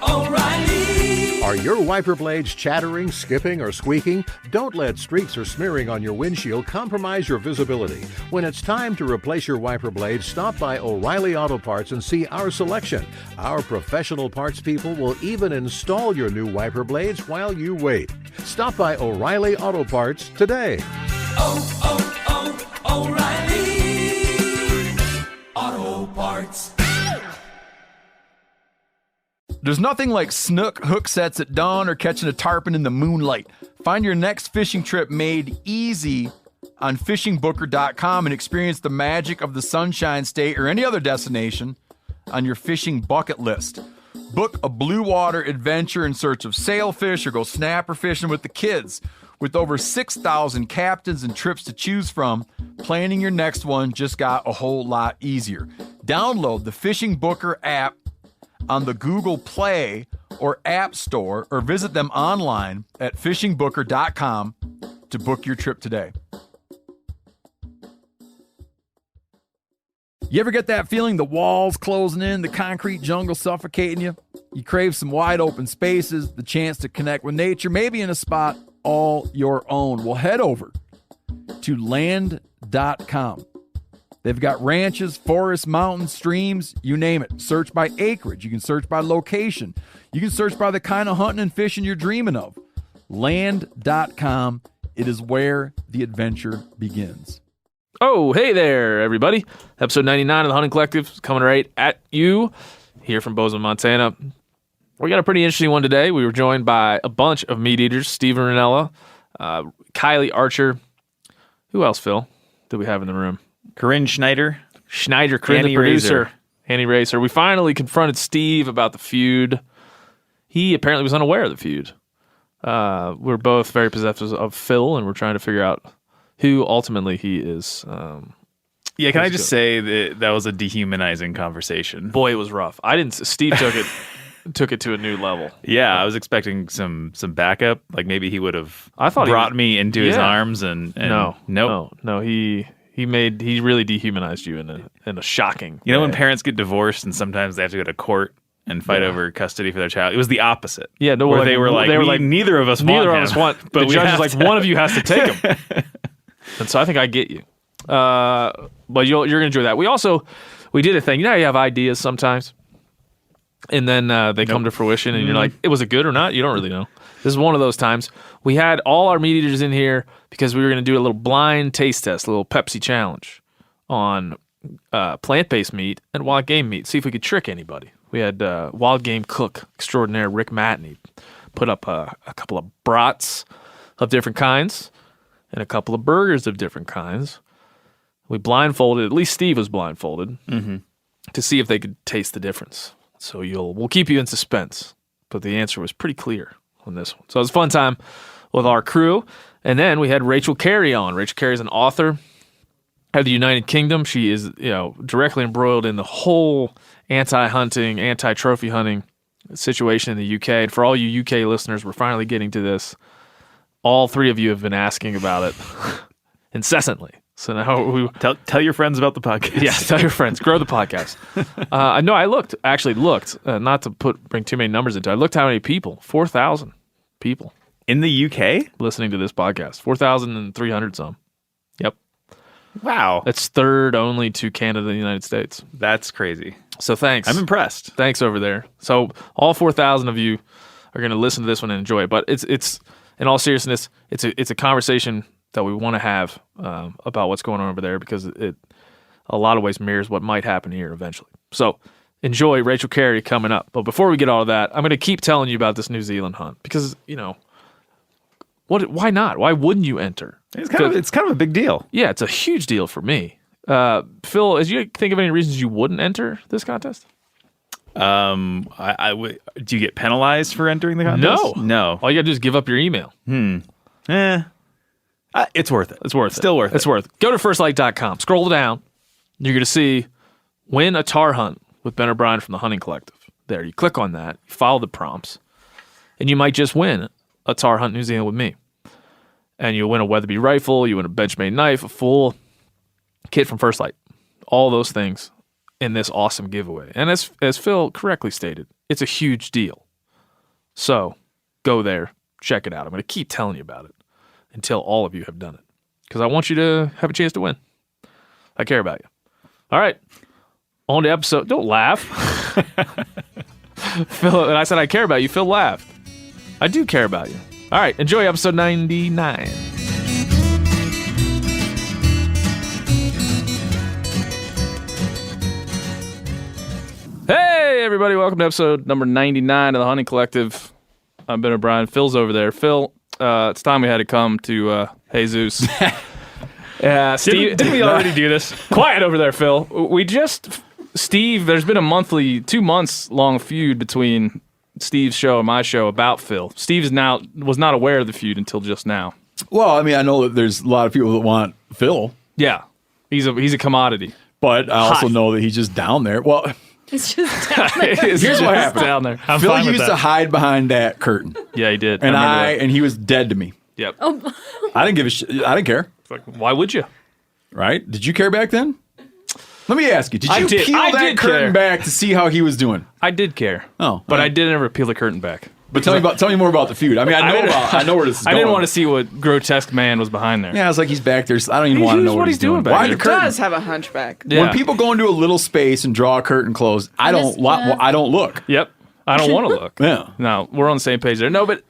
O'Reilly. Are your wiper blades chattering, skipping, or squeaking? Don't let streaks or smearing on your windshield compromise your visibility. When it's time to replace your wiper blades, stop by O'Reilly Auto Parts and see our selection. Our professional parts people will even install your new wiper blades while you wait. Stop by O'Reilly Auto Parts today. O'Reilly Auto Parts. There's nothing like snook hook sets at dawn or catching a tarpon in the moonlight. Find your next fishing trip made easy on fishingbooker.com and experience the magic of the Sunshine State or any other destination on your fishing bucket list. Book a blue water adventure in search of sailfish or go snapper fishing with the kids. With over 6,000 captains and trips to choose from, planning your next one just got a whole lot easier. Download the Fishing Booker app on the Google Play or App Store, or visit them online at fishingbooker.com to book your trip today. You ever get that feeling the walls closing in, the concrete jungle suffocating you? You crave some wide open spaces, the chance to connect with nature, maybe in a spot all your own. Well, head over to land.com. They've got ranches, forests, mountains, streams, you name it. Search by acreage. You can search by location. You can search by the kind of hunting and fishing you're dreaming of. Land.com. It is where the adventure begins. Oh, hey there, everybody. Episode 99 of the Hunting Collective is coming right at you here from Bozeman, Montana. We got a pretty interesting one today. We were joined by a bunch of meat eaters, Stephen Rinella, Kylie Archer. Who else, Phil, did we have in the room? Corinne Corinne the producer. Annie Racer. We finally confronted Steve about the feud. He apparently was unaware of the feud. We're both very possessive of Phil, and we're trying to figure out who ultimately he is. Can I just say that was a dehumanizing conversation? Boy, it was rough. Steve took it to a new level. Yeah, I was expecting some backup. Like maybe he would have brought me into his arms and no. He really dehumanized you in a shocking way. When parents get divorced and sometimes they have to go to court and fight over custody for their child. It was the opposite. Yeah, no, where they were like, neither of us want, but the judge is like, one of you has to take him. And so I think I get you. But you're gonna enjoy that. We did a thing. You know how you have ideas sometimes, and then they come to fruition, and you're like, was it good or not? You don't really know. This is one of those times. We had all our meat eaters in here because we were going to do a little blind taste test, a little Pepsi challenge on plant-based meat and wild game meat. See if we could trick anybody. We had wild game cook extraordinaire Rick Matney put up a couple of brats of different kinds and a couple of burgers of different kinds. We blindfolded, at least Steve was blindfolded, to see if they could taste the difference. So we'll keep you in suspense. But the answer was pretty clear on this one. So it was a fun time with our crew. And then we had Rachel Carrie on. Rachel Carrie is an author of the United Kingdom. She is, directly embroiled in the whole anti-hunting, anti-trophy hunting situation in the UK. And for all you UK listeners, we're finally getting to this. All three of you have been asking about it incessantly. So now tell your friends about the podcast. Yeah, tell your friends. Grow the podcast. No, I looked, not to bring too many numbers into it. I looked how many people, 4,000 people. In the UK? Listening to this podcast. 4,300 some. Yep. Wow. That's third only to Canada and the United States. That's crazy. So thanks. I'm impressed. Thanks over there. So all 4,000 of you are going to listen to this one and enjoy it. But it's in all seriousness, it's a conversation that we want to have about what's going on over there because it a lot of ways mirrors what might happen here eventually. So enjoy Rachel Carrie coming up. But before we get all of that, I'm going to keep telling you about this New Zealand hunt because, why not? Why wouldn't you enter? It's kind of a big deal. Yeah, it's a huge deal for me. Phil, do you think of any reasons you wouldn't enter this contest? Do you get penalized for entering the contest? No. All you got to do is give up your email. It's worth it. It's worth it. Still worth it. It's worth it. Go to firstlight.com. Scroll down. You're going to see Win a Tar Hunt with Ben O'Brien from the Hunting Collective. There, you click on that. You follow the prompts. And you might just win a Tar Hunt New Zealand with me. And you'll win a Weatherby rifle. You win a Benchmade knife, a full kit from First Light. All those things in this awesome giveaway. And as Phil correctly stated, it's a huge deal. So go there, check it out. I'm going to keep telling you about it until all of you have done it, because I want you to have a chance to win. I care about you. All right, on the episode. Don't laugh. Phil, and I said I care about you. Phil laughed. I do care about you. All right, enjoy episode 99. Hey, everybody. Welcome to episode number 99 of the Hunting Collective. I'm Ben O'Brien. Phil's over there. Phil, it's time we had to come to Jesus. Steve, didn't we already do this? Quiet over there, Phil. Steve, there's been a 2 months long feud between Steve's show and my show about Phil. Steve was not aware of the feud until just now. Well, I mean, I know that there's a lot of people that want Phil. Yeah, he's a commodity. But I also know that he's just down there. Well, it's just down there. Here's what happened. Down there. Phil used to hide behind that curtain. Yeah, he did. And he was dead to me. Yep. I didn't give a shit. I didn't care. Like, why would you? Right? Did you care back then? Let me ask you. Did you peel that curtain back to see how he was doing? I did care. Oh, but I did never peel the curtain back. But tell me more about the feud. I mean, I know where this is going. I didn't want to see what grotesque man was behind there. Yeah, it's like he's back there. I don't even want to know what he's doing back Why there. the curtain? He does have a hunchback. Yeah. When people go into a little space and draw a curtain closed, I don't look. Yep. I don't want to look. Yeah. No, we're on the same page there. No, but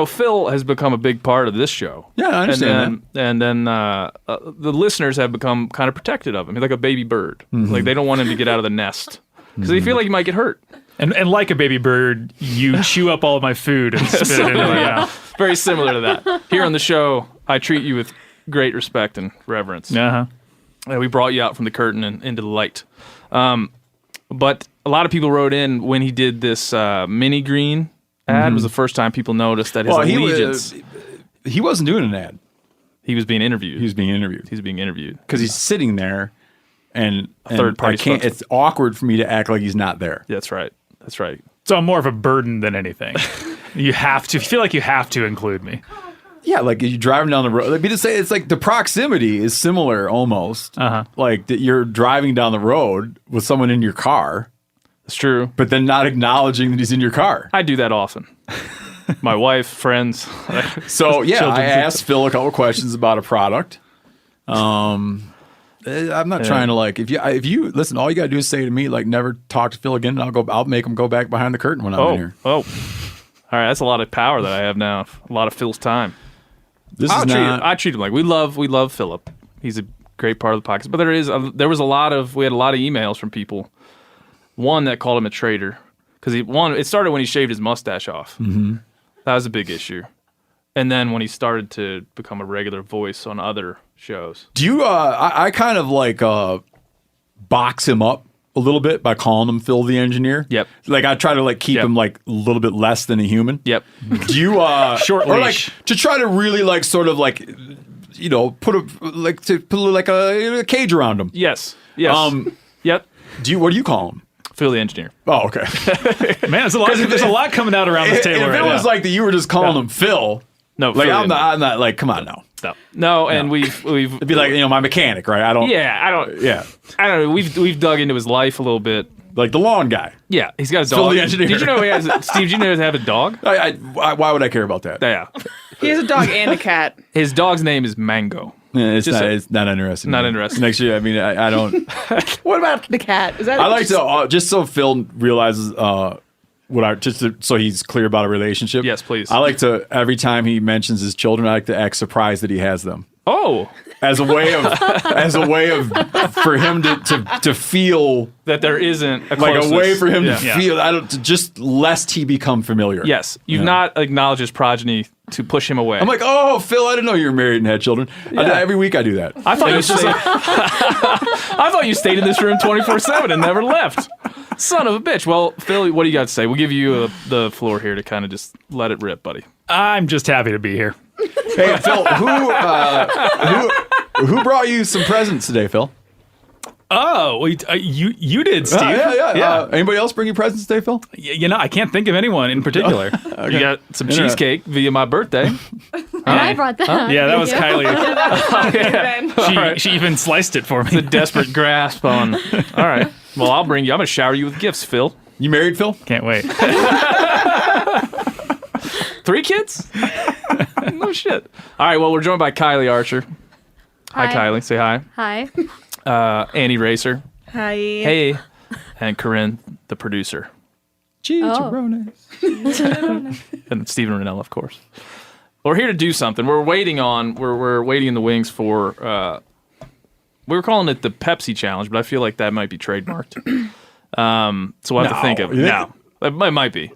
Phil has become a big part of this show. Yeah, I understand that. And then the listeners have become kind of protected of him. He's like a baby bird. Mm-hmm. Like they don't want him to get out of the nest because they feel like he might get hurt. And like a baby bird, you chew up all of my food and spit it into my mouth. Very similar to that. Here on the show, I treat you with great respect and reverence. Uh-huh. We brought you out from the curtain and into the light. But a lot of people wrote in when he did this mini green ad. Was the first time people noticed that his allegiance. He wasn't doing an ad. He was being interviewed. He's being interviewed because he's sitting there, and third party. I can't. It's awkward for me to act like he's not there. That's right. That's right. So I'm more of a burden than anything. You feel like you have to include me. Yeah, like you're driving down the road. Like, it's like the proximity is similar almost. Uh-huh. Like that you're driving down the road with someone in your car. It's true. But then not acknowledging that he's in your car. I do that often. My wife, friends. So yeah, I asked Phil a couple questions about a product. I'm not trying to if you listen, all you gotta do is say to me never talk to Phil again, and I'll make him go back behind the curtain when I'm in here. Oh, all right, that's a lot of power that I have now. A lot of Phil's time. I treat him like we love Philip. He's a great part of the podcast. But we had a lot of emails from people. One that called him a traitor because it started when he shaved his mustache off. Mm-hmm. That was a big issue. And then when he started to become a regular voice on other shows. Do you? I kind of box him up a little bit by calling him Phil the engineer. Yep. Like I try to keep him a little bit less than a human. Yep. Do you short leash to try to really put a cage around him? Yes. Yep. What do you call him? Phil the engineer. Oh, okay. Man, there's a lot coming out around this table if right it was now. like that you were just calling him Phil. No, I'm not come on now. No, and we've it'd be like my mechanic, right? I don't know. We've dug into his life a little bit. Like the lawn guy. Yeah, he's got a dog. Phil the engineer. Did you know he has Steve? Did you know he have a dog? Why would I care about that? Yeah. He has a dog and a cat. His dog's name is Mango. Yeah, it's not interesting. Not interesting. Next year, I mean, I don't. What about the cat? Is that? I like to just so Phil realizes so he's clear about a relationship. Yes, please. I like to every time he mentions his children, I like to act surprised that he has them. Oh, as a way of for him to feel that there isn't a closeness. A way for him to feel just lest he become familiar. Yes, you've not acknowledged his progeny to push him away. I'm like, oh, Phil, I didn't know you were married and had children. Every week I do that. I thought I thought you stayed in this room 24/7 and never left. Son of a bitch. Well, Phil, what do you got to say? We'll give you the floor here to kind of just let it rip, buddy. I'm just happy to be here. Hey, Phil, who brought you some presents today, Phil? Oh, you did, Steve. Yeah. Anybody else bring you presents today, Phil? I can't think of anyone in particular. Okay. You got some cheesecake via my birthday. And I brought that. Yeah, that was Kylie. She She even sliced it for me. It's a desperate grasp on. All right. Well, I'm going to shower you with gifts, Phil. You married, Phil? Can't wait. 3 kids? No shit. All right, well, we're joined by Kylie Archer. Hi, Kylie. Say hi. Hi. Annie Racer. Hi. Hey. And Corinne, the producer. Oh. And Stephen Rinella, of course. We're here to do something. We're waiting in the wings for, we were calling it the Pepsi Challenge, but I feel like that might be trademarked. So we'll have to think of it. No, it might be.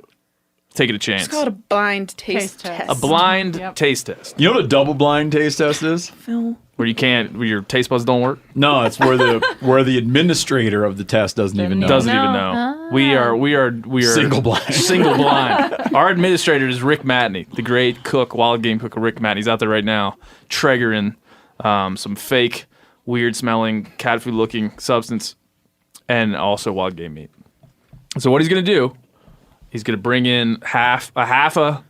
Taking a chance. It's called a blind taste test. A blind taste test. You know what a double blind taste test is? Phil. Where your taste buds don't work? No, it's where the administrator of the test doesn't even know. Doesn't even know. We are Single blind. Single blind. Our administrator is Rick Matney, the great cook, wild game cook Rick Matney. He's out there right now, treasuring some fake, weird smelling, cat food looking substance, and also wild game meat. So what he's gonna do, he's gonna bring in half a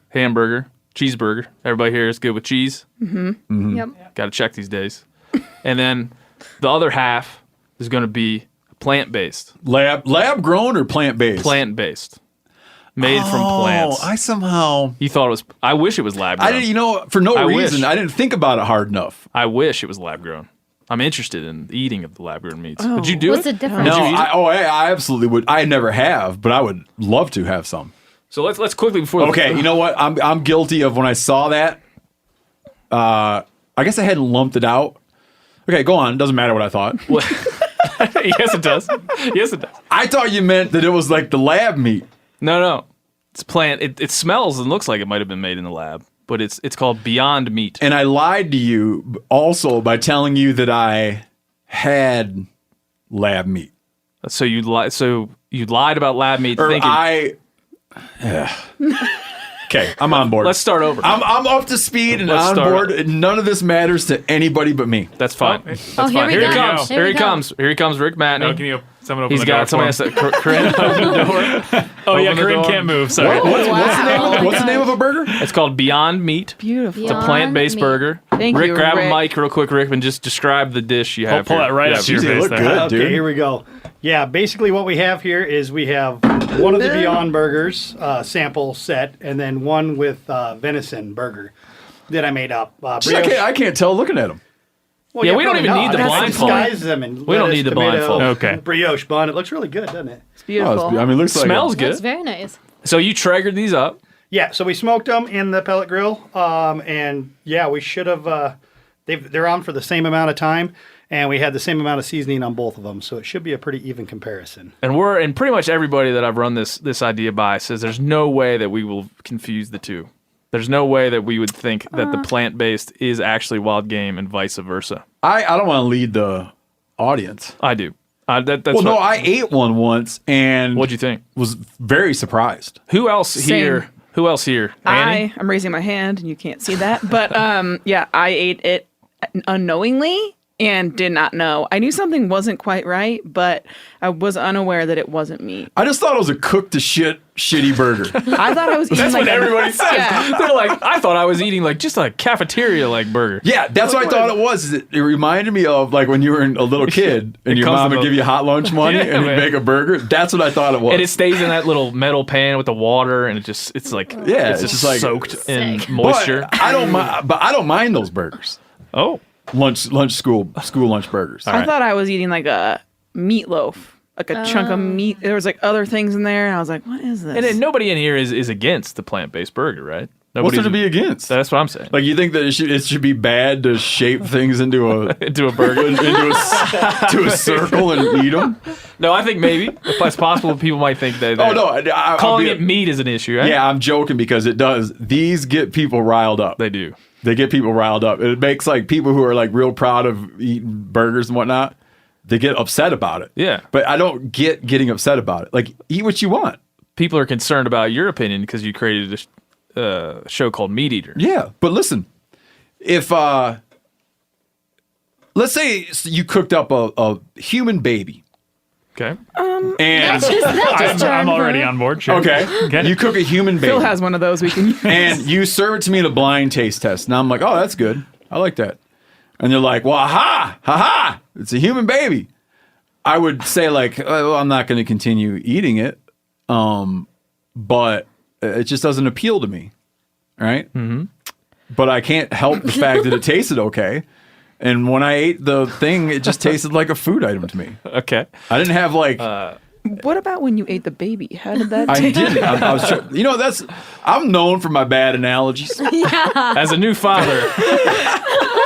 hamburger, cheeseburger. Everybody here is good with cheese. Mm-hmm. Yep. Got to check these days. And then the other half is going to be plant-based. Lab grown or plant-based? Plant-based. Made from plants. You thought it was... I wish it was lab-grown. I didn't, for no reason. I didn't think about it hard enough. I wish it was lab-grown. I'm interested in the eating of the lab-grown meats. Would you do What's it? the difference? No, I absolutely would. I never have, but I would love to have some. So let's quickly before... Okay, you know what? I'm guilty of when I saw that. I guess I hadn't lumped it out. Okay, go on. Doesn't matter what I thought. Yes, it does. Yes, it does. I thought you meant that it was like the lab meat. No. It's plant. It smells and looks like it might have been made in the lab, but it's called Beyond Meat. And I lied to you also by telling you that I had lab meat. So you lied about lab meat, thinking... Okay, I'm on board. Let's start over. I'm up to speed and Let's on start board. None of this matters to anybody but me. That's fine. Here fine. we Here go. he comes. Here we go. Here he comes, Rick Matney. No, can you someone open He's the got door somebody else. Corinne, open the door. Oh yeah, Open the Corinne door. can't move. Sorry. What's the name of a burger? It's called Beyond Meat. Beautiful. It's a Beyond plant-based Meat. burger. Thank Rick, you, grab Rick. a mic real quick, Rick, and just describe the dish you have Pull here. that right up to your geez, they face look there. good. Okay, dude. here we go. Yeah, basically what we have here is we have one of the Beyond Burgers sample set, and then one with venison burger that I made up. I can't tell looking at them. Well, Yeah, we don't probably even not. need the I blindfold. disguise them in We don't lettuce, need the tomato, blindfold. Okay. brioche bun. It looks really good, doesn't it? It's beautiful. It looks like Smells That's good. very nice. So you triggered these up. Yeah, so we smoked them in the pellet grill, and yeah, we should have. They're on for the same amount of time, and we had the same amount of seasoning on both of them, so it should be a pretty even comparison. And pretty much everybody that I've run this idea by says there's no way that we will confuse the two. There's no way that we would think that the plant-based is actually wild game and vice versa. I don't want to lead the audience. I do. That's No, I ate one once and What'd you think? was very surprised. Who else here? Same. Who else here? Annie? I'm raising my hand, and you can't see that, but yeah, I ate it unknowingly and did not know. I knew something wasn't quite right, but I was unaware that it wasn't meat. I just thought it was a cooked to shitty burger. I thought I was eating That's like what everybody says. Yeah. They're like, I thought I was eating like just a cafeteria-like burger. Yeah, that's what I thought it was. It reminded me of like when you were a little kid and your comes mom with would a- give you hot lunch money Yeah, and you'd man. make a burger. That's what I thought it was. And it stays in that little metal pan with the water, and it's like Yeah, it's it's just just like- soaked in Sick. moisture. But I don't mind those burgers. Oh, School lunch burgers. I thought I was eating like a meatloaf, like a chunk of meat. There was like other things in there, and I was like, "What is this?" and then nobody in here is against the plant-based burger, right? What's there Nobody's to be against? That's what I'm saying. Like you think that it should be bad to shape things into a Into a burger. to a circle and eat them? No, I think maybe it's possible people might think that. Oh no, calling it meat is an issue, right? Yeah, I'm joking because it does. These get people riled up. They do. They get people riled up. It makes like people who are like real proud of eating burgers and whatnot. They get upset about it. Yeah. But I don't get getting upset about it. Like eat what you want. People are concerned about your opinion because you created a show called Meat Eater. Yeah, but listen, if let's say you cooked up a human baby, Okay. and I'm already on board. Sure. okay, Get you it. cook a human baby, Phil has one of those we can use. and you serve it to me in a blind taste test. Now I'm like, oh, that's good. I like that. And they're like, well, ha ha, it's a human baby. I would say like, well, I'm not going to continue eating it, but it just doesn't appeal to me, right? Mm-hmm. But I can't help the fact that it tasted okay. And when I ate the thing, it just tasted like a food item to me. Okay. I didn't have like... What about when you ate the baby? How did that I taste? didn't. I was I'm known for my bad analogies. As a new father,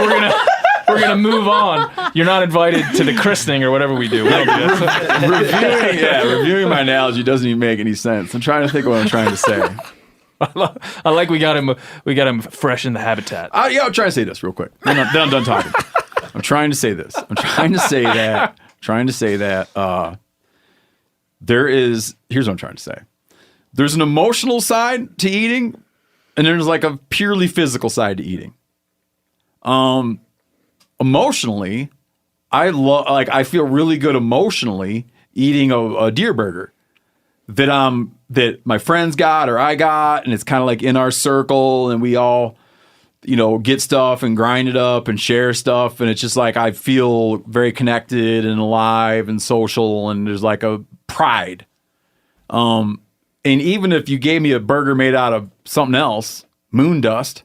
we're gonna move on. You're not invited to the christening or whatever we do. We don't do that. Reviewing my analogy doesn't even make any sense. I'm trying to think of what I'm trying to say. I like we got him fresh in the habitat. I'll try to say this real quick. Then I'm done talking. I'm trying to say this. I'm trying to say that. Here's what I'm trying to say. There's an emotional side to eating, and there's like a purely physical side to eating. Emotionally, I feel really good emotionally eating a deer burger that my friends got or I got, and it's kind of like in our circle, and we all, get stuff and grind it up and share stuff, and it's just like I feel very connected and alive and social, and there's like a pride. And even if you gave me a burger made out of something else, moon dust,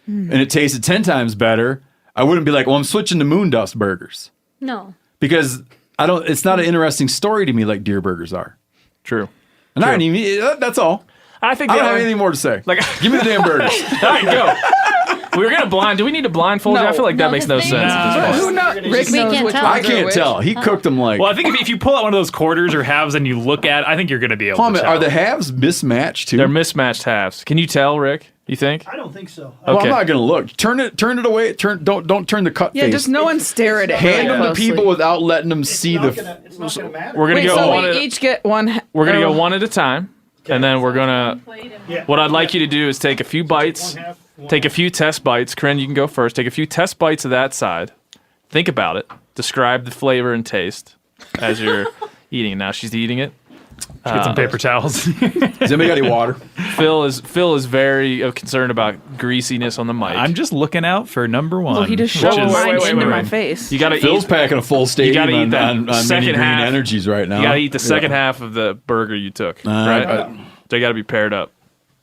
and it tasted 10 times better, I wouldn't be like, well, I'm switching to moon dust burgers. No. Because it's not an interesting story to me like deer burgers are. True. And I don't even, that's all. I think I don't have anything more to say. Like, give me the damn burgers. All right, go. We're gonna do we need to blindfold you? I feel like that makes no sense at this point. Who knows? Rick knows can't which tell. ones I are can't which. tell. He cooked them like. Well, I think if you pull out one of those quarters or halves and you look at it, I think you're going to be able to tell. Are the halves mismatched too? They're mismatched halves. Can you tell, Rick? You think? I don't think so. Well, Okay. I'm not gonna look. Turn it away. Don't turn the cut Yeah, face. just no one stare at it. Hand them to closely. people without letting them see the. It's not gonna matter. We're gonna Wait, go so one. we each get one. We're gonna go one at a time, and then we're gonna. Yeah. What I'd like you to do is take a few bites. One half, one Take a half. few test bites. Corinne, you can go first. Take a few test bites of that side. Think about it. Describe the flavor and taste as you're eating it. Now she's eating it. Get some paper towels. Does anybody got any water? Phil is very concerned about greasiness on the mic. I'm just looking out for number one. Well, he just which shoved is- mine wait, into wait. my face. You gotta Phil's eat. packing a full You stadium gotta eat on, that on mini second green half. energies right now. You gotta eat the second Yeah. half of the burger you took. Right? They gotta be paired up.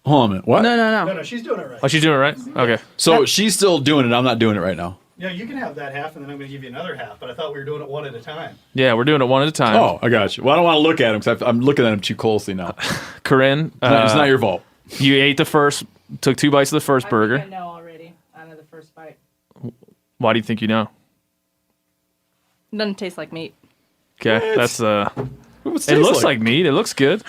Hold on a minute. What? No. No, she's doing it right. Oh, she's doing it right. Okay. So she's still doing it. I'm not doing it right now. Yeah, you can have that half, and then I'm going to give you another half. But I thought we were doing it one at a time. Yeah, we're doing it one at a time. Oh, I got you. Well, I don't want to look at him because I'm looking at him too closely now. Corinne, It's not your fault. you ate took 2 bites of the first burger. I know already. I know the first bite. Why do you think you know? It doesn't taste like meat. Okay, that's What's it looks like meat. It looks good.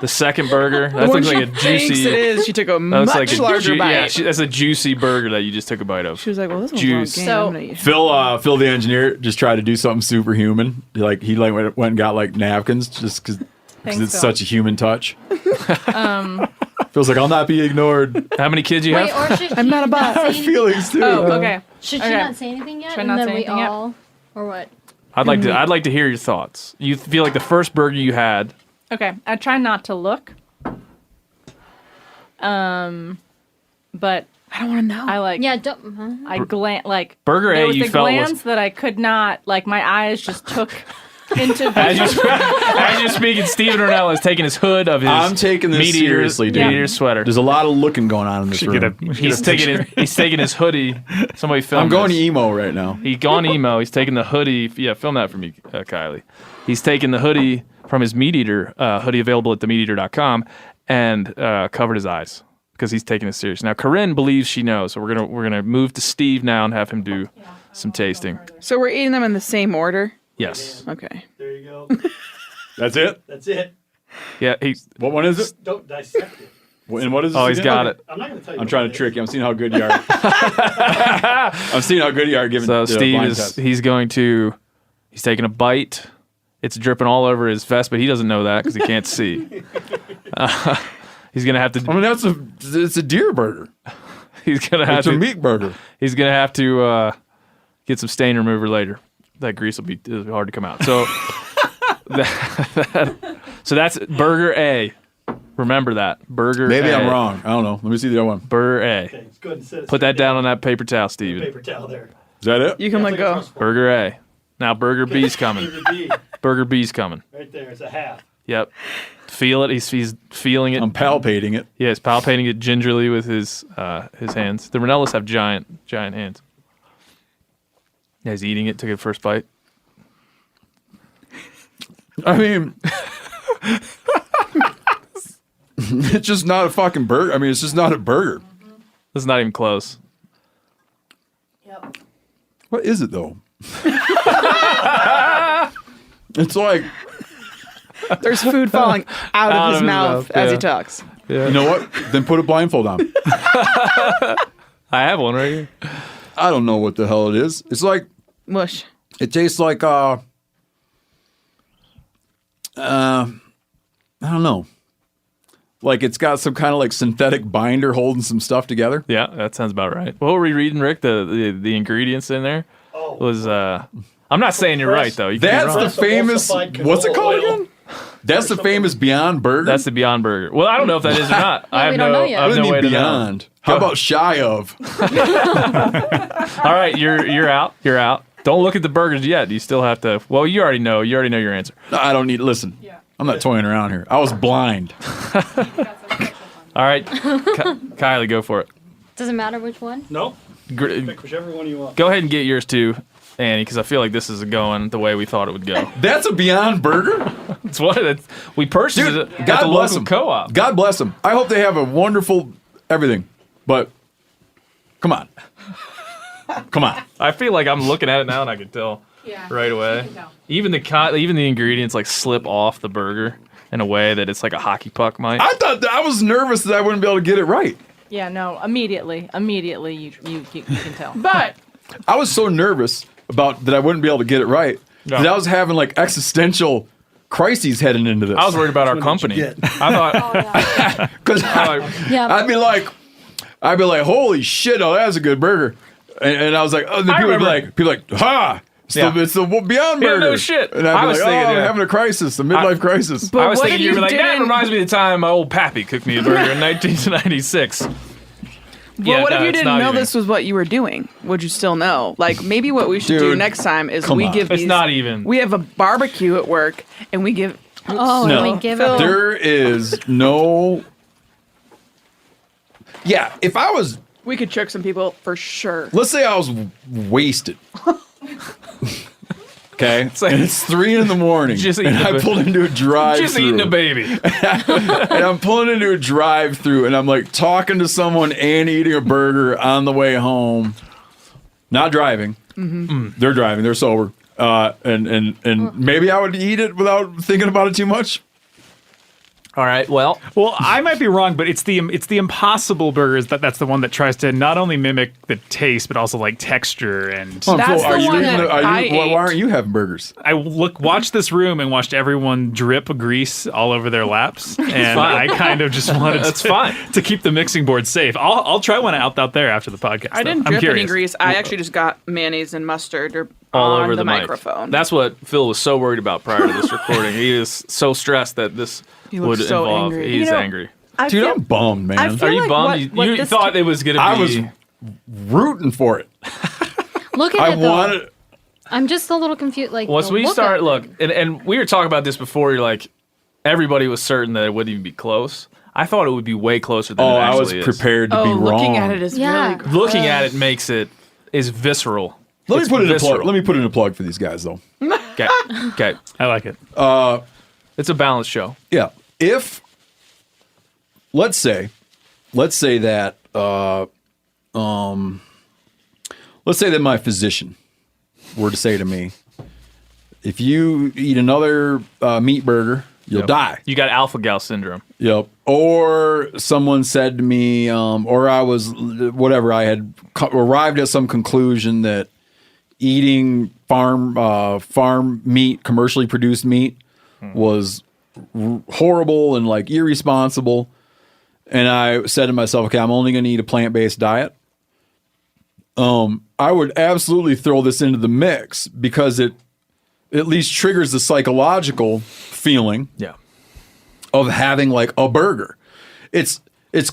The second burger, that The one looks like a she thinks juicy. it is. She took a That looks much like a larger bite. Yeah, that's a juicy burger that you just took a bite of. She was like, "Well, this one's Juice. wrong game. So- I'm gonna eat." Phil the engineer just tried to do something superhuman. He went and got like napkins just because Thanks, it's Phil. such a human touch. Phil's like, I'll not be ignored. How many kids you Wait, have? or should I'm she not a bot. say anything? Feelings too. Oh, okay. Should she Okay. not say anything yet? Should I and not then say we anything yet? all, or what? I'd like to hear your thoughts. You feel like the first burger you had. Okay. I try not to look. But I don't want to know. I like. Yeah, don't. I glance like Burger there A was you the felt was- glance that I could not like. My eyes just took into As vision. you're speaking, Steven Rinella is taking his hood of his. I'm taking this meat eater- seriously, dude. Meat eater sweater. There's a lot of looking going on in this Should get room. He's taking his hoodie. Somebody film. I'm going this. emo right now. He gone emo. He's taking the hoodie. Yeah, film that for me, Kylie. He's taking the hoodie from his meat eater hoodie available at themeateater.com and covered his eyes because he's taking it serious. Now Corinne believes she knows, so we're gonna move to Steve now and have him do some tasting. So we're eating them in the same order. Yes. Okay. There you go. That's it? That's it. Yeah. He's. What one is it? Don't dissect it. And what is this Oh, he's again? got it. I'm not going to tell you. I'm what trying it to trick is. you. I'm seeing how good you are. I'm seeing how good you are giving So the Steve blind is. test. He's taking a bite. It's dripping all over his vest, but he doesn't know that because he can't see. He's gonna have to. I mean, it's a deer burger. He's gonna have It's a to. meat burger. He's gonna have to get some stain remover later. That grease will be hard to come out. So, so that's burger A. Remember that burger. Maybe A. I'm wrong. I don't know. Let me see the other one. Burger A. Okay, let's go ahead and set it Put that straight down on that paper towel, down. Steven. Paper towel there. Is that it? You can let Like a go. trust fall. Burger A. Now Burger B's coming. Burger B. Burger B's coming. Right there. It's a half. Yep. Feel it. He's feeling it. I'm palpating it. Yeah, he's palpating it gingerly with his hands. The Rinellas have giant hands. Yeah, he's eating it. Took it first bite. I mean, it's just not a fucking burger. I mean, it's just not a burger. It's not even close. Yep. What is it though? It's like, There's food falling out of his mouth as he yeah. talks. you know what? Then put a blindfold on. I have one right here. I don't know what the hell it is. It's like, Mush. it tastes like, I don't know. Like it's got some kind of like synthetic binder holding some stuff together. Yeah, that sounds about right. What were we reading, Rick? The ingredients in there was. I'm not saying you're right though. You could be That's wrong. the famous. Emulsified What's it canola called oil. again? That's the famous Beyond Burger. That's the Beyond Burger. Well, I don't know if that is or not. I have we don't know yet. I have What do no you way mean to know. Beyond? How about shy of? All right, you're out. You're out. Don't look at the burgers yet. You still have to. Well, you already know. You already know your answer. No, I don't need. Listen, I'm not toying around here. I was blind. All right, Kylie, go for it. Doesn't matter which one. No. Gr- Pick whichever one you want. Go ahead and get yours too, Annie, because I feel like this is going the way we thought it would go. That's a Beyond Burger. It's what we purchased Dude, it at God the bless local them. co-op. God bless them. I hope they have a wonderful everything. But come on. Come on. I feel like I'm looking at it now and I can tell right away. Even the ingredients like slip off the burger in a way that it's like a hockey puck might. I thought I was nervous that I wouldn't be able to get it right. Yeah, no, immediately you can tell. But I was so nervous about that I wouldn't be able to get it right that I was having like existential crises heading into this. I was worried about our What did company. you get? I thought Because Yeah. I'd be like, holy shit, oh, that's a good burger. And I was like, oh, then people would be like, ha! It's the Beyond Yeah, Burger. no shit. And I'd I be was like, thinking, I'm yeah. having a crisis, a midlife crisis. But I was what thinking if you were you like, that didn't- reminds me of the time my old pappy cooked me a burger in 1996. Well, what if you didn't know this was what you were doing? Would you still know? Like, maybe what we should do Dude, next time is come we on. give It's these. not even. We have a barbecue at work, and we give. Oh, No. and we give Phil. it. There is no. Yeah, if I was, We could trick some people for sure. let's say I was wasted. Okay, and it's 3 a.m. Just and eating I a- pulled into a drive-through. Just eating a baby. And I'm pulling into a drive-through, and I'm like talking to someone and eating a burger on the way home. Not driving. They're driving. They're sober. And maybe I would eat it without thinking about it too much. All right. Well, I might be wrong, but it's the Impossible Burgers that's the one that tries to not only mimic the taste but also like texture and. Oh, That's cool. the Are you one eating that I why ate. aren't you having burgers? I watched this room and watched everyone drip grease all over their laps, and I kind of just wanted That's fine. to keep the mixing board safe. I'll try one out there after the podcast. I didn't I'm drip any curious. grease. I actually just got mayonnaise and mustard all on over the mic. microphone. That's what Phil was so worried about prior to this recording. He was so stressed that this He looked would so involve. angry. He's You know, angry. I Dude, feel, I'm bummed, man. I feel Are you like bummed? what you this thought it was gonna be. I was rooting for it. Look at I it though. wanted. I'm just a little confused. Like, Once the we look start, of look, it. and we were talking about this before. You're like, everybody was certain that it wouldn't even be close. I thought it would be way closer than Oh, it I actually was is. prepared to be wrong. looking at it is Yeah. really gross. Looking at it makes it is visceral. Let It's me put in a visceral. plug. Let me put in a plug for these guys, though. Okay, okay, I like it. it's a balanced show. Yeah. If let's say that let's say that my physician were to say to me, if you eat another meat burger, you'll die. You got alpha gal syndrome. Yep. Or someone said to me, or I was whatever, I had arrived at some conclusion that eating farm meat, commercially produced meat, was horrible and like irresponsible. And I said to myself, okay, I'm only going to eat a plant-based diet. I would absolutely throw this into the mix because it at least triggers the psychological feeling Yeah. of having like a burger. It's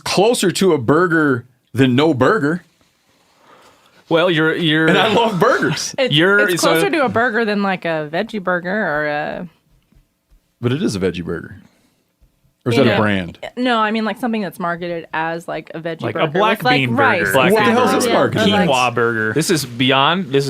closer to a burger than no burger. Well, you're And I love burgers. It's closer to a burger than like a veggie burger or a. But it is a veggie burger. Or is that a brand? No, I mean like something that's marketed as like a veggie Like burger. a black with, bean like, burger. rice. Black What the bean hell is burger. this marketed? Quinoa burger. This is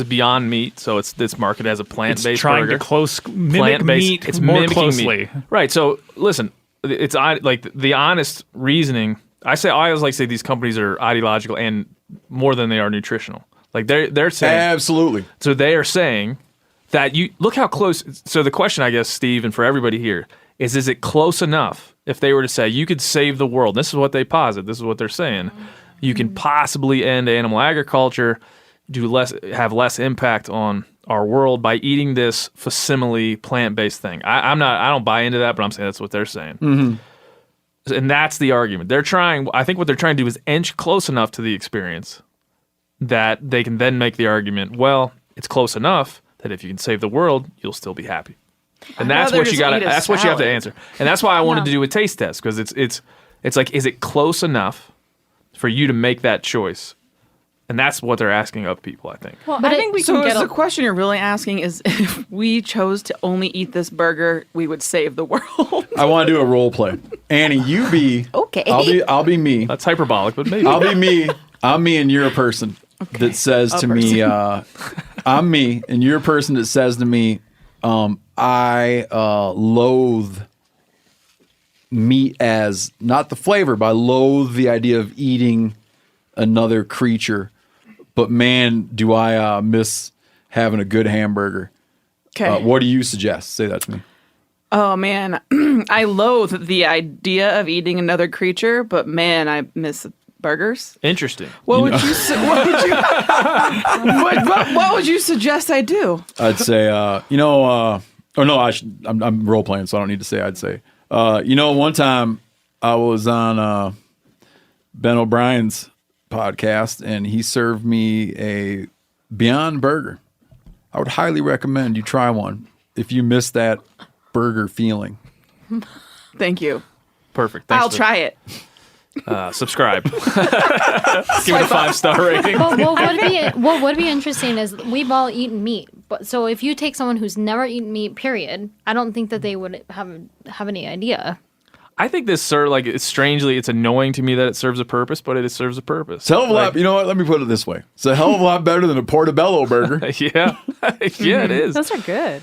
beyond meat, so it's marketed as a plant-based It's trying burger. to mimic Plant-based. meat It's more mimicking closely. meat. Right. So listen, it's like the honest reasoning. I always like to say these companies are ideological and more than they are nutritional. Like they're saying Absolutely. So they are saying that you look how close. So the question, I guess, Steve, and for everybody here is it close enough? If they were to say you could save the world, this is what they posit. This is what they're saying. You can possibly end animal agriculture, have less impact on our world by eating this facsimile plant-based thing. I don't buy into that, but I'm saying that's what they're saying. Mm-hmm. And that's the argument. I think what they're trying to do is inch close enough to the experience that they can then make the argument, well, it's close enough that if you can save the world, you'll still be happy. And that's what you got. That's what you have to answer. And that's why I wanted to do a taste test, because it's like, is it close enough for you to make that choice? And that's what they're asking of people, I think. Well, I think we So can get the question you're really asking is, if we chose to only eat this burger, we would save the world. I want to do a role play. Annie, you be Okay. I'll be me. That's hyperbolic, but maybe. I'll be me. I'm me, and you're a person that says to me, I'm me, and you're a person that says to me, I loathe meat as not the flavor, but I loathe the idea of eating another creature. But man, do I miss having a good hamburger. Okay. What do you suggest? Say that to me. Oh man, I loathe the idea of eating another creature, but man, I miss burgers. Interesting. What would you suggest I do? I'd say, I'm role playing, so I don't need to say. I'd say, one time I was on Ben O'Brien's podcast, and he served me a Beyond Burger. I would highly recommend you try one if you miss that burger feeling. Thank you. Perfect. I'll try it. Subscribe. Give it a 5-star rating. But what would be interesting is we've all eaten meat. But so if you take someone who's never eaten meat, period, I don't think that they would have any idea. I think this it's annoying to me that it serves a purpose, but it serves a purpose. It's a hell of a lot. You know what? Let me put it this way. It's a hell of a lot better than a Portobello burger. Yeah. Yeah, it is. Those are good.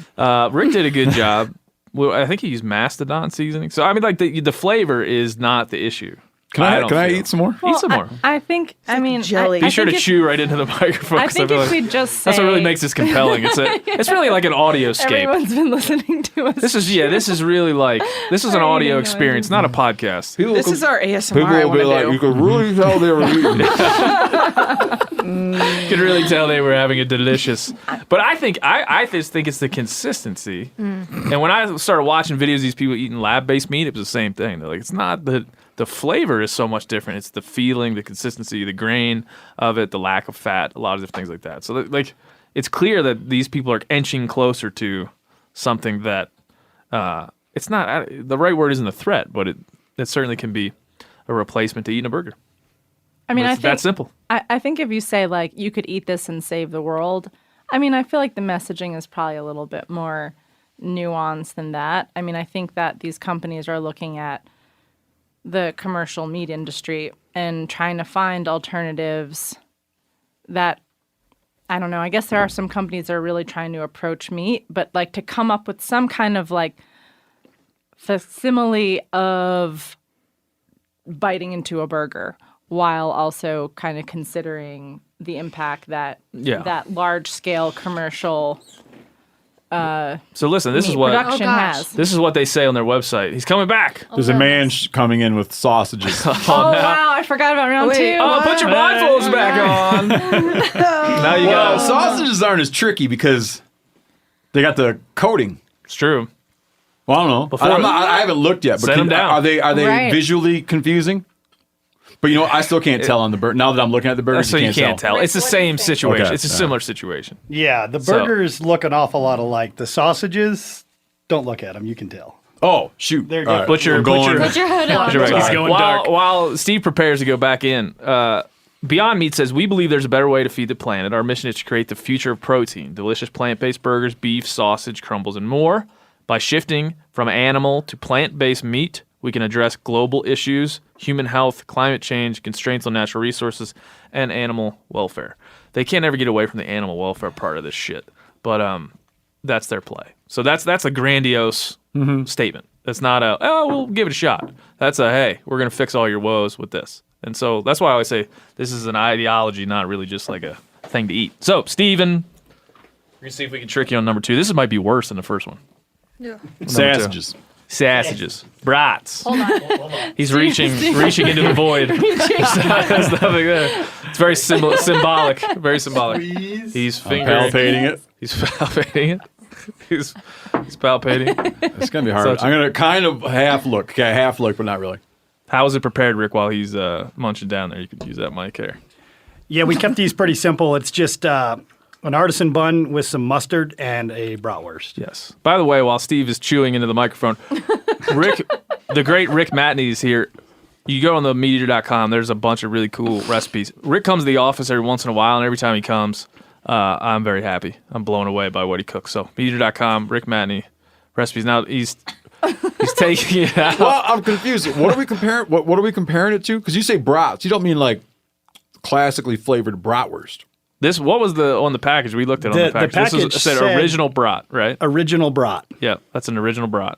Rick did a good job. Well, I think he used Mastodon seasoning. So, I mean, like, the flavor is not the issue. Can I eat some more? Eat some more. I think, jelly. Be sure to chew right into the microphone. I think if we just say... That's what really makes this compelling. It's really like an audioscape. Everyone's been listening to us. This is really like, this is an audio experience, not a podcast. This is our ASMR. People I will be like, do. you could really tell they were eating. You could really tell they were having a delicious. But I just think it's the consistency. And when I started watching videos of these people eating lab-based meat, it was the same thing. They're like, it's not the flavor is so much different. It's the feeling, the consistency, the grain of it, the lack of fat, a lot of different things like that. So, like, it's clear that these people are inching closer to something that it's not the right word isn't a threat, but it certainly can be a replacement to eating a burger. I mean, it's I think that simple. I think if you say like you could eat this and save the world, I mean, I feel like the messaging is probably a little bit more nuanced than that. I mean, I think that these companies are looking at the commercial meat industry and trying to find alternatives that, I don't know, I guess there are some companies that are really trying to approach meat, but like to come up with some kind of like facsimile of biting into a burger while also kind of considering the impact that that large scale commercial so listen, this is what production has. This is what they say on their website. He's coming back. There's a man coming in with sausages. Oh wow, I forgot about round two. Oh, put your blindfolds back on. Now you Well, go. sausages aren't as tricky because they got the coating. It's true. Well, I don't know. I haven't looked yet. But Set 'em down. Are they Right. visually confusing? But you know, I still can't tell on the burger. Now that I'm looking at the burger, So you can't tell. It's the same situation. Okay. It's a similar situation. Yeah, the burgers look an awful lot alike. The sausages, don't look at them. You can tell. Oh, shoot. There you All go. right. Put your I'm going- Put your hood on. He's going dark. while Steve prepares to go back in, Beyond Meat says, we believe there's a better way to feed the planet. Our mission is to create the future of protein. Delicious plant-based burgers, beef, sausage, crumbles, and more. By shifting from animal to plant-based meat, we can address global issues, human health, climate change, constraints on natural resources, and animal welfare. They can't ever get away from the animal welfare part of this shit. But that's their play. So that's a grandiose statement. It's not a, oh, we'll give it a shot. That's a, hey, we're going to fix all your woes with this. And so that's why I always say this is an ideology, not really just like a thing to eat. So, Steven, we're going to see if we can trick you on number 2. This might be worse than the first one. Yeah. Sausages. Brats. Hold on. He's reaching into the void. There's nothing there. It's very symbolic. Very symbolic. He's palpating it. He's palpating it. He's palpating. It's gonna be hard. I'm gonna kind of half look. Okay, half look, but not really. How is it prepared, Rick? While he's munching down there, you could use that mic here. Yeah, we kept these pretty simple. It's just an artisan bun with some mustard and a bratwurst. Yes. By the way, while Steve is chewing into the microphone, Rick, the great Rick Matney is here. You go on the MeatEater.com. There's a bunch of really cool recipes. Rick comes to the office every once in a while, and every time he comes, I'm very happy. I'm blown away by what he cooks. So MeatEater.com, Rick Matney recipes. Now he's taking it out. Well, I'm confused. What are we comparing? What are we comparing it to? Because you say brats, you don't mean like classically flavored bratwurst. This what was on the package? We looked at on the package. This said original brat, right? Original brat. Yeah, that's an original brat.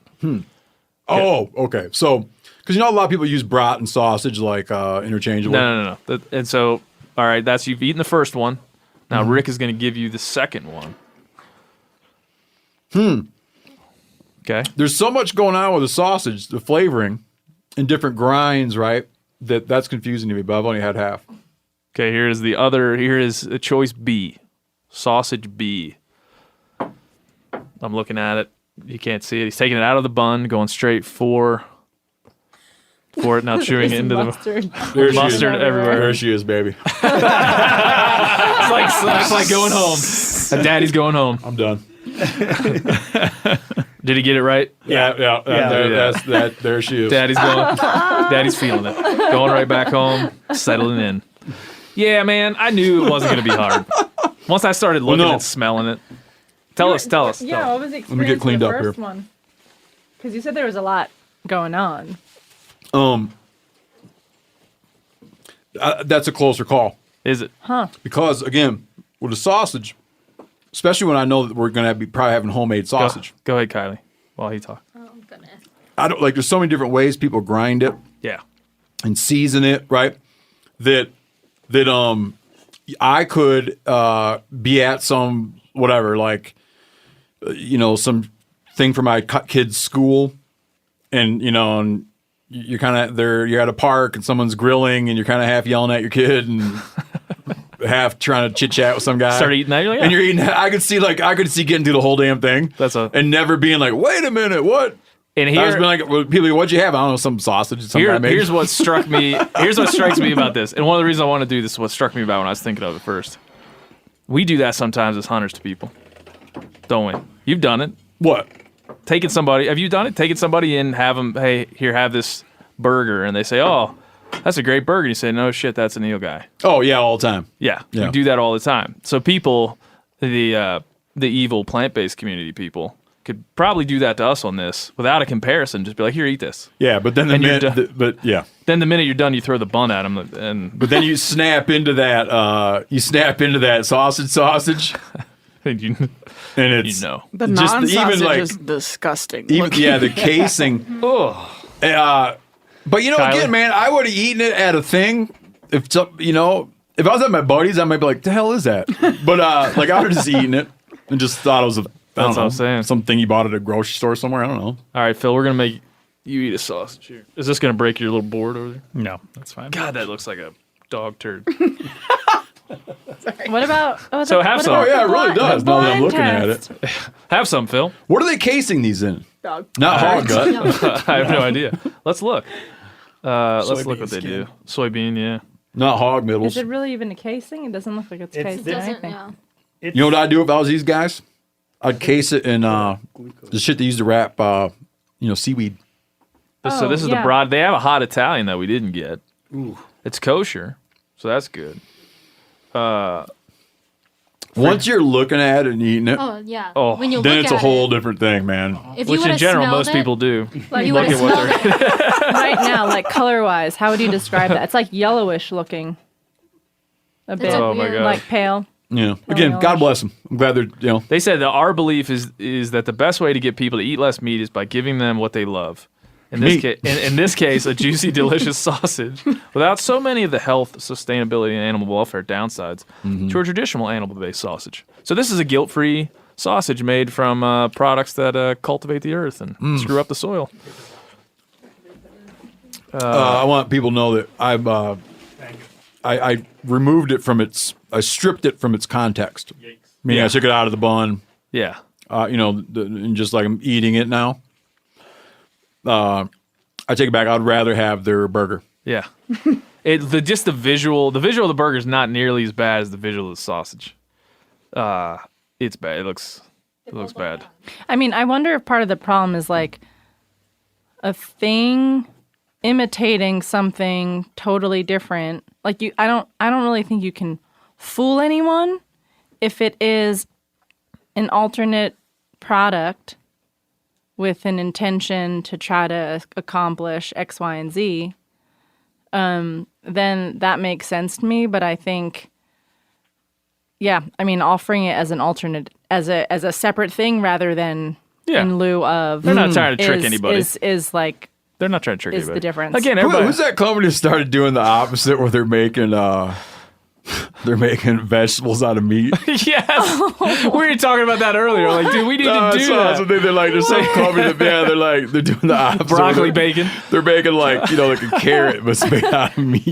Oh, okay. So, because a lot of people use brat and sausage like interchangeably. No. And so, all right, you've eaten the first one. Now Rick is going to give you the second one. Okay. There's so much going on with the sausage, the flavoring, and different grinds, right? That's confusing to me, but I've only had half. Okay, here is the other. Here is a choice B, sausage B. I'm looking at it. You can't see it. He's taking it out of the bun, going straight for it. Now chewing it into mustard. the mustard everywhere. There she is, baby. It's like going home. And Daddy's going home. I'm done. Did he get it right? Yeah. There she is. Daddy's feeling it. Going right back home, settling in. Yeah, man, I knew it wasn't going to be hard. Once I started looking and smelling it. Tell us. Yeah, what was the experience Let me get cleaned of the up first here. one? Because you said there was a lot going on. That's a closer call. Is it? Huh. Because, again, with a sausage, especially when I know that we're going to be probably having homemade sausage. Go ahead, Kylie, while he talks. Oh, goodness. There's so many different ways people grind it. Yeah. And season it, right? That I could be at some whatever, some thing for my kid's school, and and you're kind of there. You're at a park and someone's grilling, and you're kind of half yelling at your kid and half trying to chit chat with some guy. Start eating that, and you're eating. I could see getting through the whole damn thing. And never being like, wait a minute, what? And here, I was like, people, what'd you have? I don't know, some sausage. Here's what struck me. Here's what strikes me about this. And one of the reasons I want to do this is what struck me about when I was thinking of it first. We do that sometimes as hunters to people, don't we? You've done it. What? Taking somebody. Have you done it? Taking somebody in, have them, hey, here, have this burger. And they say, oh, that's a great burger. And you say, no shit, that's a Neil guy. Oh, yeah, all the time. Yeah. We do that all the time. So people, the evil plant-based community people, could probably do that to us on this without a comparison. Just be like, here, eat this. Yeah, but then Then the minute you're done, you throw the bun at them, but then you snap into that. Sausage, and it's The just non-sausage is disgusting. The casing. But again, man, I would have eaten it at a thing. If I was at my buddies, I might be like, "The hell is that?" But I would have just eaten it and just thought it was That's what I'm saying. Something you bought at a grocery store somewhere. I don't know. All right, Phil, we're going to make you eat a sausage here. Is this going to break your little board over there? No, that's fine. God, that looks like a dog turd. What about? So have some. Oh, yeah, it really does. Now that I'm looking at it. Have some, Phil. What are they casing these in? Dog. Not hog gut. I have no idea. Let's look. Let's look what they do. Soybean, yeah. Not hog middles. Is it really even a casing? It doesn't look like it's cased in anything. You know what I'd do if I was these guys? I'd case it in the shit they use to wrap, seaweed. So this is the broad. They have a hot Italian that we didn't get. Ooh. It's kosher. So that's good. Once you're looking at it and eating it, Oh yeah. Oh, when you then look it's a at whole it, different thing, man. if you which in would've general smelled most it, people do. Like, you Look would've at what smelled they're it. right now, like color-wise, how would you describe that? It's like yellowish looking. A bit. Oh my God. Like pale. Yeah. Again, God bless them. I'm glad they're. They said that our belief is that the best way to get people to eat less meat is by giving them what they love. In this case, a juicy, delicious sausage without so many of the health, sustainability, and animal welfare downsides to a traditional animal-based sausage. So this is a guilt-free sausage made from products that cultivate the earth and screw up the soil. I want people to know that I removed it from I stripped it from its context. Meaning I took it out of the bun. Yeah. And just like I'm eating it now. I take it back. I'd rather have their burger. Yeah. The visual of the burger is not nearly as bad as the visual of the sausage. It's bad. It looks bad. I mean, I wonder if part of the problem is like a thing imitating something totally different. Like I don't really think you can fool anyone if it is an alternate product with an intention to try to accomplish X, Y, and Z. Then that makes sense to me. But I think, offering it as an alternate, as a separate thing rather than in lieu of. They're not trying to trick anybody. Is like. They're not trying to trick is anybody. the difference. Again, everybody. Who's that company that started doing the opposite where they're making vegetables out of meat? Yes. We were talking about that earlier. Like, dude, we need to do that. They're like, there's some company that, they're doing the opposite. Broccoli bacon. They're making like a carrot, but it's made out of meat.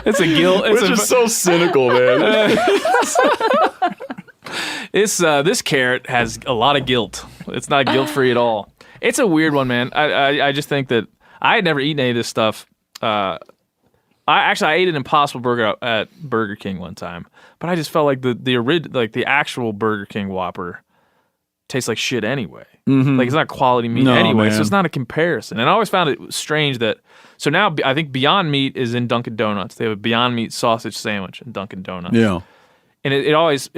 It's a guilt. Which is so cynical, man. This carrot has a lot of guilt. It's not guilt-free at all. It's a weird one, man. I just think that I had never eaten any of this stuff. I ate an Impossible Burger at Burger King one time, but I just felt like the actual Burger King Whopper tastes like shit anyway. Mm-hmm. Like it's not quality meat anyway, man. So it's not a comparison. And I always found it strange that. So now I think Beyond Meat is in Dunkin' Donuts. They have a Beyond Meat sausage sandwich in Dunkin' Donuts. Yeah, and it always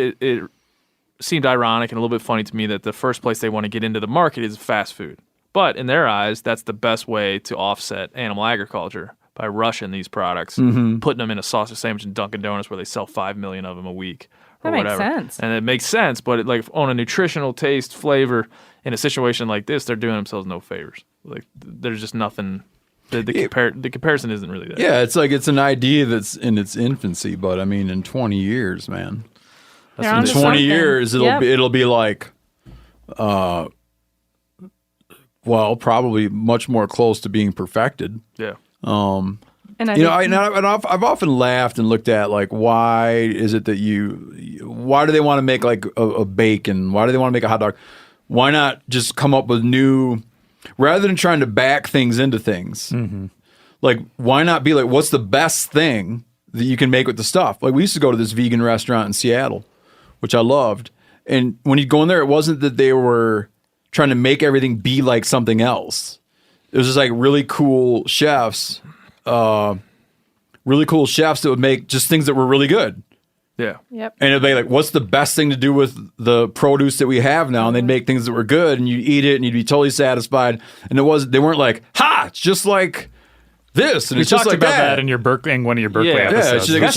seemed ironic and a little bit funny to me that the first place they want to get into the market is fast food. But in their eyes, that's the best way to offset animal agriculture by rushing these products, putting them in a sausage sandwich in Dunkin' Donuts where they sell 5 million of them a week or whatever. That makes sense. And it makes sense, but on a nutritional taste, flavor, in a situation like this, they're doing themselves no favors. Like there's just nothing. The comparison isn't really there. Yeah, it's like it's an idea that's in its infancy, but I mean, in 20 years, man. In 20 years, it'll be like, probably much more close to being perfected. Yeah. And I've often laughed and looked at like, why is it that why do they want to make like a bacon? Why do they want to make a hot dog? Why not just come up with new, rather than trying to back things into things? Mm-hmm. Like, why not be like, what's the best thing that you can make with the stuff? Like we used to go to this vegan restaurant in Seattle, which I loved. And when you'd go in there, it wasn't that they were trying to make everything be like something else. It was just like really cool chefs that would make just things that were really good. Yeah. Yep. And it'd be like, what's the best thing to do with the produce that we have now? And they'd make things that were good and you'd eat it and you'd be totally satisfied. And they weren't like, it's just like this. And it's just like about that in one of your Berkeley episodes. They're like,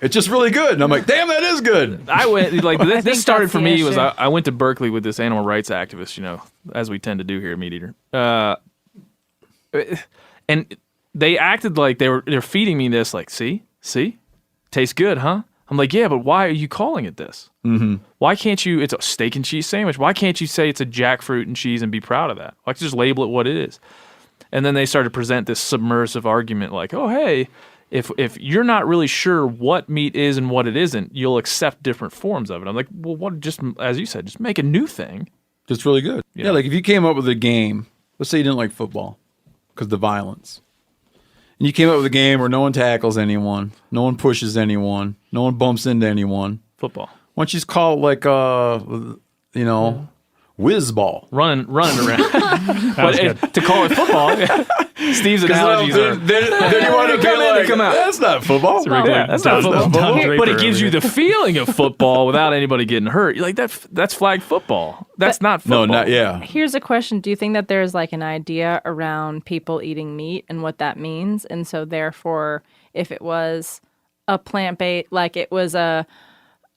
it's just really good. And I'm like, damn, that is good. I went, like, this started for me was I went to Berkeley with this animal rights activist, as we tend to do here at Meat Eater. And they acted like they're feeding me this, like, see, tastes good, huh? I'm like, yeah, but why are you calling it this? Mm-hmm. Why can't you? It's a steak and cheese sandwich. Why can't you say it's a jackfruit and cheese and be proud of that? Why can't you just label it what it is? And then they started to present this submersive argument, like, oh, hey, if you're not really sure what meat is and what it isn't, you'll accept different forms of it. I'm like, well, what? Just as you said, just make a new thing. Just really good. Yeah, like if you came up with a game, let's say you didn't like football because of the violence. And you came up with a game where no one tackles anyone, no one pushes anyone, no one bumps into anyone. Football. Why don't you just call it like, whiz ball. running around. But to call it football, Steve's analogies are. Then you want to come in and come out. That's not football. That's not football. But it gives you the feeling of football without anybody getting hurt. You're like, that's flag football. That's not football. No, not yeah. Here's a question. Do you think that there's like an idea around people eating meat and what that means? And so therefore, if it was a plant-based, like it was a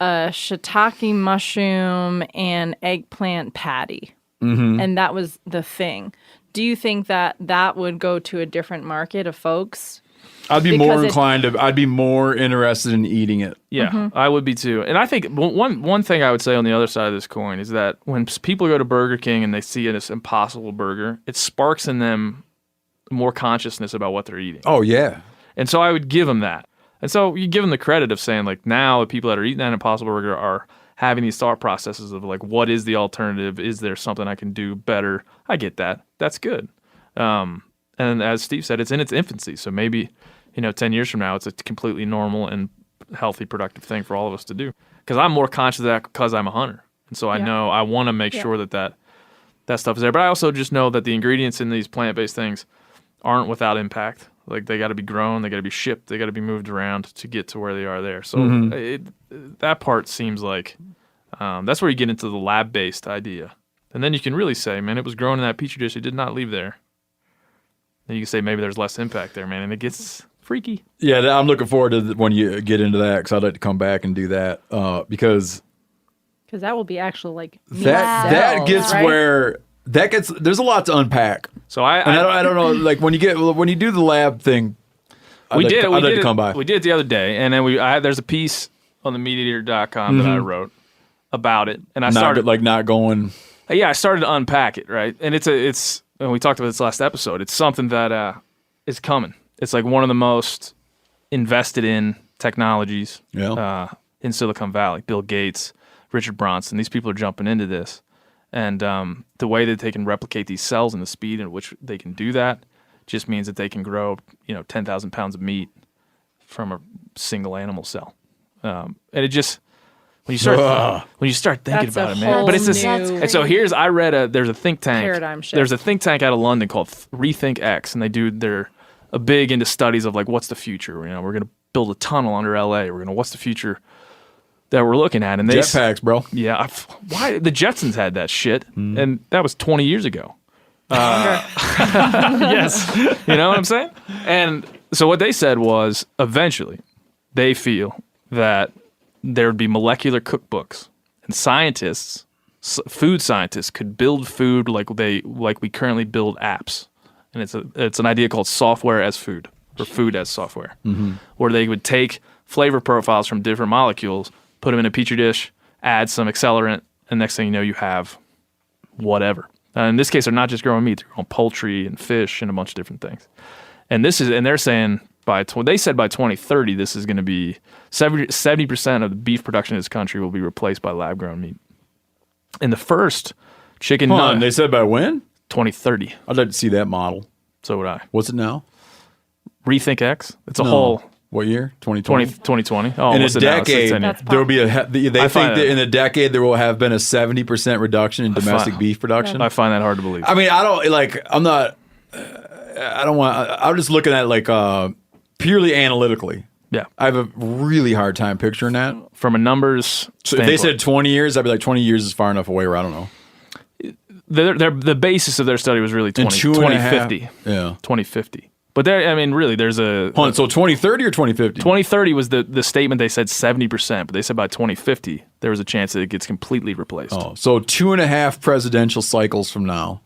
shiitake mushroom and eggplant patty, and that was the thing, do you think that that would go to a different market of folks? I'd be more inclined to. I'd be more interested in eating it. Yeah, I would be too. And I think one thing I would say on the other side of this coin is that when people go to Burger King and they see this Impossible Burger, it sparks in them more consciousness about what they're eating. Oh yeah. And so I would give them that. And so you give them the credit of saying, like, now the people that are eating that Impossible Burger are having these thought processes of, like, what is the alternative? Is there something I can do better? I get that. That's good. And as Steve said, it's in its infancy. So maybe, 10 years from now, it's a completely normal and healthy, productive thing for all of us to do. Because I'm more conscious of that because I'm a hunter. And so I know I want to make sure that stuff is there. But I also just know that the ingredients in these plant-based things aren't without impact. Like, they got to be grown, they got to be shipped, they got to be moved around to get to where they are there. So that part seems like that's where you get into the lab-based idea. And then you can really say, man, it was grown in that petri dish. It did not leave there. Then you can say maybe there's less impact there, man, and it gets freaky. Yeah, I'm looking forward to when you get into that because I'd like to come back and do that because that will be actual like that gets right? Where that gets. There's a lot to unpack. So I don't know, like when you do the lab thing, I'd like to come by. We did it the other day, and then there's a piece on the MeatEater.com that I wrote about it, and I started not going. Yeah, I started to unpack it, right, and it's and we talked about this last episode. It's something that is coming. It's like one of the most invested in technologies in Silicon Valley. Bill Gates, Richard Branson, these people are jumping into this. And the way that they can replicate these cells and the speed at which they can do that just means that they can grow, 10,000 pounds of meat from a single animal cell. And it just when you start thinking about it, man. But it's this. And so there's a think tank. Paradigm shift. There's a think tank out of London called Rethink X, and they're big into studies of like what's the future. We're going to build a tunnel under LA. What's the future that we're looking at? And jetpacks, bro. Yeah, why the Jetsons had that shit, and that was 20 years ago. Yes, you know what I'm saying. And so what they said was, eventually, they feel that there would be molecular cookbooks, and food scientists, could build food like we currently build apps, and it's an idea called software as food or food as software, where they would take flavor profiles from different molecules, put them in a petri dish, add some accelerant, and next thing you know, you have whatever. In this case, they're not just growing meat; they're growing poultry and fish and a bunch of different things. And they're saying by 2030, this is going to be 70% of the beef production in this country will be replaced by lab-grown meat. And the first chicken nut. They said by when? 2030. I'd like to see that model. So would I. What's it now? Rethink X. It's a whole. What year? 2020? 2020. Oh, in a decade, there will be they think that in a decade there will have been a 70% reduction in domestic beef production. I find that hard to believe. I mean, I'm just looking at it purely analytically. Yeah. I have a really hard time picturing that. From a numbers standpoint. If they said 20 years, I'd be like 20 years is far enough away where I don't know. The basis of their study was really 2050. Yeah. 2050. But really, there's a... So 2030 or 2050? 2030 was the statement. They said 70%, but they said by 2050, there was a chance that it gets completely replaced. Oh, so 2.5 presidential cycles from now,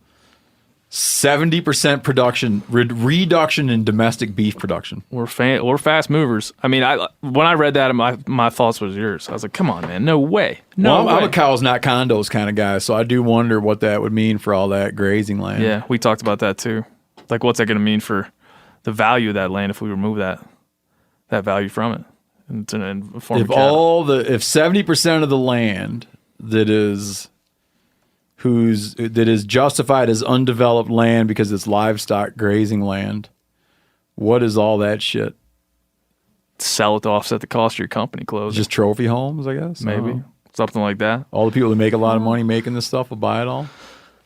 70% reduction in domestic beef production. We're fast movers. I mean, when I read that, my thoughts was yours. I was like, come on, man, no way. No way. I'm a cows, not condos kind of guy, so I do wonder what that would mean for all that grazing land. Yeah, we talked about that too. Like, what's that going to mean for the value of that land if we remove that value from it? It's in a form of cattle. If 70% of the land that is justified as undeveloped land because it's livestock grazing land, what is all that shit? Sell it to offset the cost of your company closing. Just trophy homes, I guess. Maybe. something like that. All the people that make a lot of money making this stuff will buy it all.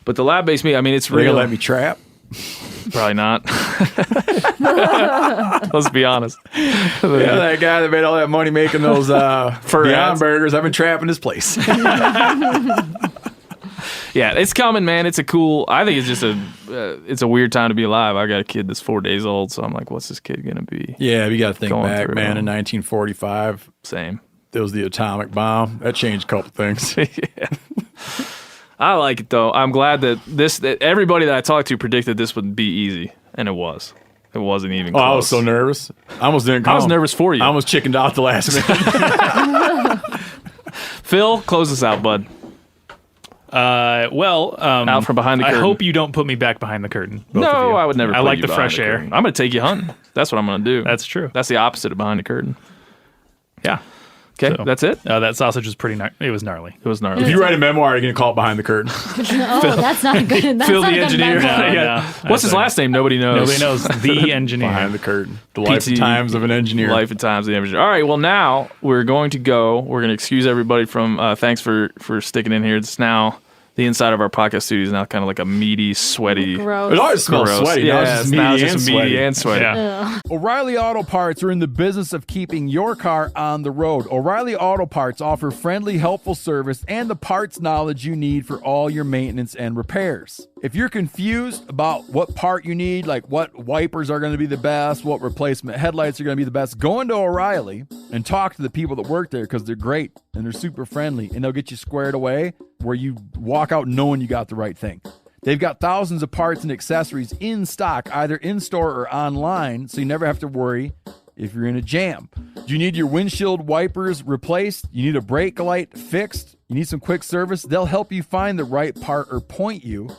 But the lab-based meat, I mean, it's Are they real. gonna let me trap? Probably not. Let's be honest. Yeah, that guy that made all that money making those Beyond ads. Burgers, I've been trapping his place. Yeah, it's coming, man. It's a cool. I think it's just it's a weird time to be alive. I got a kid that's 4 days old, so I'm like, what's this kid gonna be? Yeah, you got to think Going back, through man. it. In 1945, Same. there was the atomic bomb. That changed a couple things. Yeah. I like it though. I'm glad that everybody that I talked to predicted this would be easy, and it was. It wasn't even close. I was so nervous. I almost didn't come. I was nervous for you. I almost chickened out the last minute. Phil, close us out, bud. Out from behind the curtain. I hope you don't put me back behind the curtain. both No, of you. I would never. I put like you the behind fresh air. curtain. I'm going to take you hunting. That's what I'm going to do. That's true. That's the opposite of behind the curtain. Yeah. Okay, So, that's it. That sausage was pretty. It was gnarly. It was gnarly. If you write a memoir, you're going to call it Behind the Curtain. Oh, that's not a good. That's Phil not the a good engineer. memoir. Yeah. What's his last name? Nobody knows. Nobody knows. The engineer. Behind the Curtain. The life PT. and times of an engineer. Life and times of the engineer. All right, well, now we're going to go. We're going to excuse everybody from, thanks for sticking in here. It's now, the inside of our podcast studio is now kind of like a meaty, sweaty. Gross. It always smells Gross. sweaty. Yeah, Now it's just now meaty it's and just sweaty. meaty and sweaty. Yeah. O'Reilly Auto Parts are in the business of keeping your car on the road. O'Reilly Auto Parts offer friendly, helpful service and the parts knowledge you need for all your maintenance and repairs. If you're confused about what part you need, like what wipers are going to be the best, what replacement headlights are going to be the best, go into O'Reilly and talk to the people that work there because they're great and they're super friendly and they'll get you squared away where you walk out knowing you got the right thing. They've got thousands of parts and accessories in stock, either in-store or online, so you never have to worry if you're in a jam. Do you need your windshield wipers replaced? You need a brake light fixed? You need some quick service? They'll help you find the right part or point you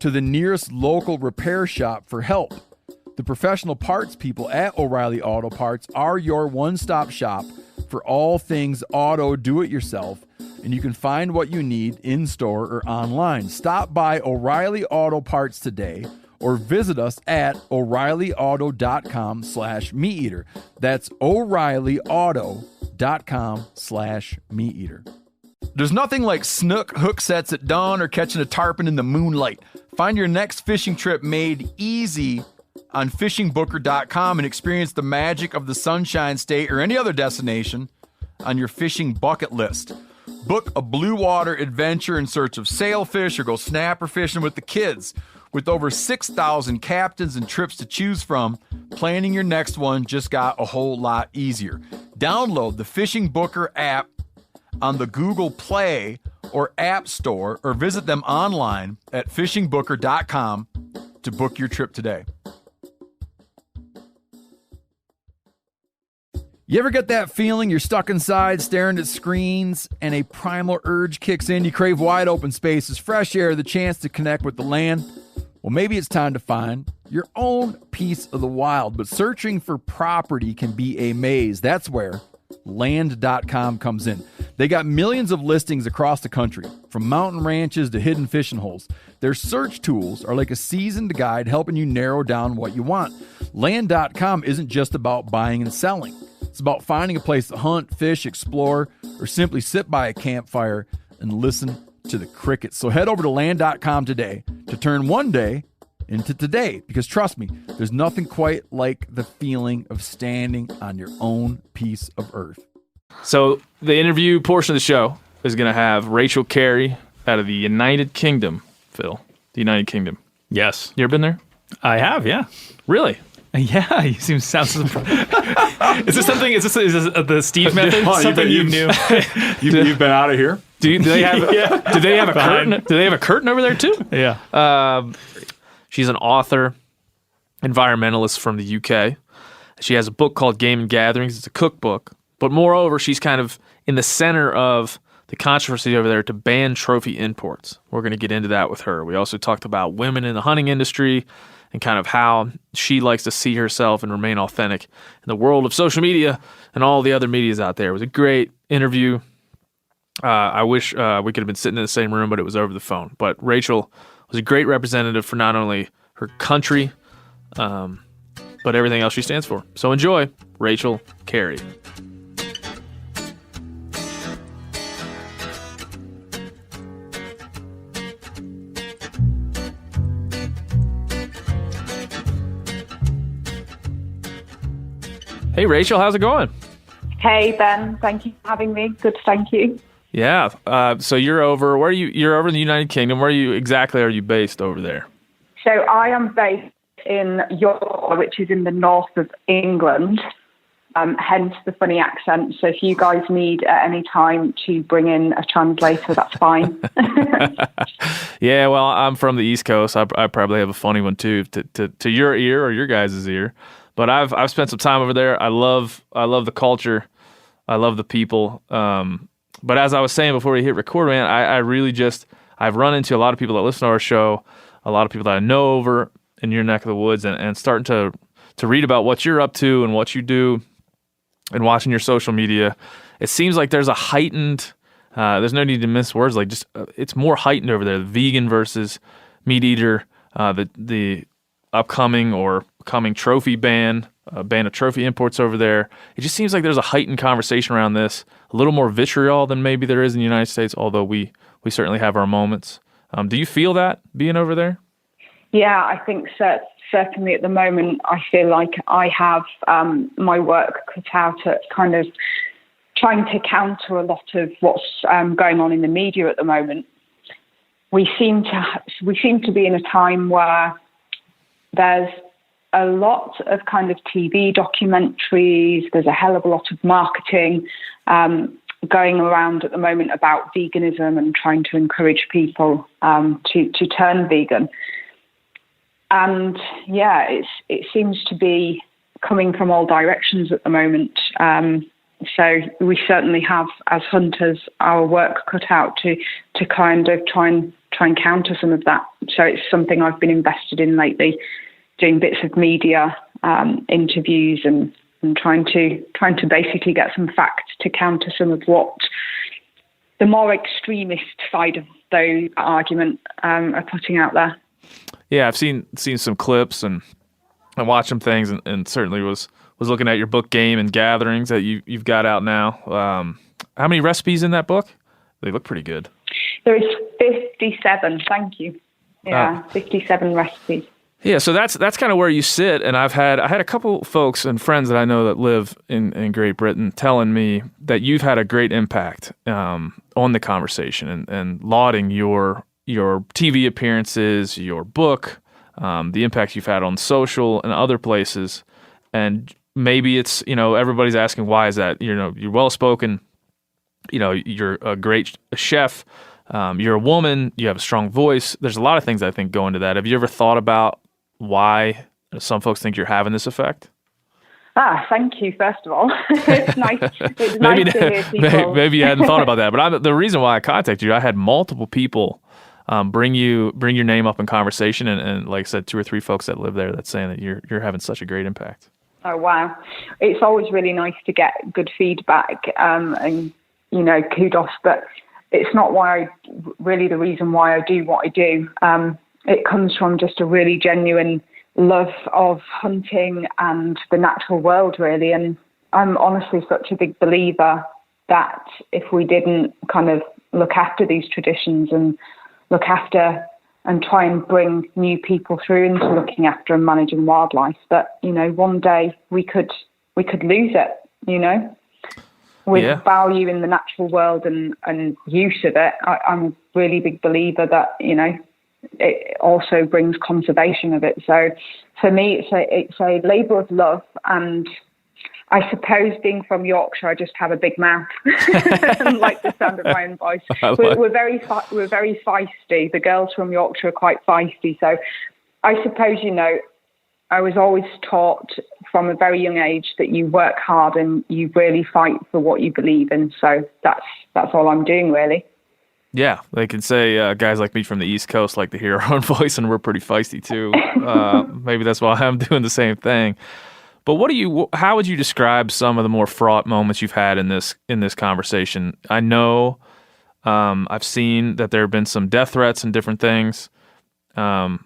to the nearest local repair shop for help. The professional parts people at O'Reilly Auto Parts are your one-stop shop for all things auto do-it-yourself, and you can find what you need in-store or online. Stop by O'Reilly Auto Parts today or visit us at O'ReillyAuto.com/MeatEater. That's O'ReillyAuto.com/MeatEater. There's nothing like snook hook sets at dawn or catching a tarpon in the moonlight. Find your next fishing trip made easy on fishingbooker.com and experience the magic of the Sunshine State or any other destination on your fishing bucket list. Book a blue water adventure in search of sailfish or go snapper fishing with the kids. With over 6,000 captains and trips to choose from, planning your next one just got a whole lot easier. Download the Fishing Booker app on the Google Play or App Store or visit them online at fishingbooker.com to book your trip today. You ever get that feeling you're stuck inside staring at screens and a primal urge kicks in? You crave wide open spaces, fresh air, the chance to connect with the land. Well, maybe it's time to find your own piece of the wild, but searching for property can be a maze. That's where Land.com comes in. They got millions of listings across the country, from mountain ranches to hidden fishing holes. Their search tools are like a seasoned guide helping you narrow down what you want. Land.com isn't just about buying and selling. It's about finding a place to hunt, fish, explore, or simply sit by a campfire and listen to the crickets. So head over to Land.com today to turn one day into today, because trust me, there's nothing quite like the feeling of standing on your own piece of earth. So the interview portion of the show is going to have Rachel Carrie out of the United Kingdom. Phil, the United Kingdom. Yes. You ever been there? I have, yeah. Really? Yeah, you seem sounds surprised. Is this the Steve method? Something you knew? You've been out of here? Do they have do they have a curtain? Do they have a curtain over there too? Yeah. She's an author, environmentalist from the UK. She has a book called Game and Gatherings. It's a cookbook. But moreover, she's kind of in the center of the controversy over there to ban trophy imports. We're going to get into that with her. We also talked about women in the hunting industry and kind of how she likes to see herself and remain authentic in the world of social media and all the other medias out there. It was a great interview. I wish we could have been sitting in the same room, but it was over the phone. But Rachel was a great representative for not only her country, but everything else she stands for. So enjoy Rachel Carrie. Hey, Rachel, how's it going? Hey, Ben. Thank you for having me. Good, thank you. Yeah. So you're over. Where are you? You're over in the United Kingdom. Where are you based over there? So I am based in York, which is in the north of England. Hence the funny accent. So if you guys need at any time to bring in a translator, that's fine. Yeah, well, I'm from the East Coast. I probably have a funny one too, to your ear or your guys' ear. But I've spent some time over there. I love the culture. I love the people. But as I was saying before we hit record, man, I really I've run into a lot of people that listen to our show, a lot of people that I know over in your neck of the woods, and starting to read about what you're up to and what you do. And watching your social media, it seems like there's a heightened, there's no need to mince words, like just, it's more heightened over there, the vegan versus meat eater, the upcoming or coming trophy ban of trophy imports over there. It just seems like there's a heightened conversation around this, a little more vitriol than maybe there is in the United States, although we certainly have our moments. Do you feel that being over there? Yeah, I think so. Certainly at the moment, I feel like I have my work cut out at kind of trying to counter a lot of what's going on in the media at the moment. We seem to be in a time where there's a lot of kind of TV documentaries. There's a hell of a lot of marketing going around at the moment about veganism and trying to encourage people to turn vegan. And yeah, it seems to be coming from all directions at the moment. So we certainly have, as hunters, our work cut out to kind of try and counter some of that. So it's something I've been invested in lately, doing bits of media interviews and trying to basically get some facts to counter some of what the more extremist side of the argument are putting out there. Yeah, I've seen some clips and watched some things, and certainly was looking at your book Game and Gatherings that you've got out now. How many recipes in that book? They look pretty good. There is 57. Thank you. Yeah, 57 recipes. Yeah, so that's kind of where you sit. And I had a couple folks and friends that I know that live in Great Britain telling me that you've had a great impact on the conversation and lauding your TV appearances, your book, the impact you've had on social and other places. And maybe it's, everybody's asking, why is that? You're well-spoken, you're a great chef, you're a woman, you have a strong voice. There's a lot of things I think go into that. Have you ever thought about why some folks think you're having this effect? Thank you, first of all. It's nice. It's nice to hear people. Maybe you hadn't thought about that, but the reason why I contacted you, I had multiple people bring your name up in conversation, and like I said, 2 or 3 folks that live there that's saying that you're having such a great impact. Oh wow, it's always really nice to get good feedback and kudos, but it's not really the reason why I do what I do. It comes from just a really genuine love of hunting and the natural world, really. And I'm honestly such a big believer that if we didn't kind of look after these traditions and look after and try and bring new people through into looking after and managing wildlife, that, one day we could lose it, with value in the natural world and use of it. I'm a really big believer that, it also brings conservation of it. So for me, it's a labour of love, and I suppose being from Yorkshire, I just have a big mouth and like the sound of my own voice. We're very feisty. The girls from Yorkshire are quite feisty. So I suppose, I was always taught from a very young age that you work hard and you really fight for what you believe in. So that's all I'm doing, really. Yeah, they can say guys like me from the East Coast like to hear our own voice, and we're pretty feisty too. Maybe that's why I'm doing the same thing. But how would you describe some of the more fraught moments you've had in this conversation? I know I've seen that there have been some death threats and different things in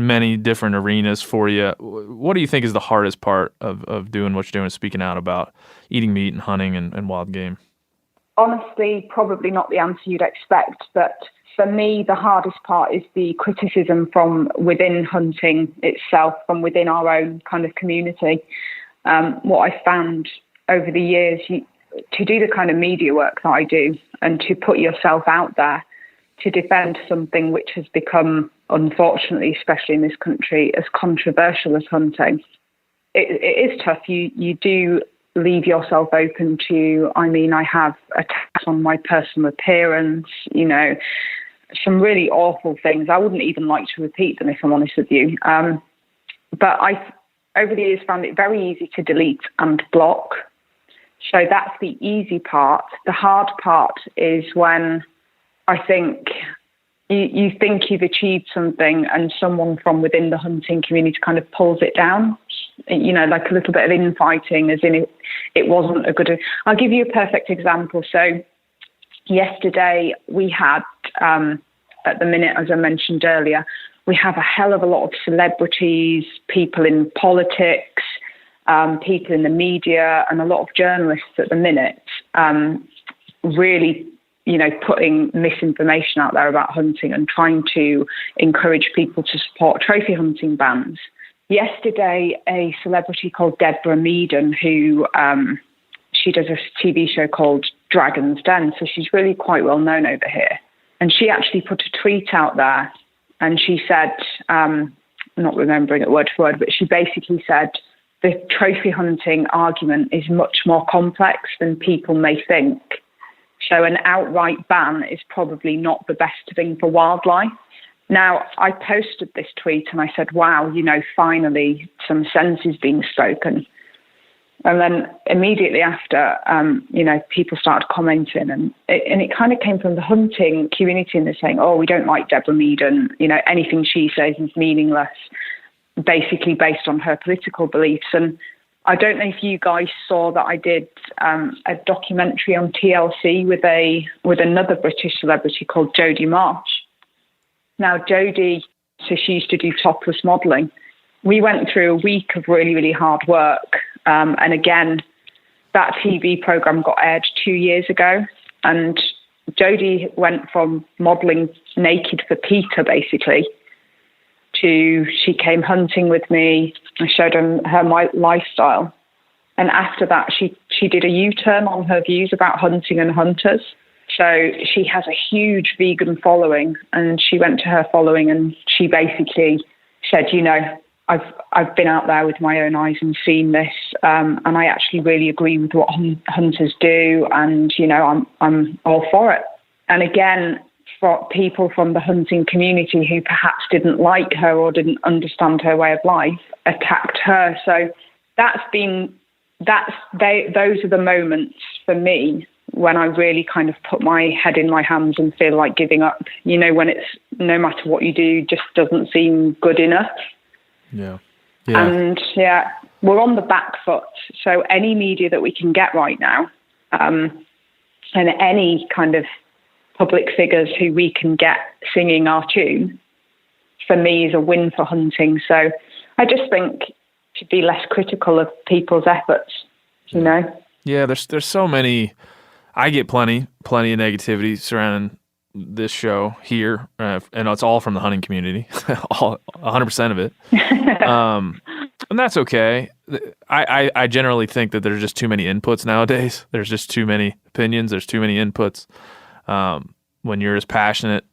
many different arenas for you. What do you think is the hardest part of doing what you're doing, speaking out about eating meat and hunting and wild game? Honestly, probably not the answer you'd expect, but for me, the hardest part is the criticism from within hunting itself, from within our own kind of community. what I found over the years, to do the kind of media work that I do and to put yourself out there to defend something which has become, unfortunately, especially in this country, as controversial as hunting, it is tough. You do leave yourself open to, I have attacks on my personal appearance, some really awful things. I wouldn't even like to repeat them if I'm honest with you. But I've, over the years, found it very easy to delete and block. So that's the easy part. The hard part is when I think you think you've achieved something and someone from within the hunting community kind of pulls it down, like a little bit of infighting, as in it wasn't a good... I'll give you a perfect example. So yesterday we had, at the minute, as I mentioned earlier, we have a hell of a lot of celebrities, people in politics, people in the media, and a lot of journalists at the minute, really, putting misinformation out there about hunting and trying to encourage people to support trophy hunting bans. Yesterday, a celebrity called Deborah Meaden, who she does a TV show called Dragon's Den, so she's really quite well known over here. And she actually put a tweet out there, and she said, I'm not remembering it word for word, but she basically said, the trophy hunting argument is much more complex than people may think. So an outright ban is probably not the best thing for wildlife. Now, I posted this tweet and I said, wow, finally some sense is being spoken. And then immediately after, people started commenting, and it kind of came from the hunting community, and they're saying, oh, we don't like Deborah Meaden, anything she says is meaningless, basically based on her political beliefs. And I don't know if you guys saw that I did a documentary on TLC with another British celebrity called Jodie Marsh. Now, Jodie, so she used to do topless modelling. We went through a week of really, really hard work. And again, that TV programme got aired 2 years ago. And Jodie went from modelling naked for PETA, basically, to she came hunting with me. I showed her my lifestyle. And after that, she did a U-turn on her views about hunting and hunters. So she has a huge vegan following, and she went to her following and she basically said, I've been out there with my own eyes and seen this, and I actually really agree with what hunters do, and I'm all for it. And again, for people from the hunting community who perhaps didn't like her or didn't understand her way of life, attacked her. So those are the moments for me when I really kind of put my head in my hands and feel like giving up. When it's no matter what you do, just doesn't seem good enough. Yeah. And we're on the back foot. So any media that we can get right now, and any kind of public figures who we can get singing our tune, for me is a win for hunting. So I just think to be less critical of people's efforts, Yeah, there's so many. I get plenty of negativity surrounding this show here, and it's all from the hunting community, 100% of it, and that's okay. I generally think that there's just too many inputs nowadays. There's just too many opinions. There's too many inputs. When you're as passionate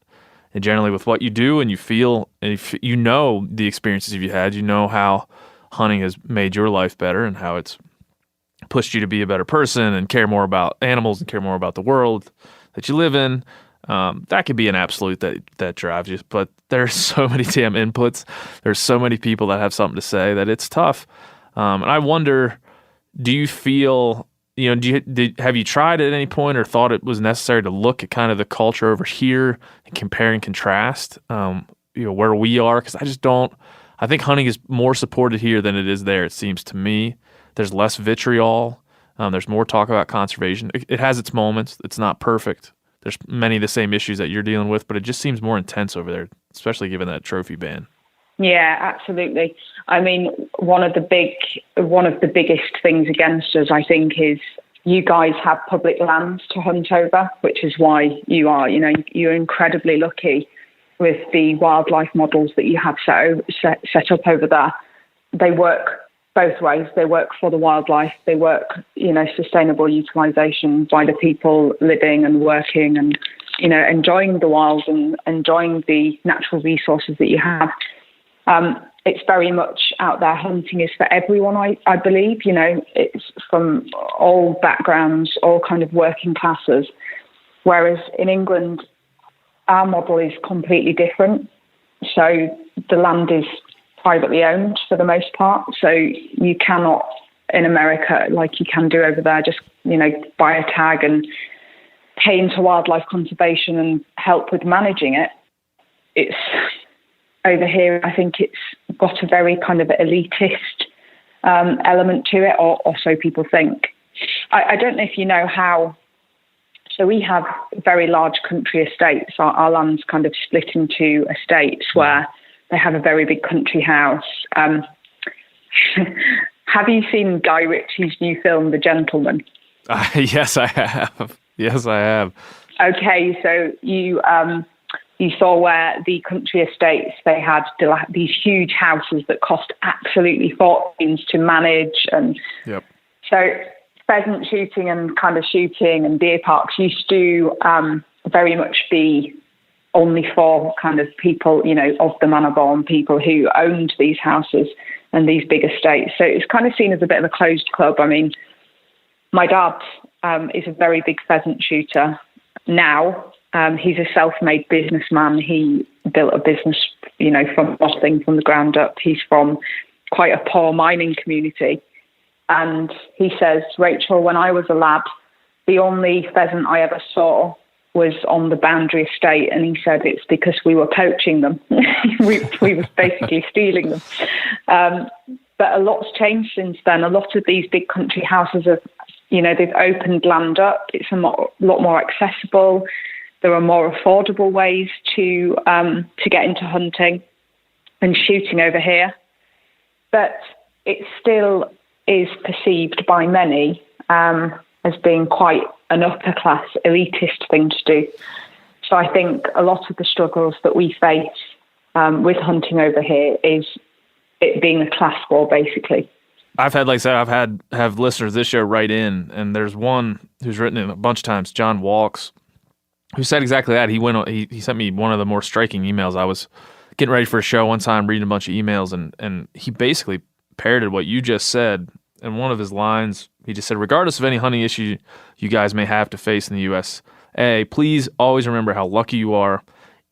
and generally with what you do and you feel, and if the experiences you've had, how hunting has made your life better and how it's pushed you to be a better person and care more about animals and care more about the world that you live in. That could be an absolute that drives you, but there's so many damn inputs. There's so many people that have something to say that it's tough. And I wonder, do you feel, have you tried at any point or thought it was necessary to look at kind of the culture over here and compare and contrast, where we are? Because I think hunting is more supported here than it is there, it seems to me. There's less vitriol. There's more talk about conservation. It has its moments. It's not perfect. There's many of the same issues that you're dealing with, but it just seems more intense over there, especially given that trophy ban. Yeah, absolutely. I mean, one of the biggest things against us, I think, is you guys have public lands to hunt over, which is why you're incredibly lucky with the wildlife models that you have set up over there. They work both ways. They work for the wildlife. They work, sustainable utilization by the people living and working and, enjoying the wild and enjoying the natural resources that you have. It's very much out there. Hunting is for everyone, I believe. It's from all backgrounds, all kind of working classes. Whereas in England, our model is completely different. So the land is privately owned for the most part. So you cannot, in America, like you can do over there, just, buy a tag and pay into wildlife conservation and help with managing it. It's over here, I think it's got a very kind of elitist element to it, or so people think. I don't know if you know how. So we have very large country estates. Our land's kind of split into estates where they have a very big country house. Have you seen Guy Ritchie's new film, The Gentleman? Yes, I have. Yes, I have. Okay, so you saw where the country estates, they had these huge houses that cost absolutely fortunes to manage. And so pheasant shooting and kind of shooting and deer parks used to very much be only for kind of people, of the manor-born people who owned these houses and these big estates. So it's kind of seen as a bit of a closed club. I mean, my dad is a very big pheasant shooter now. He's a self-made businessman. He built a business, from nothing, from the ground up. He's from quite a poor mining community. And he says, Rachel, when I was a lad, the only pheasant I ever saw was on the Boundary Estate. And he said it's because we were poaching them. we were basically stealing them. But a lot's changed since then. A lot of these big country houses have, they've opened land up. It's a lot more accessible. There are more affordable ways to get into hunting and shooting over here. But it still is perceived by many as being quite an upper class, elitist thing to do. So I think a lot of the struggles that we face with hunting over here is it being a class war, basically. I've had, like I said, have listeners this show write in, and there's one who's written in a bunch of times, John Walks, who said exactly that. He sent me one of the more striking emails. I was getting ready for a show one time, reading a bunch of emails, and he basically parroted what you just said. And one of his lines, he just said, regardless of any hunting issue you guys may have to face in the U.S., please always remember how lucky you are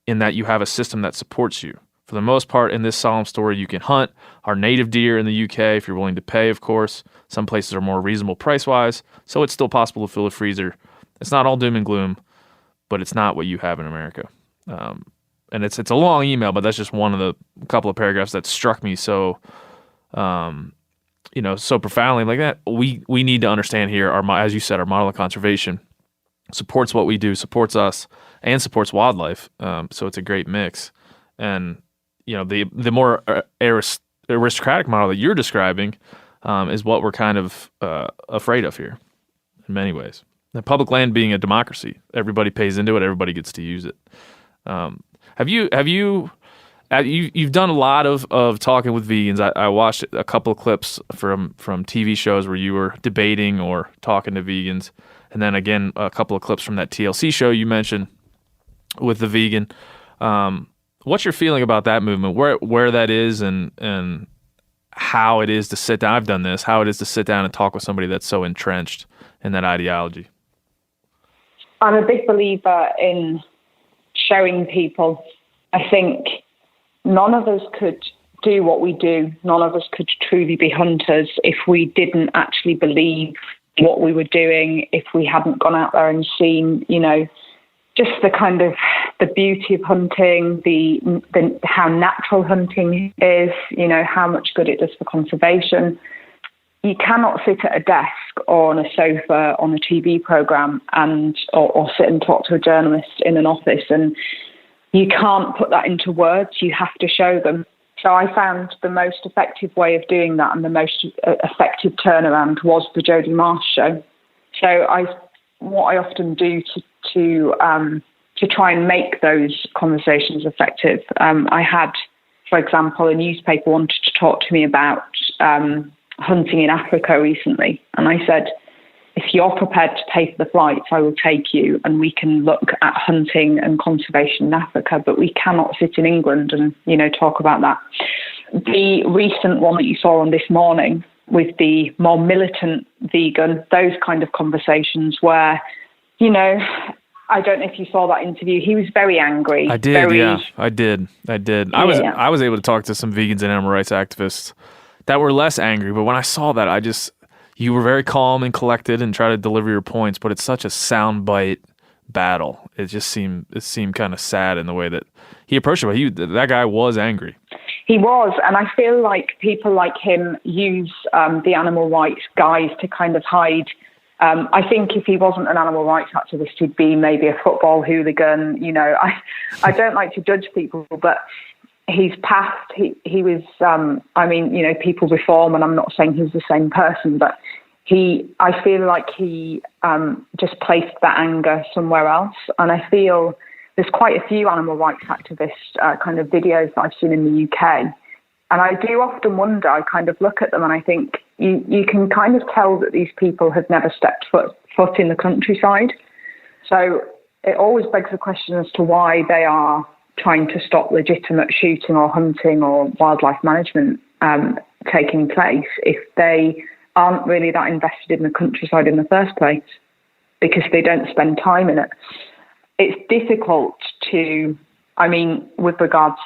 in that you have a system that supports you. For the most part, in this solemn story, you can hunt our native deer in the UK if you're willing to pay, of course. Some places are more reasonable price-wise, so it's still possible to fill a freezer. It's not all doom and gloom, but it's not what you have in America. And it's a long email, but that's just one of the couple of paragraphs that struck me so so profoundly like that. We need to understand here, as you said, our model of conservation supports what we do, supports us, and supports wildlife. So it's a great mix. And the more aristocratic model that you're describing is what we're kind of afraid of here in many ways. The public land being a democracy, everybody pays into it, everybody gets to use it. You've done a lot of talking with vegans. I watched a couple of clips from TV shows where you were debating or talking to vegans, and then again a couple of clips from that TLC show you mentioned with the vegan. What's your feeling about that movement? Where that is and how it is to sit down? I've done this. How it is to sit down and talk with somebody that's so entrenched in that ideology. I'm a big believer in showing people. I think none of us could do what we do. None of us could truly be hunters if we didn't actually believe what we were doing, if we hadn't gone out there and seen, just the kind of the beauty of hunting, the how natural hunting is, how much good it does for conservation. You cannot sit at a desk or on a sofa on a TV program or sit and talk to a journalist in an office, and you can't put that into words. You have to show them. So I found the most effective way of doing that and the most effective turnaround was the Jodie Marsh show. So what I often do to try and make those conversations effective. I had, for example, a newspaper wanted to talk to me about hunting in Africa recently. And I said, if you're prepared to pay for the flights, I will take you and we can look at hunting and conservation in Africa, but we cannot sit in England and, talk about that. The recent one that you saw on This Morning with the more militant vegan, those kind of conversations where, I don't know if you saw that interview. He was very angry. I did, yeah. I did. I was able to talk to some vegans and animal rights activists that were less angry, but when I saw that, you were very calm and collected and try to deliver your points, but it's such a soundbite battle. It seemed kind of sad in the way that he approached it. But that guy was angry. He was, and I feel like people like him use the animal rights guys to kind of hide. I think if he wasn't an animal rights activist, he'd be maybe a football hooligan. I don't like to judge people, but he's past. He was. People reform, and I'm not saying he's the same person, but I feel like he just placed that anger somewhere else, and I feel there's quite a few animal rights activist kind of videos that I've seen in the UK. And I do often wonder, I kind of look at them and I think you can kind of tell that these people have never stepped foot in the countryside. So it always begs the question as to why they are trying to stop legitimate shooting or hunting or wildlife management taking place if they aren't really that invested in the countryside in the first place, because they don't spend time in it. It's difficult to, with regards,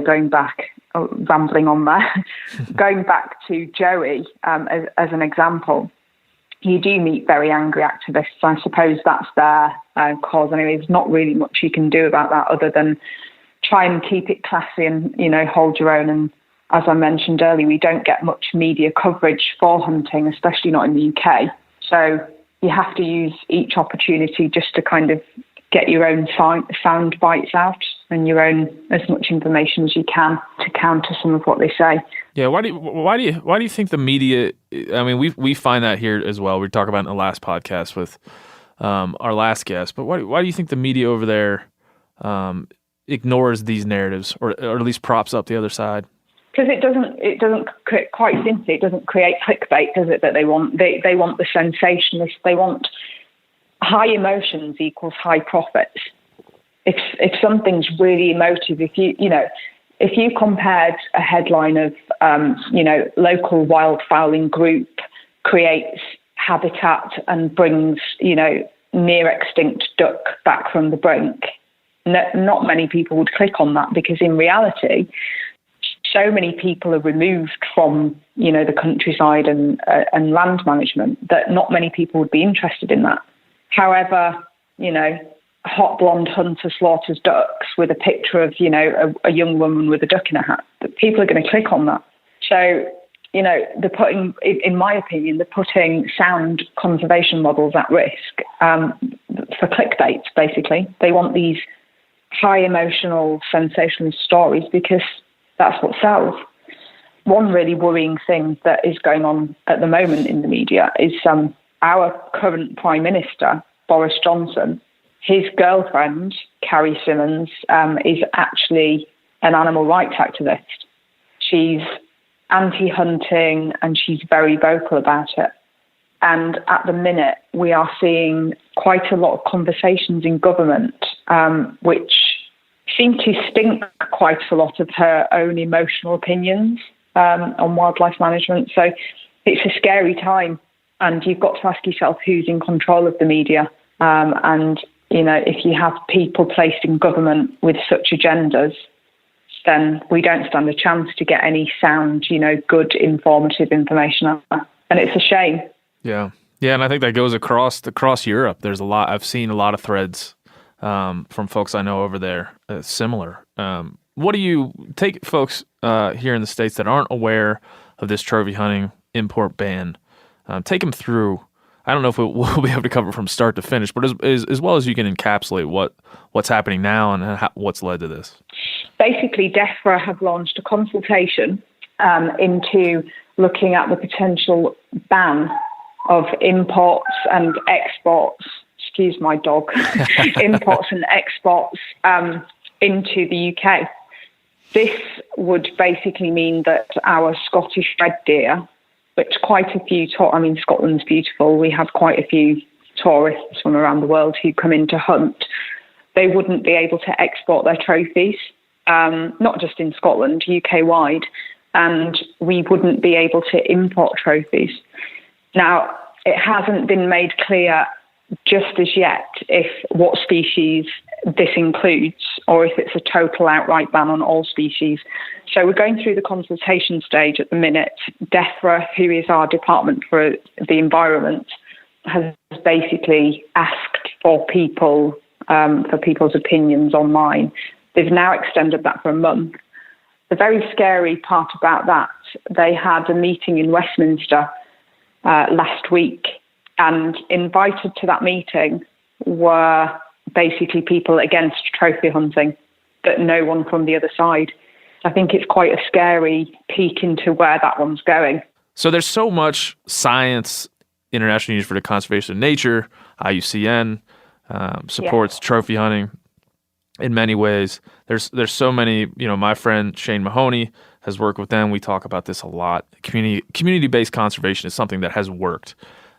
going back, rambling on there, going back to Joey as an example, you do meet very angry activists. I suppose that's their cause. Anyway, there's not really much you can do about that other than try and keep it classy and, hold your own. And as I mentioned earlier, we don't get much media coverage for hunting, especially not in the UK. So you have to use each opportunity just to kind of get your own sound bites out and your own as much information as you can to counter some of what they say. Yeah, why do you think the media? I mean, we find that here as well. We talked about it in the last podcast with our last guest. But why do you think the media over there ignores these narratives, or at least props up the other side? Because it doesn't quite simply, it doesn't create clickbait, does it? That they want the sensationalist. They want high emotions equals high profits. If something's really emotive, if you compared a headline of local wildfowling group creates habitat and brings near extinct duck back from the brink, not many people would click on that, because in reality, so many people are removed from the countryside and land management that not many people would be interested in that. However, hot blonde hunter slaughters ducks with a picture of, a young woman with a duck in her hat, people are going to click on that. So, in my opinion, they're putting sound conservation models at risk for clickbait, basically. They want these high emotional, sensationalist stories because that's what sells. One really worrying thing that is going on at the moment in the media is our current Prime Minister, Boris Johnson, his girlfriend, Carrie is actually an animal rights activist. She's anti-hunting and she's very vocal about it. And at the minute, we are seeing quite a lot of conversations in government which seem to stink quite a lot of her own emotional opinions on wildlife management. So it's a scary time. And you've got to ask yourself who's in control of the media. If you have people placed in government with such agendas, then we don't stand a chance to get any sound, good, informative information out there. And it's a shame. Yeah. Yeah, and I think that goes across Europe. There's a lot. I've seen a lot of threads from folks I know over there, similar. What do you take folks here in the States that aren't aware of this trophy hunting import ban? Take them through. I don't know if we'll be able to cover it from start to finish, but as well as you can encapsulate what's happening now and what's led to this. Basically, DEFRA have launched a consultation into looking at the potential ban of imports and exports. Excuse my dog. Imports and exports into the UK. This would basically mean that our Scottish red deer which quite a few, Scotland's beautiful. We have quite a few tourists from around the world who come in to hunt. They wouldn't be able to export their trophies, not just in Scotland, UK-wide, and we wouldn't be able to import trophies. Now, it hasn't been made clear just as yet if what species this includes or if it's a total outright ban on all species. So we're going through the consultation stage at the minute. DEFRA, who is our Department for the Environment, has basically asked for people's opinions online. They've now extended that for a month. The very scary part about that, they had a meeting in Westminster last week, and invited to that meeting were basically people against trophy hunting, but no one from the other side. I think it's quite a scary peek into where that one's going. So there's so much science, International Union for the Conservation of Nature, IUCN, supports trophy hunting in many ways. There's so many, my friend Shane Mahoney has worked with them. We talk about this a lot. Community-based conservation is something that has worked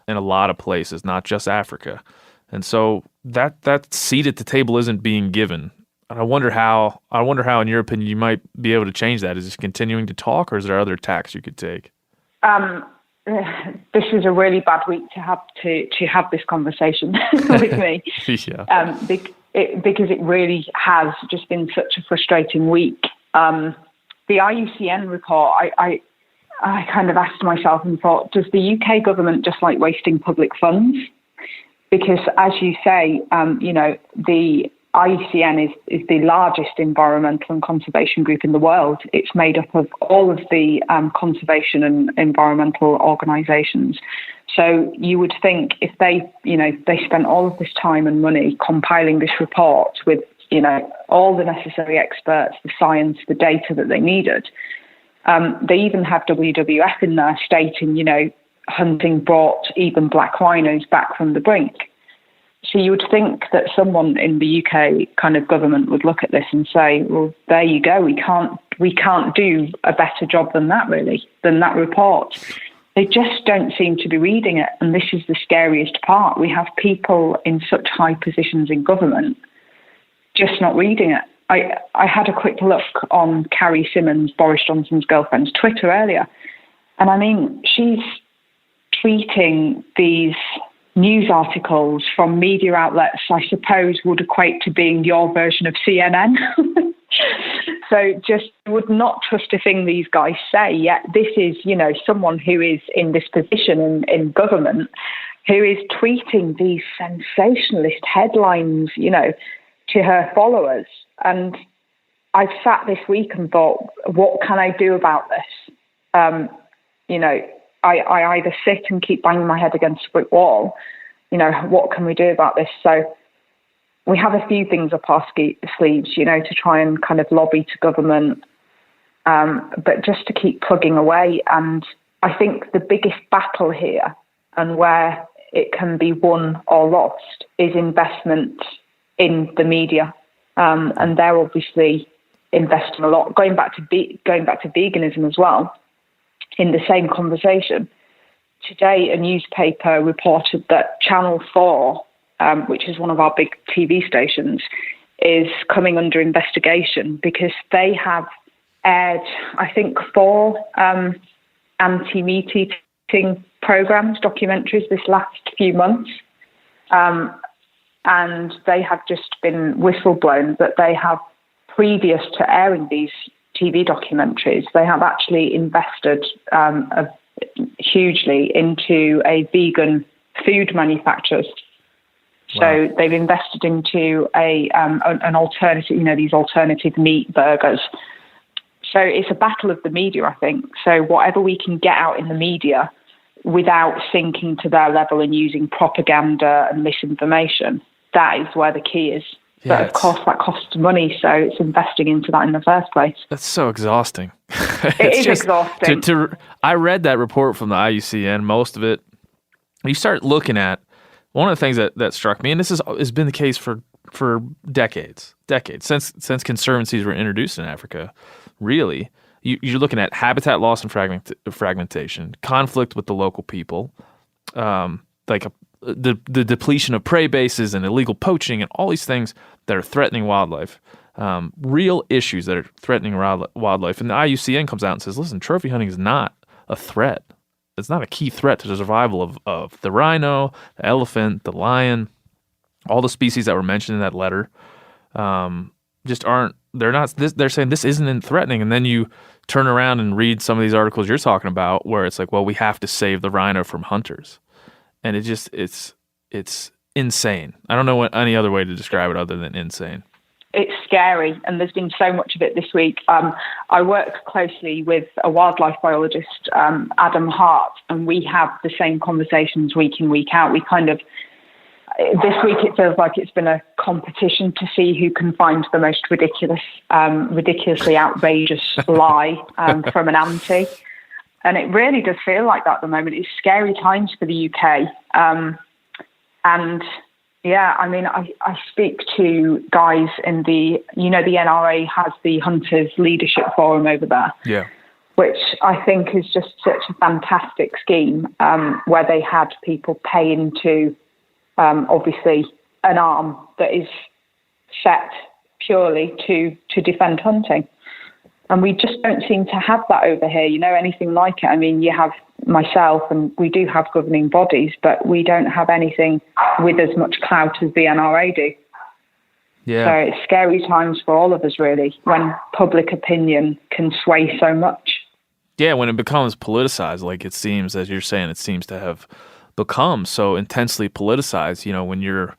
in a lot of places, not just Africa. And so that seat at the table isn't being given. And I wonder how, in your opinion, you might be able to change that. Is it continuing to talk, or is there other tacks you could take? This is a really bad week to have this conversation with me. Yeah. Because it really has just been such a frustrating week. The IUCN report, I kind of asked myself and thought, does the UK government just like wasting public funds? Because as you say, the IUCN is the largest environmental and conservation group in the world. It's made up of all of the conservation and environmental organisations. So you would think if they spent all of this time and money compiling this report with, all the necessary experts, the science, the data that they needed. They even have WWF in there stating, hunting brought even black rhinos back from the brink. So you would think that someone in the UK kind of government would look at this and say, well, there you go. We can't do a better job than that, really, than that report. They just don't seem to be reading it. And this is the scariest part. We have people in such high positions in government just not reading it. I had a quick look on Carrie Simmons, Boris Johnson's girlfriend's Twitter earlier. And I mean, she's tweeting these news articles from media outlets I suppose would equate to being your version of CNN. So just would not trust a thing these guys say. Yet this is, someone who is in this position in government who is tweeting these sensationalist headlines, to her followers. And I've sat this week and thought, what can I do about this? I either sit and keep banging my head against a brick wall. What can we do about this? So we have a few things up our sleeves, to try and kind of lobby to government, but just to keep plugging away. And I think the biggest battle here and where it can be won or lost is investment in the media. And they're obviously investing a lot. Going back to veganism as well, in the same conversation, today a newspaper reported that Channel 4, which is one of our big TV stations, is coming under investigation because they have aired, I think, 4 anti-meat eating programs, documentaries this last few months. And they have just been whistleblown that they have, previous to airing these TV documentaries, they have actually invested hugely into a vegan food manufacturers. So they've invested into an alternative, these alternative meat burgers. So it's a battle of the media, I think. So whatever we can get out in the media without sinking to their level and using propaganda and misinformation, that is where the key is. Yeah, but of course, that costs money, so it's investing into that in the first place. That's so exhausting. It is exhausting. I read that report from the IUCN, most of it. You start looking at, one of the things that struck me, and this has been the case for decades, since conservancies were introduced in Africa, really, you're looking at habitat loss and fragmentation, conflict with the local people, the depletion of prey bases and illegal poaching and all these things that are threatening wildlife, real issues that are threatening wildlife. And the IUCN comes out and says, listen, trophy hunting is not a threat. It's not a key threat to the survival of the rhino, the elephant, the lion, all the species that were mentioned in that letter. Just aren't, they're saying this isn't threatening. And then you turn around and read some of these articles you're talking about where it's like, well, we have to save the rhino from hunters. And it's insane. I don't know what any other way to describe it other than insane. It's scary, and there's been so much of it this week. I work closely with a wildlife biologist, Adam Hart, and we have the same conversations week in, week out. This week it feels like it's been a competition to see who can find the most ridiculously outrageous lie from an anti. And it really does feel like that at the moment. It's scary times for the UK. And yeah, I mean, I speak to guys in the NRA has the Hunters Leadership Forum over there. Yeah. Which I think is just such a fantastic scheme, where they had people pay into, obviously, an arm that is set purely to defend hunting. And we just don't seem to have that over here, anything like it. I mean, you have myself and we do have governing bodies, but we don't have anything with as much clout as the NRA do. Yeah. So it's scary times for all of us, really, when public opinion can sway so much. Yeah, when it becomes politicized, like it seems, as you're saying, it seems to have become so intensely politicized. When you're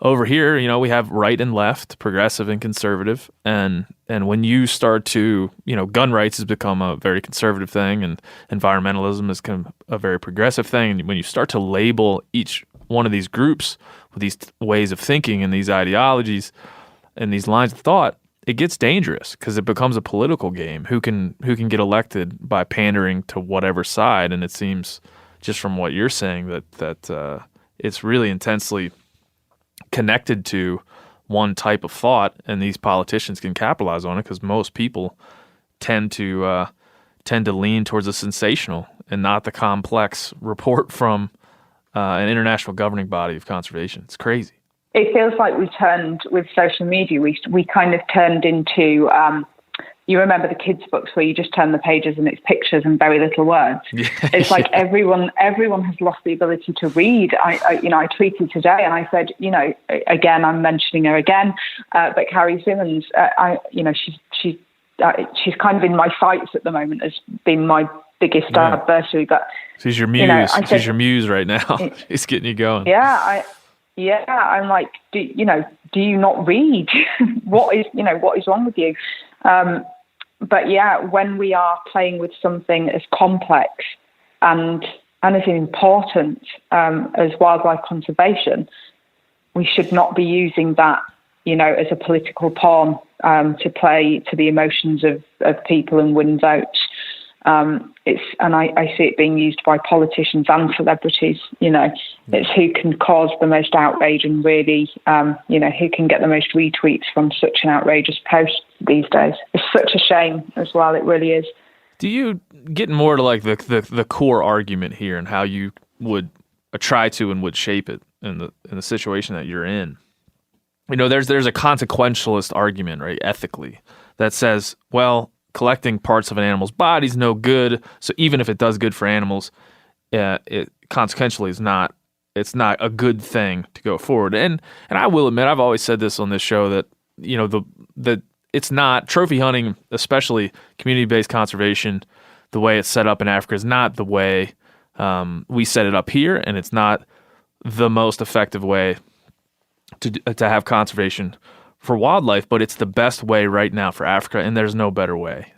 over here, we have right and left, progressive and conservative, and when you start to, gun rights has become a very conservative thing, and environmentalism has become a very progressive thing. And when you start to label each one of these groups with these ways of thinking and these ideologies and these lines of thought, it gets dangerous because it becomes a political game. Who can get elected by pandering to whatever side? And it seems, just from what you're saying, that it's really intensely connected to one type of thought, and these politicians can capitalize on it because most people tend to lean towards the sensational and not the complex report from an international governing body of conservation. It's crazy. It feels like we turned, with social media, we kind of turned into, you remember the kids' books where you just turn the pages and it's pictures and very little words. Yeah, it's like everyone has lost the ability to read. I tweeted today and I said, again, I'm mentioning her again, but Carrie Simmons, she's kind of in my sights at the moment as being my biggest adversary. But she's your muse. She's your muse right now. She's getting you going. Yeah, I'm like, do you not read? what is wrong with you? But yeah, when we are playing with something as complex and as important as wildlife conservation, we should not be using that, as a political pawn to play to the emotions of people and win votes. I see it being used by politicians and celebrities. It's who can cause the most outrage and really, who can get the most retweets from such an outrageous post these days. It's such a shame as well. It really is. Do you get more to like the core argument here and how you would try to and would shape it in the situation that you're in? There's a consequentialist argument, right, ethically, that says, well, collecting parts of an animal's body is no good. So even if it does good for animals, it consequentially is not. It's not a good thing to go forward. And I will admit, I've always said this on this show that that it's not trophy hunting, especially community-based conservation. The way it's set up in Africa is not the way we set it up here, and it's not the most effective way to have conservation for wildlife, but it's the best way right now for Africa, and there's no better way.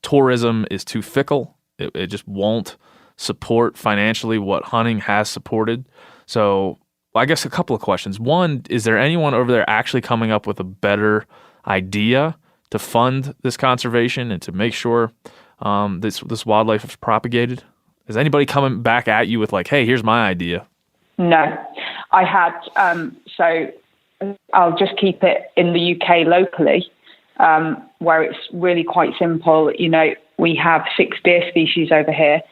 Tourism is too fickle. It just won't support financially what hunting has supported. So I guess a couple of questions. One, is there anyone over there actually coming up with a better idea to fund this conservation and to make sure this wildlife is propagated? Is anybody coming back at you with like, hey, here's my idea? No. I had, so I'll just keep it in the UK locally. where it's really quite simple. You know, we have 6 deer species over here.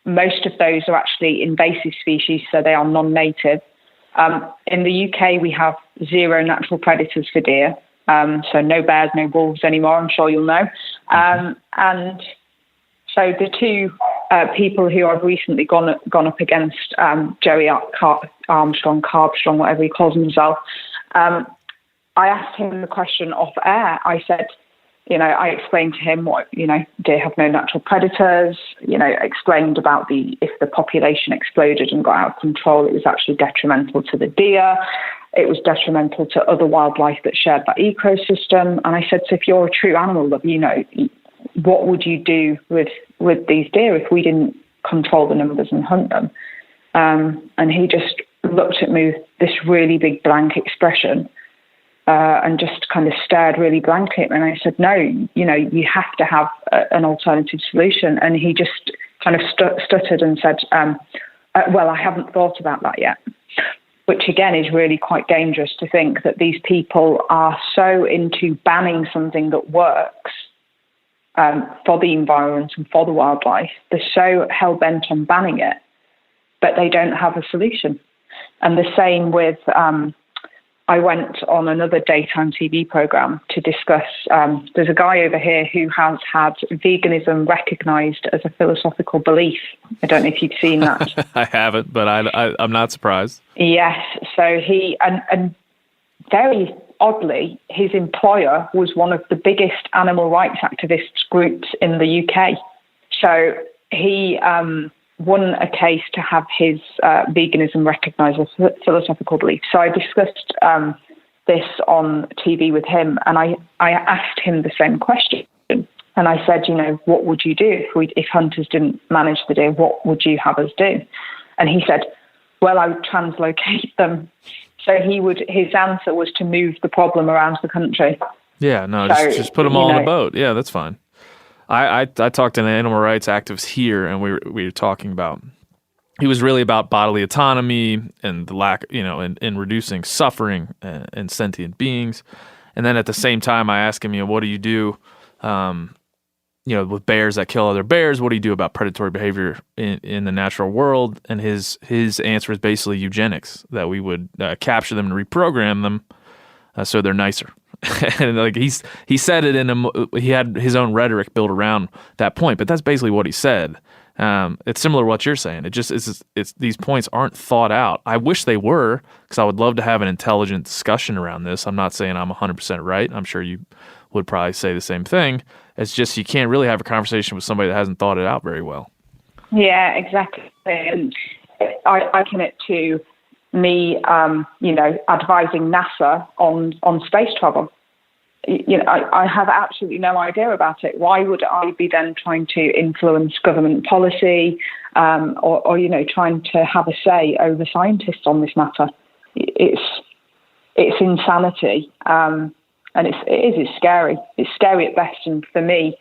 Most of those are actually invasive species, so they are non-native. In the UK, we have 0 natural predators for deer. So no bears, no wolves anymore, I'm sure you'll know. And so the 2 people who I've recently gone up against, Joey Armstrong, Carbstrong, whatever he calls himself, I asked him the question off air. I said, you know, I explained to him what, you know, deer have no natural predators, you know, explained about if the population exploded and got out of control, it was actually detrimental to the deer. It was detrimental to other wildlife that shared that ecosystem. And I said, so if you're a true animal lover, you know, what would you do with these deer if we didn't control the numbers and hunt them? And he just looked at me with this really big blank expression. And just kind of stared really blankly at me. And I said, no, you know, you have to have an alternative solution. And he just kind of stuttered and said, well, I haven't thought about that yet. Which, again, is really quite dangerous to think that these people are so into banning something that works for the environment and for the wildlife. They're so hell-bent on banning it, but they don't have a solution. And the same with... I went on another daytime TV program to discuss, there's a guy over here who has had veganism recognized as a philosophical belief. I don't know if you've seen that. I haven't, but I'm not surprised. Yes. So he, and very oddly, his employer was one of the biggest animal rights activists groups in the UK. So he won a case to have his veganism recognised as a philosophical belief. So I discussed this on TV with him, and I asked him the same question. And I said, you know, what would you do if hunters didn't manage the deer? What would you have us do? And he said, well, I would translocate them. So his answer was to move the problem around the country. Yeah, no, just put them all on a boat. Yeah, that's fine. I talked to an animal rights activist here, and we were talking about, he was really about bodily autonomy and the lack, you know, and reducing suffering and sentient beings. And then at the same time, I asked him, you know, what do you do, you know, with bears that kill other bears? What do you do about predatory behavior in the natural world? And his answer is basically eugenics, that we would capture them and reprogram them so they're nicer. And like he said it he had his own rhetoric built around that point, but that's basically what he said. It's similar to what you're saying. It's these points aren't thought out. I wish they were, because I would love to have an intelligent discussion around this. I'm not saying I'm 100% right. I'm sure you would probably say the same thing. It's just you can't really have a conversation with somebody that hasn't thought it out very well. Yeah, exactly. And I liken it to me, you know, advising NASA on space travel. You know, I have absolutely no idea about it. Why would I be then trying to influence government policy, or you know, trying to have a say over scientists on this matter? It's insanity, and it's scary. It's scary at best. And for me,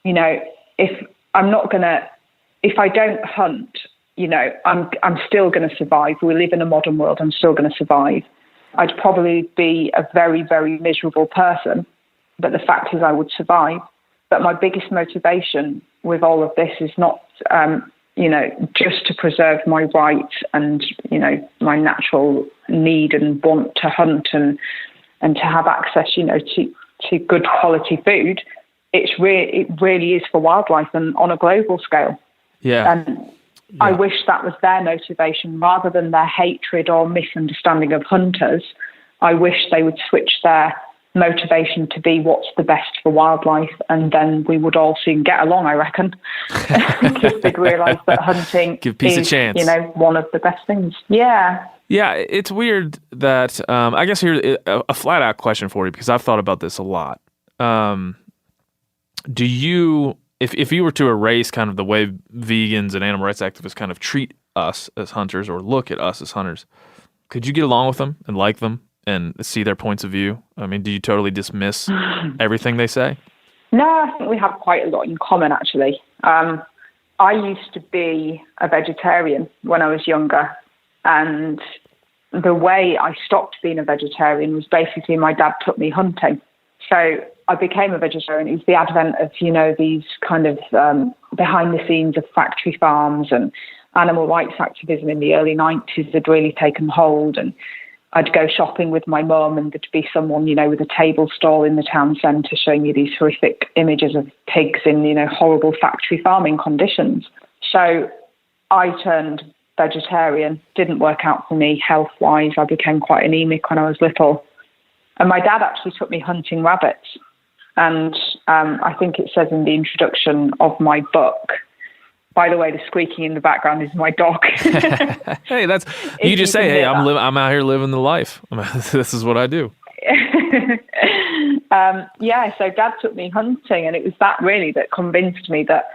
you know, if I don't hunt, you know, I'm still going to survive. We live in a modern world. I'm still going to survive. I'd probably be a very, very miserable person, but the fact is I would survive. But my biggest motivation with all of this is not, you know, just to preserve my rights and, you know, my natural need and want to hunt and to have access, you know, to good quality food. It really is for wildlife and on a global scale. Yeah. And I wish that was their motivation rather than their hatred or misunderstanding of hunters. I wish they would switch their motivation to be what's the best for wildlife, and then we would all soon get along, I reckon. Because they'd realise that hunting is, a chance. You know, one of the best things. Yeah. Yeah, it's weird that, I guess here's a flat out question for you, because I've thought about this a lot. Do you... If you were to erase kind of the way vegans and animal rights activists kind of treat us as hunters or look at us as hunters, could you get along with them and like them and see their points of view? I mean, do you totally dismiss everything they say? No, I think we have quite a lot in common, actually. I used to be a vegetarian when I was younger, and the way I stopped being a vegetarian was basically my dad took me hunting. So I became a vegetarian. It was the advent of, these kind of behind the scenes of factory farms, and animal rights activism in the early 90s had really taken hold. And I'd go shopping with my mum, and there'd be someone, with a table stall in the town centre showing you these horrific images of pigs in, horrible factory farming conditions. So I turned vegetarian. Didn't work out for me health-wise. I became quite anemic when I was little. And my dad actually took me hunting rabbits. And I think it says in the introduction of my book, by the way, the squeaking in the background is my dog. Hey, you just say, hey, I'm out here living the life. This is what I do. So Dad took me hunting, and it was that really that convinced me that,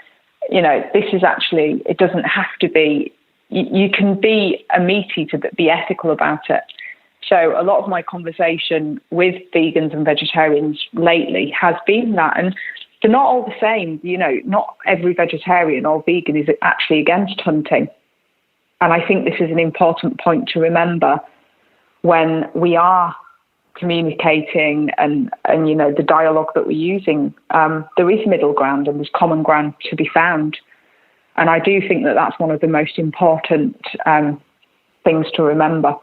this is actually, it doesn't have to be, you can be a meat eater but be ethical about it. So a lot of my conversation with vegans and vegetarians lately has been that, and they're not all the same. Not every vegetarian or vegan is actually against hunting. And I think this is an important point to remember when we are communicating and the dialogue that we're using. There is middle ground and there's common ground to be found. And I do think that that's one of the most important things to remember.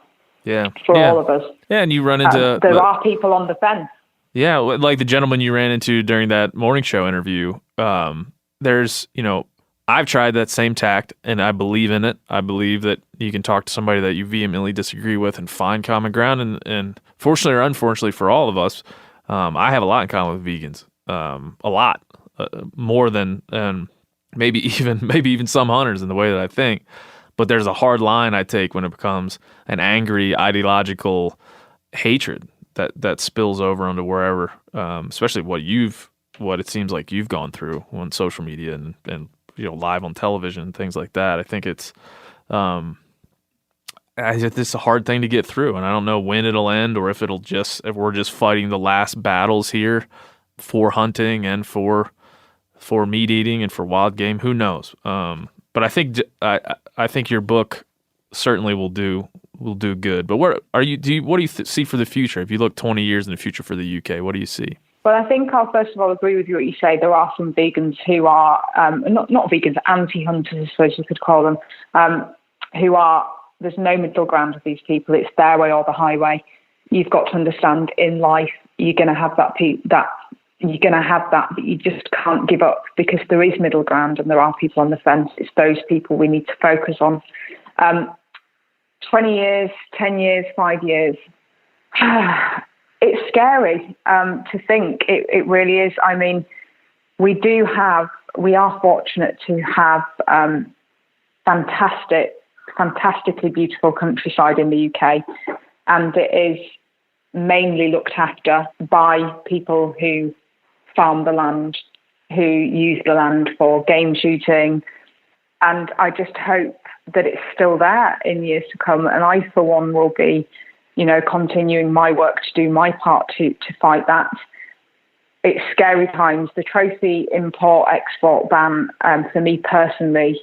For all of us. Yeah, and you run into... there are people on the fence. Yeah, like the gentleman you ran into during that morning show interview. There's, I've tried that same tact, and I believe in it. I believe that you can talk to somebody that you vehemently disagree with and find common ground. And fortunately or unfortunately for all of us, I have a lot in common with vegans. A lot. More than maybe even some hunters in the way that I think. But there's a hard line I take when it becomes an angry ideological hatred that spills over onto wherever, especially what it seems like you've gone through on social media and live on television and things like that. I think it's a hard thing to get through, and I don't know when it'll end or if we're just fighting the last battles here for hunting and for meat eating and for wild game. Who knows? But I think your book certainly will do good. But what do you see for the future? If you look 20 years in the future for the UK, what do you see? Well, I think I'll first of all agree with you what you say. There are some vegans who are not vegans, anti-hunters, I suppose you could call them, who are. There's no middle ground with these people. It's their way or the highway. You've got to understand in life you're going to have that you're going to have that, but you just can't give up because there is middle ground and there are people on the fence. It's those people we need to focus on. 20 years, 10 years, 5 years. It's scary to think. It really is. I mean, we are fortunate to have fantastically beautiful countryside in the UK, and it is mainly looked after by people who farm the land, who use the land for game shooting. And I just hope that it's still there in years to come. And I, for one, will be, continuing my work to do my part to fight that. It's scary times. The trophy import-export ban, for me personally,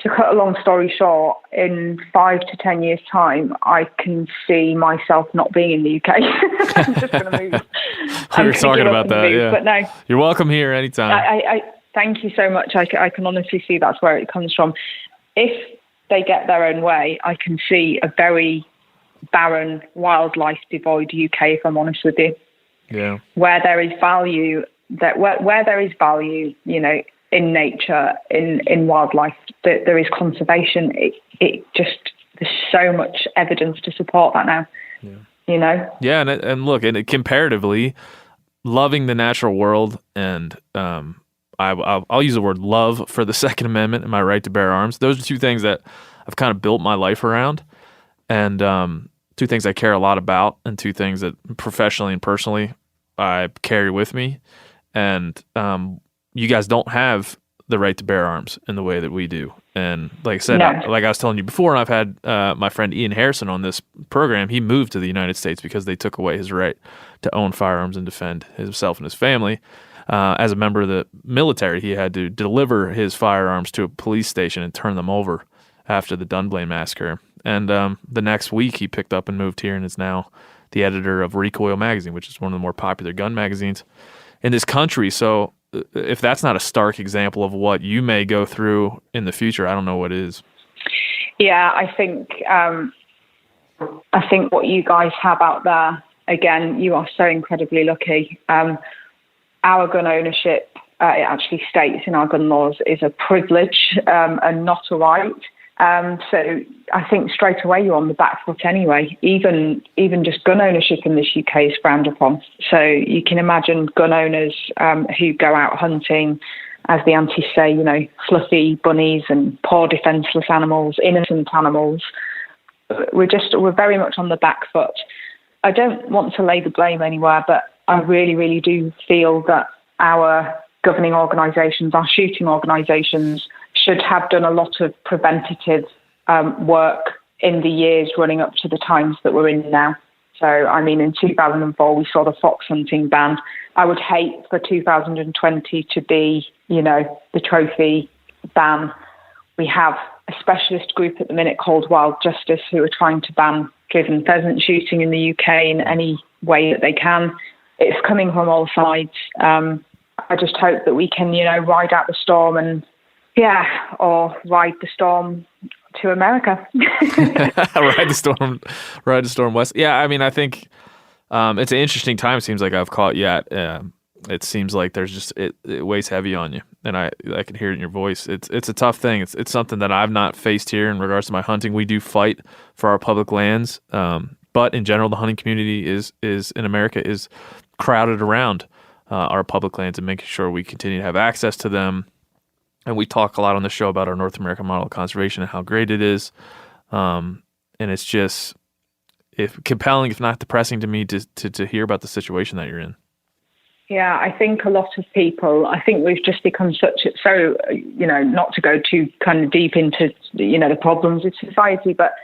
to cut a long story short, in 5 to 10 years' time, I can see myself not being in the UK. I'm just going to move. We were talking about that, yeah. But no. You're welcome here anytime. I thank you so much. I can honestly see that's where it comes from. If they get their own way, I can see a very barren, wildlife devoid UK, if I'm honest with you. Yeah. Where there is value, where there is value, in nature, in wildlife, there is conservation. It just, there's so much evidence to support that now. Yeah. Yeah, and look, and comparatively, loving the natural world and I'll use the word love for the Second Amendment and my right to bear arms. Those are two things that I've kind of built my life around, and two things I care a lot about, and two things that professionally and personally I carry with me. And you guys don't have the right to bear arms in the way that we do. And like I said, like I was telling you before, and I've had my friend Ian Harrison on this program. He moved to the United States because they took away his right to own firearms and defend himself and his family. As a member of the military, he had to deliver his firearms to a police station and turn them over after the Dunblane massacre. And the next week, he picked up and moved here and is now the editor of Recoil magazine, which is one of the more popular gun magazines in this country. So if that's not a stark example of what you may go through in the future, I don't know what is. Yeah, I think what you guys have out there, again, you are so incredibly lucky. Our gun ownership, it actually states in our gun laws, is a privilege and not a right. So I think straight away you're on the back foot anyway. Even just gun ownership in this UK is frowned upon. So you can imagine gun owners who go out hunting, as the aunties say, fluffy bunnies and poor defenceless animals, innocent animals. We're very much on the back foot. I don't want to lay the blame anywhere, but I really, really do feel that our governing organisations, our shooting organisations, should have done a lot of preventative work in the years running up to the times that we're in now. So, I mean, in 2004, we saw the fox hunting ban. I would hate for 2020 to be, the trophy ban. We have a specialist group at the minute called Wild Justice who are trying to ban driven pheasant shooting in the UK in any way that they can. It's coming from all sides. I just hope that we can, ride out the storm or ride the storm to America. Ride the storm west. Yeah, I mean, I think it's an interesting time. It seems like I've caught you at. It seems like there's just it weighs heavy on you, and I can hear it in your voice. It's a tough thing. It's something that I've not faced here in regards to my hunting. We do fight for our public lands, but in general, the hunting community is in America is crowded around our public lands and making sure we continue to have access to them. And we talk a lot on the show about our North American model of conservation and how great it is. And it's just compelling, if not depressing to me to hear about the situation that you're in. Yeah, I think a lot of people, we've just become not to go too kind of deep into, the problems of society, but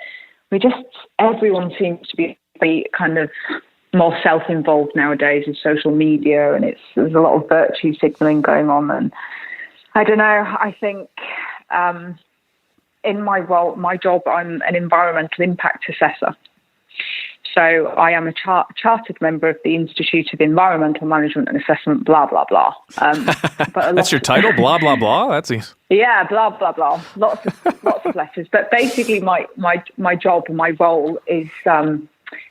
everyone seems to be kind of more self-involved nowadays with social media, and there's a lot of virtue signaling going on. And I don't know, I think in my role, my job, I'm an environmental impact assessor. So I am a chartered member of the Institute of Environmental Management and Assessment, blah, blah, blah. But that's your title, blah, blah, blah? That's easy. Yeah, blah, blah, blah. Lots of letters. But basically my job and my role is,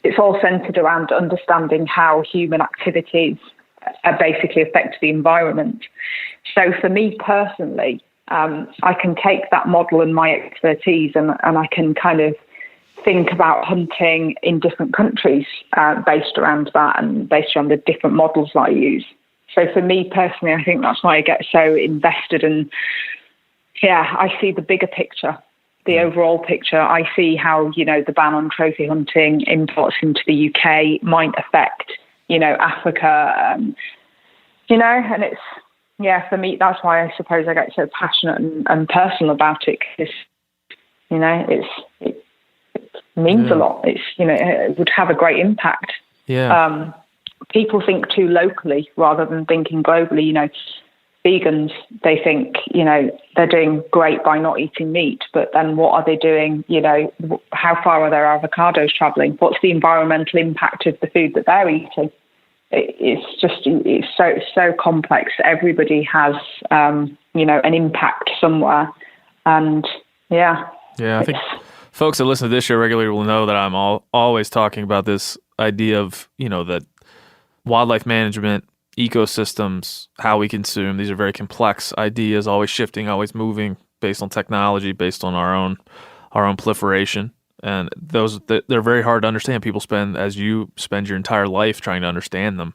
it's all centered around understanding how human activities basically affect the environment. So for me personally, I can take that model and my expertise and I can kind of think about hunting in different countries based around that and based around the different models I use. So for me personally, I think that's why I get so invested. And I see the bigger picture, the overall picture. I see how, the ban on trophy hunting imports into the UK might affect, Africa, and it's, for me, that's why I suppose I get so passionate and personal about it, because, it means a lot. It's, it would have a great impact. Yeah. People think too locally rather than thinking globally. Vegans, they think, they're doing great by not eating meat, but then what are they doing? How far are their avocados traveling? What's the environmental impact of the food that they're eating? It's so complex. Everybody has, an impact somewhere. And yeah, I think folks that listen to this show regularly will know that I'm always talking about this idea of, that wildlife management, ecosystems, how we consume. These are very complex ideas, always shifting, always moving based on technology, based on our own proliferation. And they're very hard to understand. People spend your entire life trying to understand them.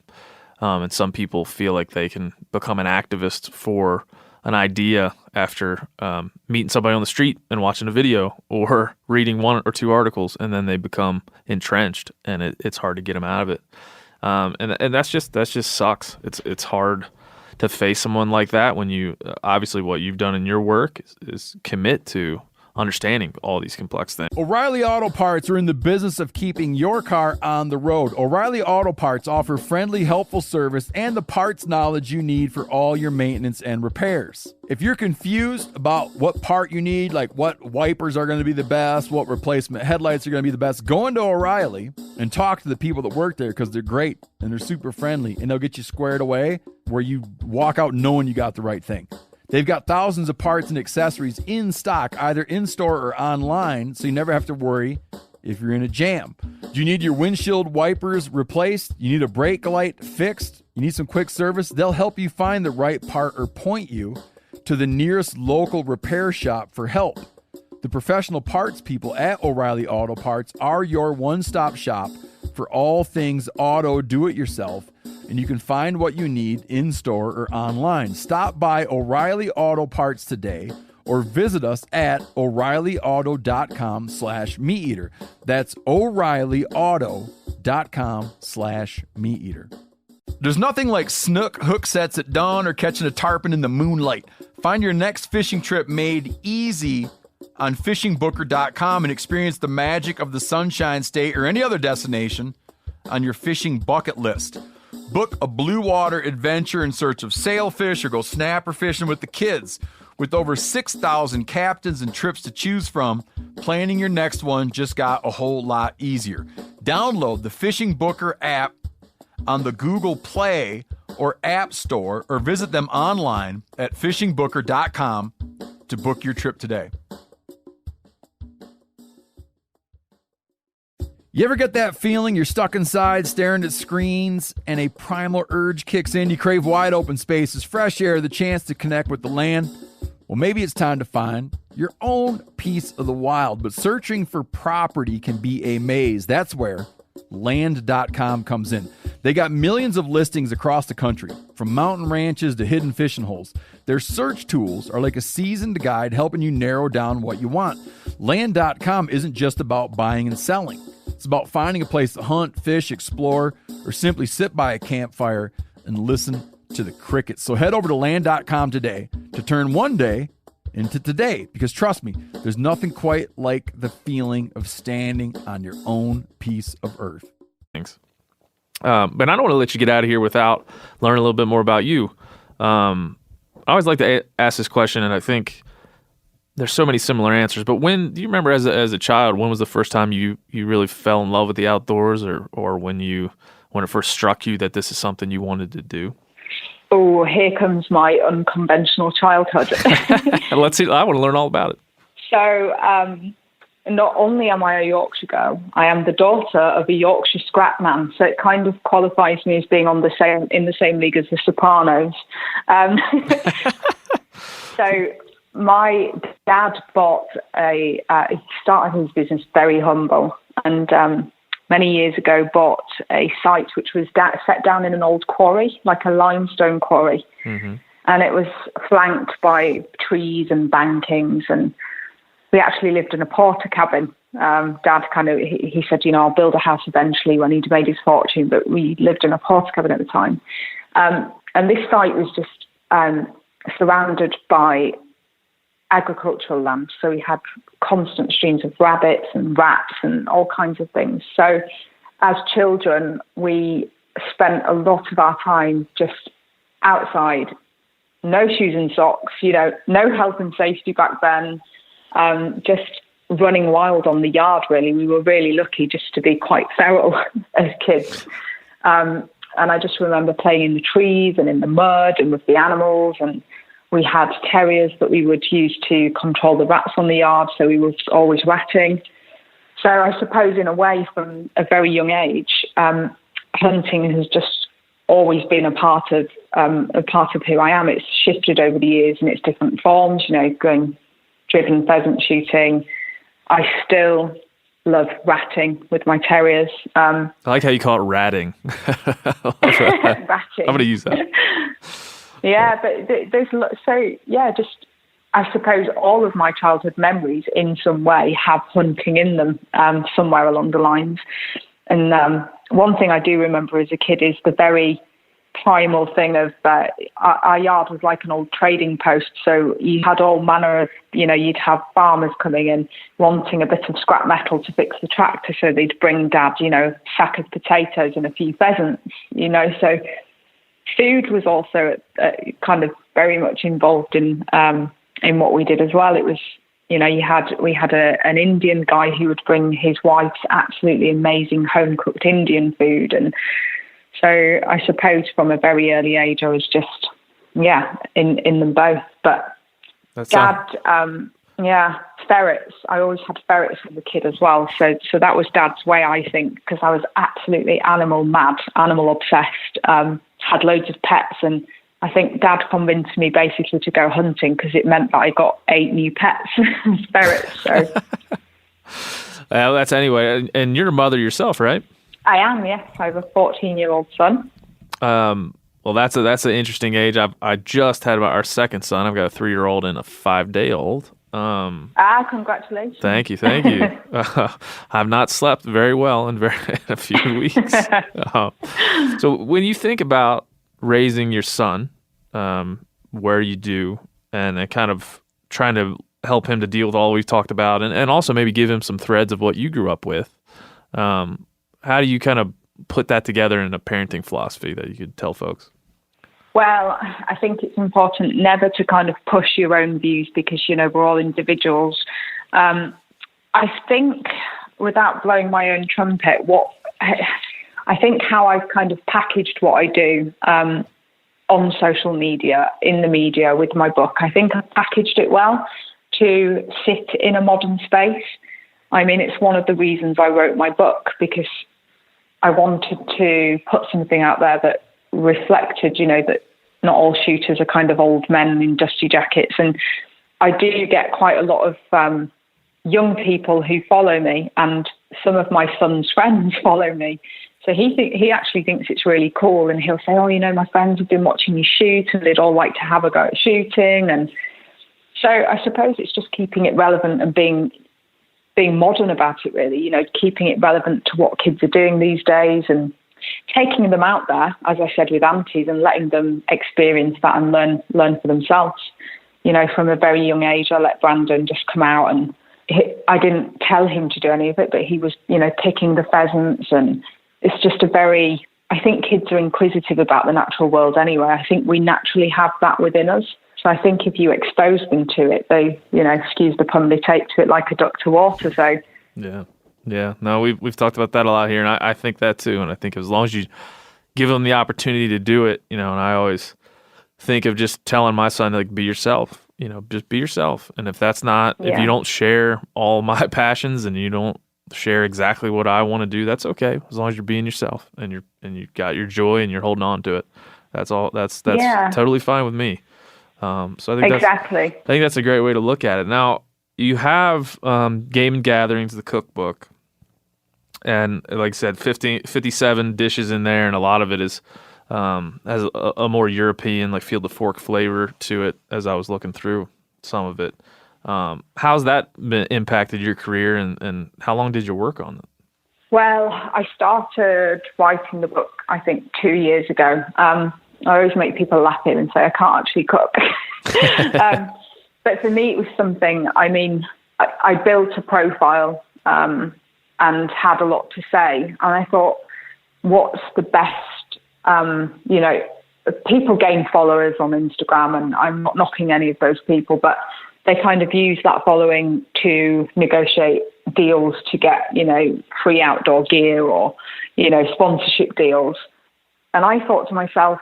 And some people feel like they can become an activist for an idea after meeting somebody on the street and watching a video or reading one or two articles, and then they become entrenched, and it's hard to get them out of it. And that's just sucks. It's hard to face someone like that when you obviously what you've done in your work is commit to understanding all these complex things. O'Reilly Auto Parts are in the business of keeping your car on the road. O'Reilly Auto Parts offer friendly, helpful service and the parts knowledge you need for all your maintenance and repairs. If you're confused about what part you need, like what wipers are going to be the best, what replacement headlights are going to be the best, go into O'Reilly and talk to the people that work there because they're great and they're super friendly and they'll get you squared away where you walk out knowing you got the right thing. They've got thousands of parts and accessories in stock, either in-store or online, so you never have to worry if you're in a jam. Do you need your windshield wipers replaced? You need a brake light fixed? You need some quick service? They'll help you find the right part or point you to the nearest local repair shop for help. The professional parts people at O'Reilly Auto Parts are your one-stop shop for all things auto do-it-yourself, and you can find what you need in-store or online. Stop by O'Reilly Auto Parts today or visit us at O'ReillyAuto.com/MeatEater. That's O'ReillyAuto.com/MeatEater. There's nothing like snook hook sets at dawn or catching a tarpon in the moonlight. Find your next fishing trip made easy on fishingbooker.com and experience the magic of the Sunshine State or any other destination on your fishing bucket list. Book a blue water adventure in search of sailfish or go snapper fishing with the kids. With over 6,000 captains and trips to choose from, planning your next one just got a whole lot easier. Download the Fishing Booker app on the Google Play or App Store or visit them online at fishingbooker.com to book your trip today. You ever get that feeling you're stuck inside staring at screens and a primal urge kicks in? You crave wide open spaces, fresh air, the chance to connect with the land. Well, maybe it's time to find your own piece of the wild, but searching for property can be a maze. That's where Land.com comes in. They got millions of listings across the country, from mountain ranches to hidden fishing holes. Their search tools are like a seasoned guide helping you narrow down what you want. Land.com isn't just about buying and selling. It's about finding a place to hunt, fish, explore, or simply sit by a campfire and listen to the crickets. So head over to Land.com today to turn one day into today, because trust me, there's nothing quite like the feeling of standing on your own piece of earth. Thanks. But I don't want to let you get out of here without learning a little bit more about you. I always like to ask this question, and I think there's so many similar answers. But do you remember as a child, when was the first time you really fell in love with the outdoors, or when it first struck you that this is something you wanted to do? Oh, here comes my unconventional childhood. Let's see. I want to learn all about it. So, not only am I a Yorkshire girl, I am the daughter of a Yorkshire scrapman. So it kind of qualifies me as being in the same league as the Sopranos. So my dad he started his business very humble, and many years ago bought a site which was set down in an old quarry, like a limestone quarry. Mm-hmm. And it was flanked by trees and bankings, and we actually lived in a porter cabin. Dad he said, I'll build a house eventually when he'd made his fortune, but we lived in a porter cabin at the time. And this site was just surrounded by agricultural land. So we had constant streams of rabbits and rats and all kinds of things. So as children, we spent a lot of our time just outside, no shoes and socks, no health and safety back then, just running wild on the yard, really. We were really lucky just to be quite feral as kids. And I just remember playing in the trees and in the mud and with the animals, and we had terriers that we would use to control the rats on the yard, so we were always ratting. So I suppose in a way, from a very young age, hunting has just always been a part of who I am. It's shifted over the years in its different forms, going driven pheasant shooting. I still love ratting with my terriers. I like how you call it ratting. Ratting. I'm going to use that. Yeah, but just I suppose all of my childhood memories in some way have hunting in them somewhere along the lines. And one thing I do remember as a kid is the very primal thing of our yard was like an old trading post. So you had all manner of, you'd have farmers coming in wanting a bit of scrap metal to fix the tractor. So they'd bring Dad, a sack of potatoes and a few pheasants, So food was also kind of very much involved in what we did as well. It was, we had an Indian guy who would bring his wife's absolutely amazing home cooked Indian food. And so I suppose from a very early age, I was just, in them both. But Dad, ferrets. I always had ferrets as a kid as well. So that was Dad's way, I think, because I was absolutely animal mad, animal obsessed, had loads of pets. And I think Dad convinced me basically to go hunting because it meant that I got 8 new pets as ferrets. So. Well, that's anyway. And you're a mother yourself, right? I am, yes. I have a 14-year-old son. Well, that's an interesting age. I just had our second son. I've got a 3-year-old and a 5-day-old. Congratulations. Thank you. I've not slept very well in a few weeks. So when you think about raising your son, where you do, and kind of trying to help him to deal with all we've talked about, and also maybe give him some threads of what you grew up with, how do you kind of put that together in a parenting philosophy that you could tell folks? Well, I think it's important never to kind of push your own views because, we're all individuals. I think, without blowing my own trumpet, I think how I've kind of packaged what I do on social media, in the media, with my book, I think I've packaged it well to sit in a modern space. I mean, it's one of the reasons I wrote my book, because I wanted to put something out there that reflected, that not all shooters are kind of old men in dusty jackets. And I do get quite a lot of young people who follow me, and some of my son's friends follow me. So he actually thinks it's really cool, and he'll say, oh, my friends have been watching you shoot and they'd all like to have a go at shooting. And so I suppose it's just keeping it relevant and being modern about it, really, keeping it relevant to what kids are doing these days and taking them out there, as I said, with aunties and letting them experience that and learn for themselves. From a very young age, I let Brandon just come out, and I didn't tell him to do any of it, but he was, picking the pheasants. And it's just I think kids are inquisitive about the natural world anyway. I think we naturally have that within us. So I think if you expose them to it, they, excuse the pun, they take to it like a duck to water. So yeah. No, we've talked about that a lot here, and I think that too. And I think as long as you give them the opportunity to do it, and I always think of just telling my son, like, be yourself. Just be yourself. And if that's not, if you don't share all my passions and you don't share exactly what I want to do, that's okay. As long as you're being yourself and you got your joy and you're holding on to it, that's all. That's totally fine with me. So I think exactly. I think that's a great way to look at it. Now, you have Game and Gatherings, the cookbook, and like I said, 57 dishes in there, and a lot of it is has a more European, like field of fork flavor to it. As I was looking through some of it, how's that impacted your career, and how long did you work on it? Well, I started writing the book, I think, 2 years ago. I always make people laugh here and say I can't actually cook. But for me, it was something, I built a profile and had a lot to say. And I thought, what's the best, people gain followers on Instagram, and I'm not knocking any of those people, but they kind of use that following to negotiate deals to get, free outdoor gear or, sponsorship deals. And I thought to myself,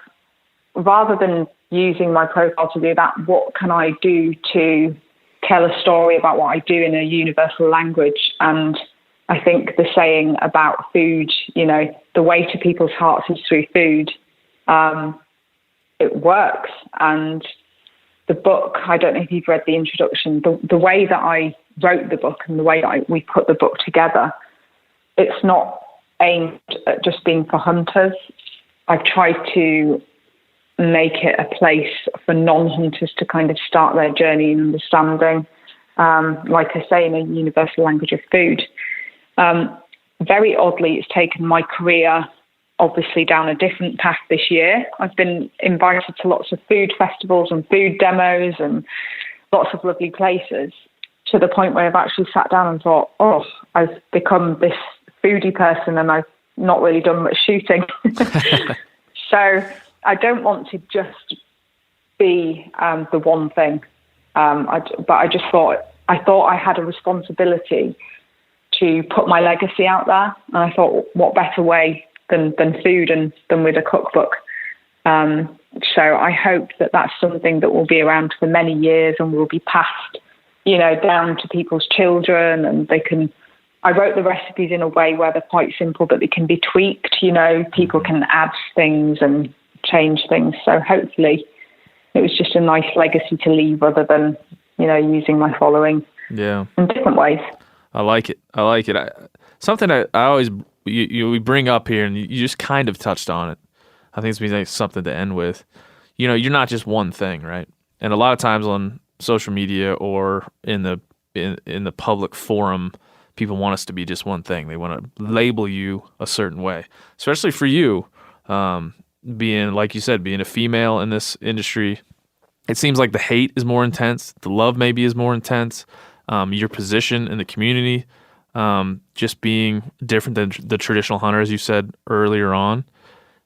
rather than using my profile to do that, what can I do to tell a story about what I do in a universal language? And I think the saying about food, the way to people's hearts is through food, it works. And the book, I don't know if you've read the introduction, the way that I wrote the book and the way that we put the book together, it's not aimed at just being for hunters. I've tried to make it a place for non-hunters to kind of start their journey in understanding, like I say, in a universal language of food. Very oddly, it's taken my career obviously down a different path this year. I've been invited to lots of food festivals and food demos and lots of lovely places, to the point where I've actually sat down and thought, oh, I've become this foodie person and I've not really done much shooting. So I don't want to just be the one thing. But I just thought I had a responsibility to put my legacy out there. And I thought, what better way than food and than with a cookbook. So I hope that that's something that will be around for many years and will be passed, down to people's children, and I wrote the recipes in a way where they're quite simple, but they can be tweaked, people can add things and change things. So hopefully it was just a nice legacy to leave, other than, using my following in different ways. I like it. Something I always we bring up here, and you just kind of touched on it. I think it's like something to end with. You're not just one thing, right? And a lot of times on social media or in the public forum, people want us to be just one thing. They want to label you a certain way, especially for you, being, like you said, being a female in this industry. It seems like the hate is more intense. The love maybe is more intense. Your position in the community, just being different than the traditional hunter, as you said earlier on,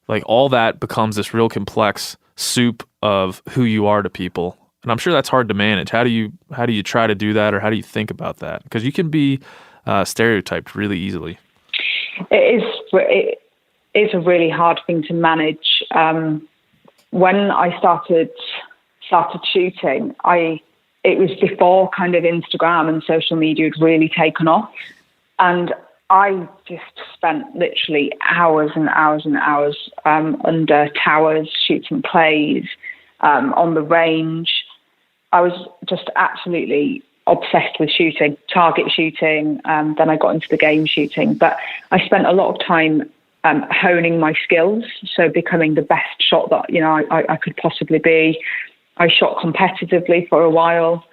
like all that becomes this real complex soup of who you are to people. And I'm sure that's hard to manage. How do you try to do that, or how do you think about that? Because you can be stereotyped really easily. It is a really hard thing to manage. When I started shooting, it was before kind of Instagram and social media had really taken off. And I just spent literally hours and hours and hours under towers, shooting plays, on the range. I was just absolutely obsessed with shooting, target shooting. Then I got into the game shooting. But I spent a lot of time honing my skills, so becoming the best shot that I could possibly be. I shot competitively for a while,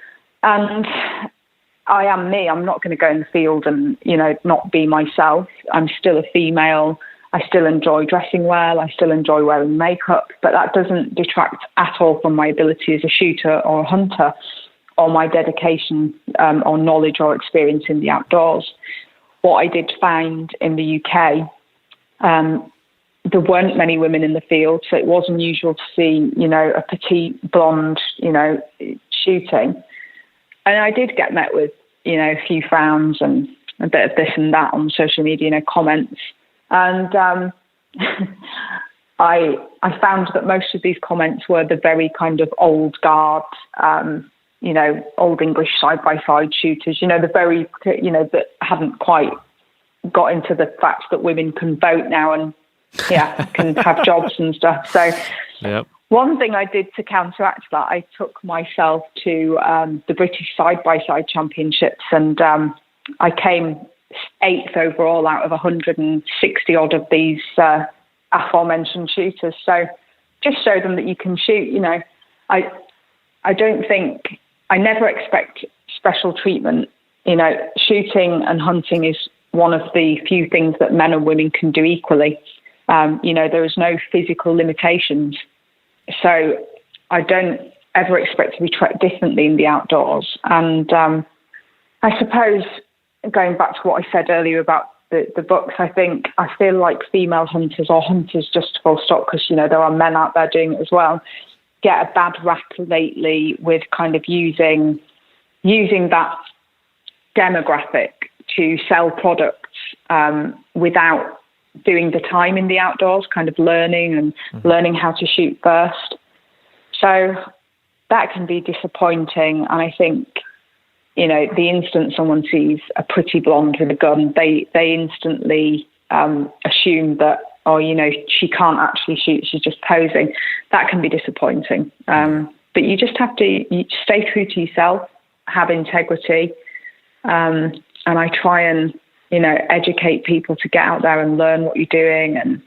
and I am me. I'm not going to go in the field and not be myself. I'm still a female. I still enjoy dressing well. I still enjoy wearing makeup, but that doesn't detract at all from my ability as a shooter or a hunter, or my dedication or knowledge or experience in the outdoors. What I did find in the UK, there weren't many women in the field, so it was unusual to see, a petite blonde, shooting. And I did get met with, a few frowns and a bit of this and that on social media, comments. And I found that most of these comments were the very kind of old guard, old English side-by-side shooters, the very, that hadn't quite got into the fact that women can vote now and can have jobs and stuff. So one thing I did to counteract that, I took myself to the British side-by-side championships, and I came 8th overall out of 160 odd of these aforementioned shooters. So just show them that you can shoot. I don't think, I never expect special treatment. Shooting and hunting is one of the few things that men and women can do equally. There is no physical limitations. So I don't ever expect to be treated differently in the outdoors. And I suppose, going back to what I said earlier about the books, I feel like female hunters, or hunters just full stop, because, there are men out there doing it as well, get a bad rap lately with kind of using that demographic to sell products without doing the time in the outdoors, kind of learning how to shoot first. So that can be disappointing. And I think, the instant someone sees a pretty blonde with a gun, they instantly assume that, she can't actually shoot, she's just posing. That can be disappointing. But you just have to stay true to yourself, have integrity. And I try and, educate people to get out there and learn what you're doing, and,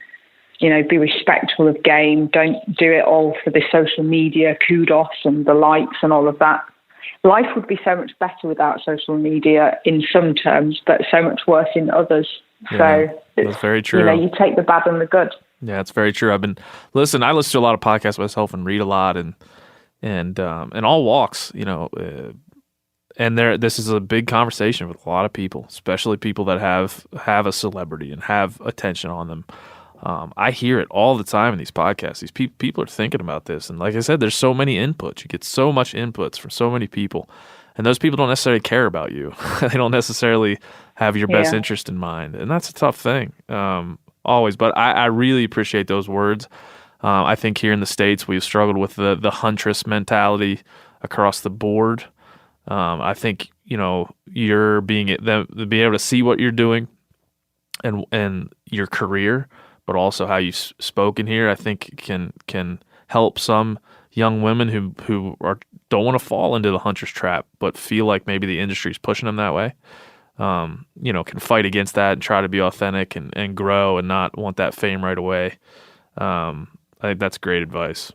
be respectful of game. Don't do it all for the social media kudos and the likes and all of that. Life would be so much better without social media in some terms, but so much worse in others. Yeah, so that's very true. You take the bad and the good. Yeah, it's very true. I listen to a lot of podcasts myself and read a lot and all walks, and this is a big conversation with a lot of people, especially people that have a celebrity and have attention on them. I hear it all the time in these podcasts. These people are thinking about this. And like I said, there's so many inputs. You get so much inputs from so many people. And those people don't necessarily care about you. They don't necessarily have your best interest in mind. And that's a tough thing, always. But I really appreciate those words. I think here in the States, we've struggled with the huntress mentality across the board. I think, you're being able to see what you're doing and your career, but also how you've spoken here, I think can help some young women who don't want to fall into the hunter's trap, but feel like maybe the industry's pushing them that way. Can fight against that and try to be authentic and grow and not want that fame right away. I think that's great advice.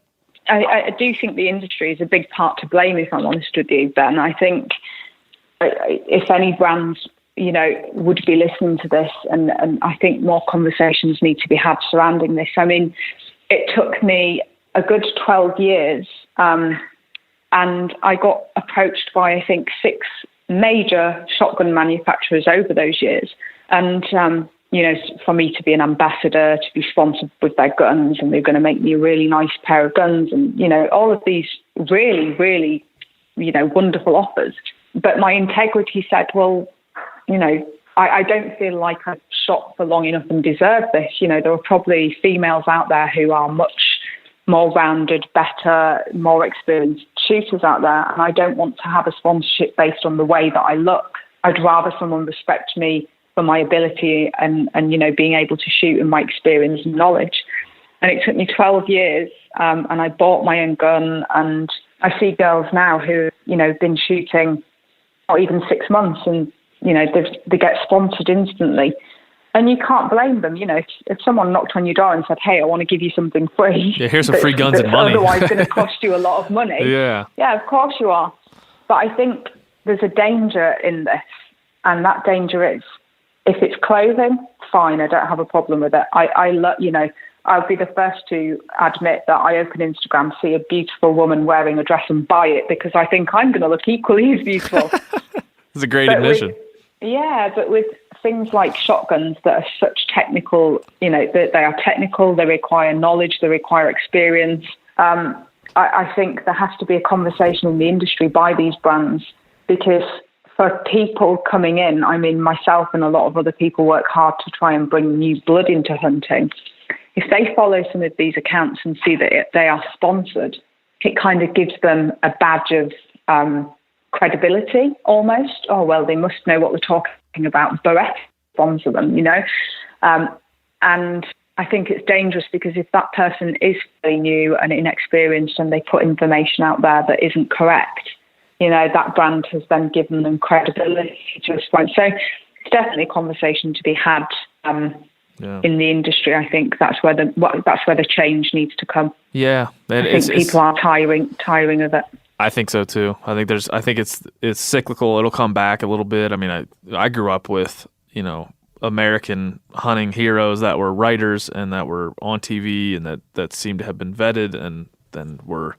I do think the industry is a big part to blame, if I'm honest with you, Ben. I think if any brands, would be listening to this, and I think more conversations need to be had surrounding this. I mean, it took me a good 12 years, and I got approached by, I think, 6 major shotgun manufacturers over those years. And, for me to be an ambassador, to be sponsored with their guns, and they're going to make me a really nice pair of guns, and, all of these really, really, wonderful offers. But my integrity said, well, I don't feel like I've shot for long enough and deserve this. There are probably females out there who are much more rounded, better, more experienced shooters out there, and I don't want to have a sponsorship based on the way that I look. I'd rather someone respect me for my ability and being able to shoot and my experience and knowledge. And it took me 12 years, and I bought my own gun, and I see girls now who, been shooting not even 6 months, and they get sponsored instantly. And you can't blame them. If someone knocked on your door and said, hey, I want to give you something free. Yeah, here's some free guns and money. Otherwise going to cost you a lot of money. Yeah. Yeah, of course you are. But I think there's a danger in this. And that danger is, if it's clothing, fine, I don't have a problem with it. I'll be the first to admit that I open Instagram, see a beautiful woman wearing a dress and buy it because I think I'm going to look equally as beautiful. It's a great admission. But with things like shotguns that are such technical, they are technical, they require knowledge, they require experience. I think there has to be a conversation in the industry by these brands, because for people coming in, I mean, myself and a lot of other people work hard to try and bring new blood into hunting. If they follow some of these accounts and see that they are sponsored, it kind of gives them a badge of credibility almost. Oh, well, they must know what we're talking about. Barrett sponsor them, and I think it's dangerous, because if that person is very new and inexperienced and they put information out there that isn't correct, that brand has then given them credibility to respond. So it's definitely a conversation to be had in the industry. I think that's where the change needs to come. Yeah, and I think people are tiring of it. I think so too. I think it's cyclical. It'll come back a little bit. I mean, I grew up with American hunting heroes that were writers and that were on TV and that seemed to have been vetted, and then were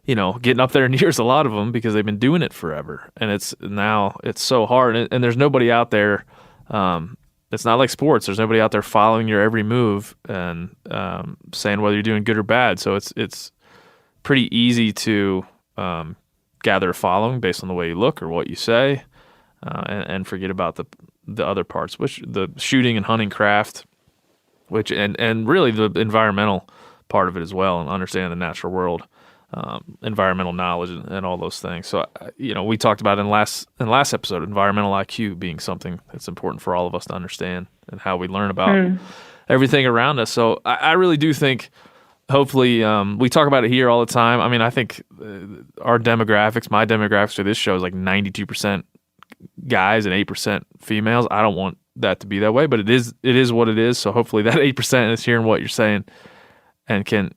getting up there in years, a lot of them, because they've been doing it forever. And it's so hard, and there's nobody out there. It's not like sports. There's nobody out there following your every move and saying whether you're doing good or bad. So it's pretty easy to gather a following based on the way you look or what you say, and forget about the other parts, which the shooting and hunting craft, which and really the environmental part of it as well, and understanding the natural world, environmental knowledge and all those things. So we talked about in last episode, environmental IQ being something that's important for all of us to understand, and how we learn about everything around us. So I really do think, hopefully, we talk about it here all the time. I mean, I think our demographics, my demographics for this show is like 92% guys and 8% females. I don't want that to be that way, but it is what it is. So hopefully that 8% is hearing what you're saying and can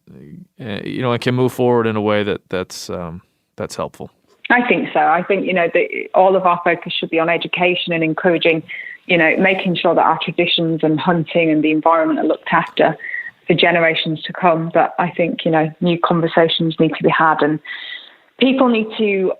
move forward in a way that's helpful. I think so. I think all of our focus should be on education and encouraging, making sure that our traditions and hunting and the environment are looked after. for generations to come. But I think, new conversations need to be had, and people need to,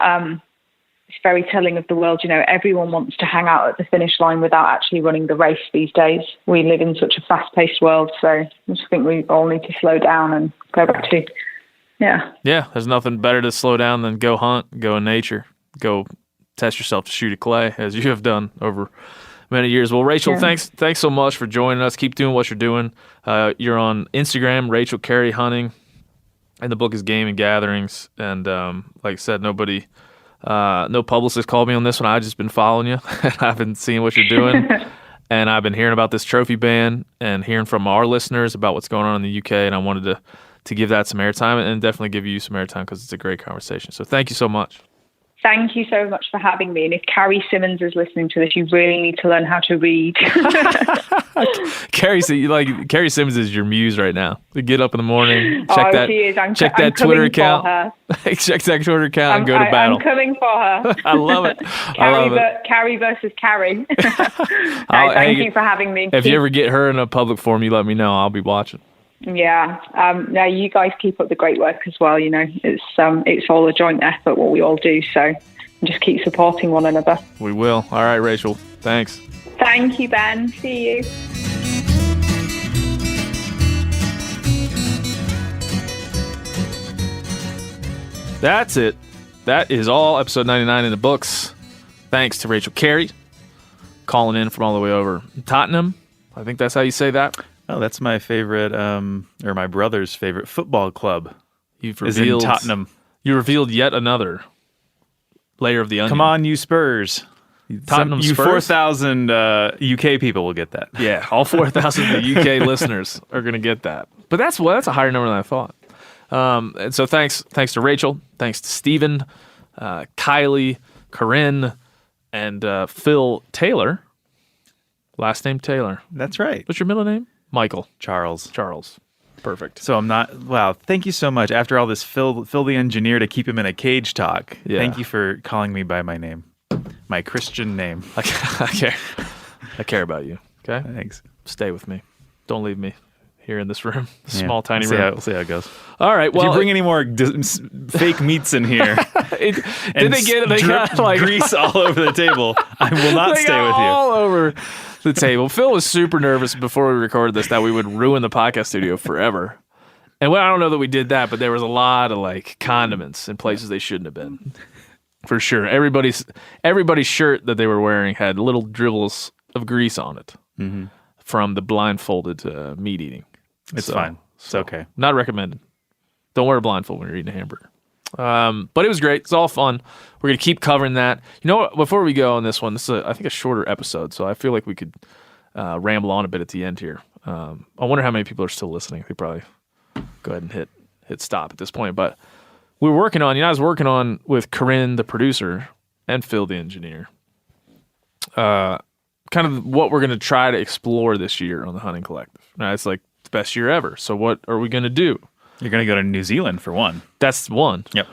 it's very telling of the world, everyone wants to hang out at the finish line without actually running the race these days. We live in such a fast-paced world, so I just think we all need to slow down and go back to, Yeah, there's nothing better to slow down than go hunt, go in nature, go test yourself to shoot a clay, as you have done over many years. Well, Rachel, thanks so much for joining us. Keep doing what you're doing. You're on Instagram, Rachel Carrie Hunting, and the book is Game and Gatherings. And like I said, no publicist called me on this one. I've just been following you. I've been seeing what you're doing. And I've been hearing about this trophy ban and hearing from our listeners about what's going on in the UK. And I wanted to give that some airtime and definitely give you some airtime because it's a great conversation. So thank you so much. Thank you so much for having me. And if Carrie Simmons is listening to this, you really need to learn how to read. Carrie Simmons is your muse right now. You get up in the morning, She is. check that Twitter account. Check that Twitter account and go to battle. I'm coming for her. I love it. Carrie versus Carrie. Thank you for having me. If you ever get her in a public forum, you let me know. I'll be watching. Yeah. Now you guys keep up the great work as well. It's all a joint effort what we all do. So just keep supporting one another. We will. All right, Rachel. Thanks. Thank you, Ben. See you. That's it. That is all. Episode 99 in the books. Thanks to Rachel Carrie calling in from all the way over Tottenham. I think that's how you say that. Oh, that's my favorite, or my brother's favorite football club. You've is in Tottenham. You revealed yet another layer of the onion. Come on, you Spurs. Tottenham you Spurs? 4,000 UK people will get that. Yeah, all 4,000 of the UK listeners are going to get that. But that's a higher number than I thought. And so thanks to Rachel, thanks to Stephen, Kylie, Corinne, and Phil Taylor. Last name Taylor. That's right. What's your middle name? Michael. Charles. Perfect. So I'm not. Wow. Thank you so much. After all this, Phil the engineer to keep him in a cage talk. Yeah. Thank you for calling me by my name, my Christian name. I care about you. Okay. Thanks. Stay with me. Don't leave me here in this room. Small, tiny room. We'll see how it goes. All right. Well, if you bring any more fake meats in here, did they got like grease all over the table, I will not stay with you. All over the table. Phil was super nervous before we recorded this that we would ruin the podcast studio forever. And I don't know that we did that, but there was a lot of like condiments in places they shouldn't have been. For sure. Everybody's shirt that they were wearing had little dribbles of grease on it from the blindfolded meat eating. It's fine. It's okay. Not recommended. Don't wear a blindfold when you're eating a hamburger. But it was great. It's all fun. We're going to keep covering that. You know what? Before we go on this one, this is, I think, a shorter episode, so I feel like we could ramble on a bit at the end here. I wonder how many people are still listening. They probably go ahead and hit stop at this point. But we were working on, I was working on with Corinne, the producer, and Phil, the engineer, kind of what we're going to try to explore this year on the Hunting Collective. Now, it's like the best year ever. So what are we going to do? You're going to go to New Zealand for one. That's one. Yep.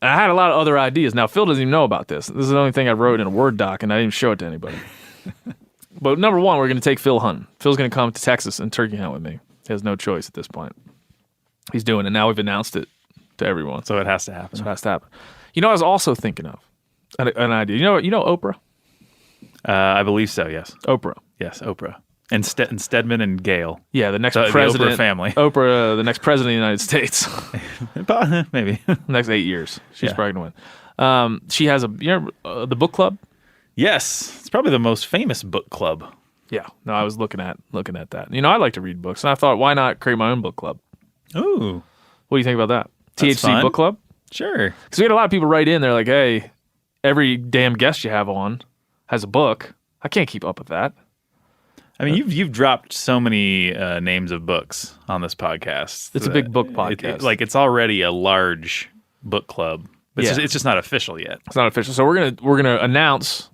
I had a lot of other ideas. Now, Phil doesn't even know about this. This is the only thing I wrote in a Word doc, and I didn't even show it to anybody. But number one, we're going to take Phil hunting. Phil's going to come to Texas and turkey hunt with me. He has no choice at this point. He's doing it. Now we've announced it to everyone. So it has to happen. You know, I was also thinking of an idea. You know Oprah? I believe so, yes. Oprah. Yes, Oprah. And Stedman and Gale. Yeah, the next president. The Oprah family. Oprah, the next president of the United States. Maybe. Next 8 years. She's probably going to win. She has the book club. Yes. It's probably the most famous book club. Yeah. No, I was looking at that. You know, I like to read books, and I thought, why not create my own book club? Ooh. What do you think about that? That's THC fun. Book Club? Sure. Because we had a lot of people write in. They're like, hey, every damn guest you have on has a book. I can't keep up with that. I mean, you've dropped so many names of books on this podcast. It's a big book podcast. It's already a large book club. But it's just not official yet. It's not official. So we're gonna announce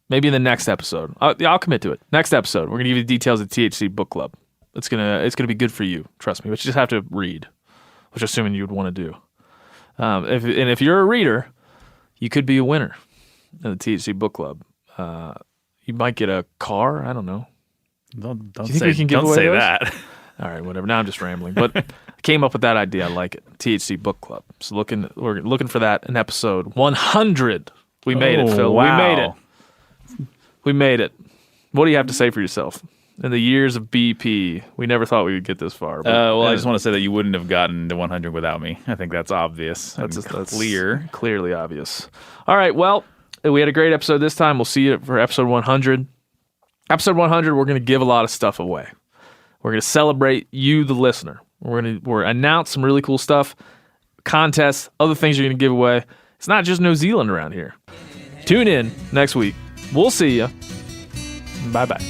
maybe in the next episode. I'll commit to it. Next episode, we're gonna give you the details of THC Book Club. It's gonna be good for you. Trust me. But you just have to read, which I'm assuming you would want to do. If you're a reader, you could be a winner in the THC Book Club. You might get a car. I don't know. Don't Do you think say, we can give don't away say those? that. All right, whatever. Now I'm just rambling, but I came up with that idea. I like it. THC Book Club. So we're looking for that in episode 100. We made it, Phil. Wow. We made it. We made it. What do you have to say for yourself? In the years of BP, we never thought we would get this far. But, I just want to say that you wouldn't have gotten to 100 without me. I think that's obvious. That's clear. Clearly obvious. All right, well, we had a great episode this time. We'll see you for episode 100. Episode 100, we're going to give a lot of stuff away. We're going to celebrate you, the listener. We're announce some really cool stuff, contests, other things you're going to give away. It's not just New Zealand around here. Tune in next week. We'll see you. Bye-bye.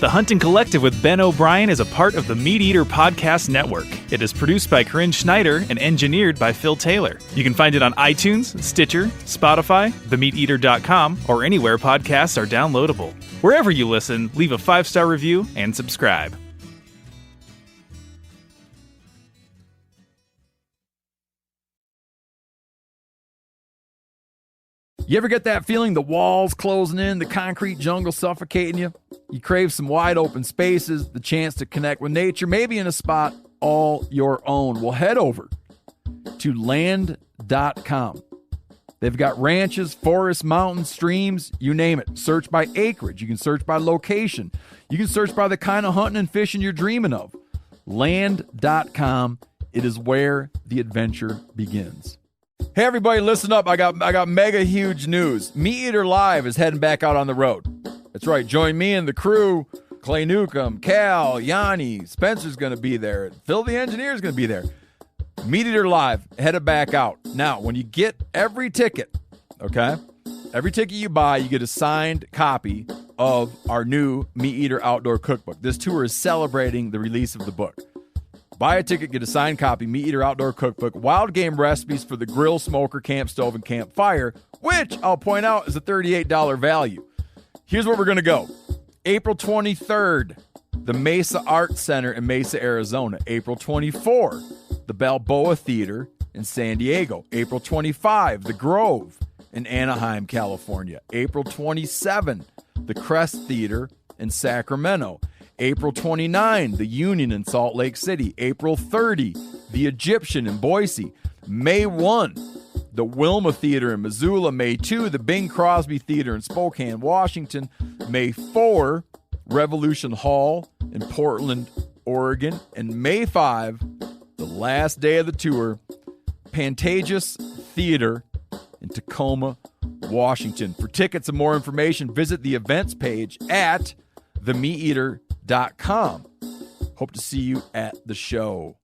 The Hunting Collective with Ben O'Brien is a part of the Meat Eater Podcast Network. It is produced by Corinne Schneider and engineered by Phil Taylor. You can find it on iTunes, Stitcher, Spotify, themeateater.com, or anywhere podcasts are downloadable. Wherever you listen, leave a 5-star review and subscribe. You ever get that feeling the walls closing in, the concrete jungle suffocating you? You crave some wide open spaces, the chance to connect with nature, maybe in a spot all your own. Well, head over to land.com. They've got ranches, forests, mountains, streams, you name it. Search by acreage. You can search by location. You can search by the kind of hunting and fishing you're dreaming of. Land.com. It is where the adventure begins. Hey everybody, listen up. I got mega huge news. Meat Eater Live is heading back out on the road. That's right. Join me and the crew. Clay Newcomb, Cal, Yanni, Spencer's going to be there. Phil the engineer is going to be there. Meat Eater Live headed back out. Now, when you get every ticket, okay? Every ticket you buy, you get a signed copy of our new Meat Eater Outdoor Cookbook. This tour is celebrating the release of the book. Buy a ticket, get a signed copy, Meat Eater Outdoor Cookbook, wild game recipes for the grill, smoker, camp stove, and campfire, which I'll point out is a $38 value. Here's where we're going to go. April 23rd, the Mesa Art Center in Mesa, Arizona. April 24, the Balboa Theater in San Diego. April 25, the Grove in Anaheim, California. April 27, the Crest Theater in Sacramento. April 29, the Union in Salt Lake City. April 30, the Egyptian in Boise. May 1, the Wilma Theater in Missoula. May 2, the Bing Crosby Theater in Spokane, Washington. May 4, Revolution Hall in Portland, Oregon. And May 5, the last day of the tour, Pantages Theater in Tacoma, Washington. For tickets and more information, visit the events page at themeateater.com. Hope to see you at the show.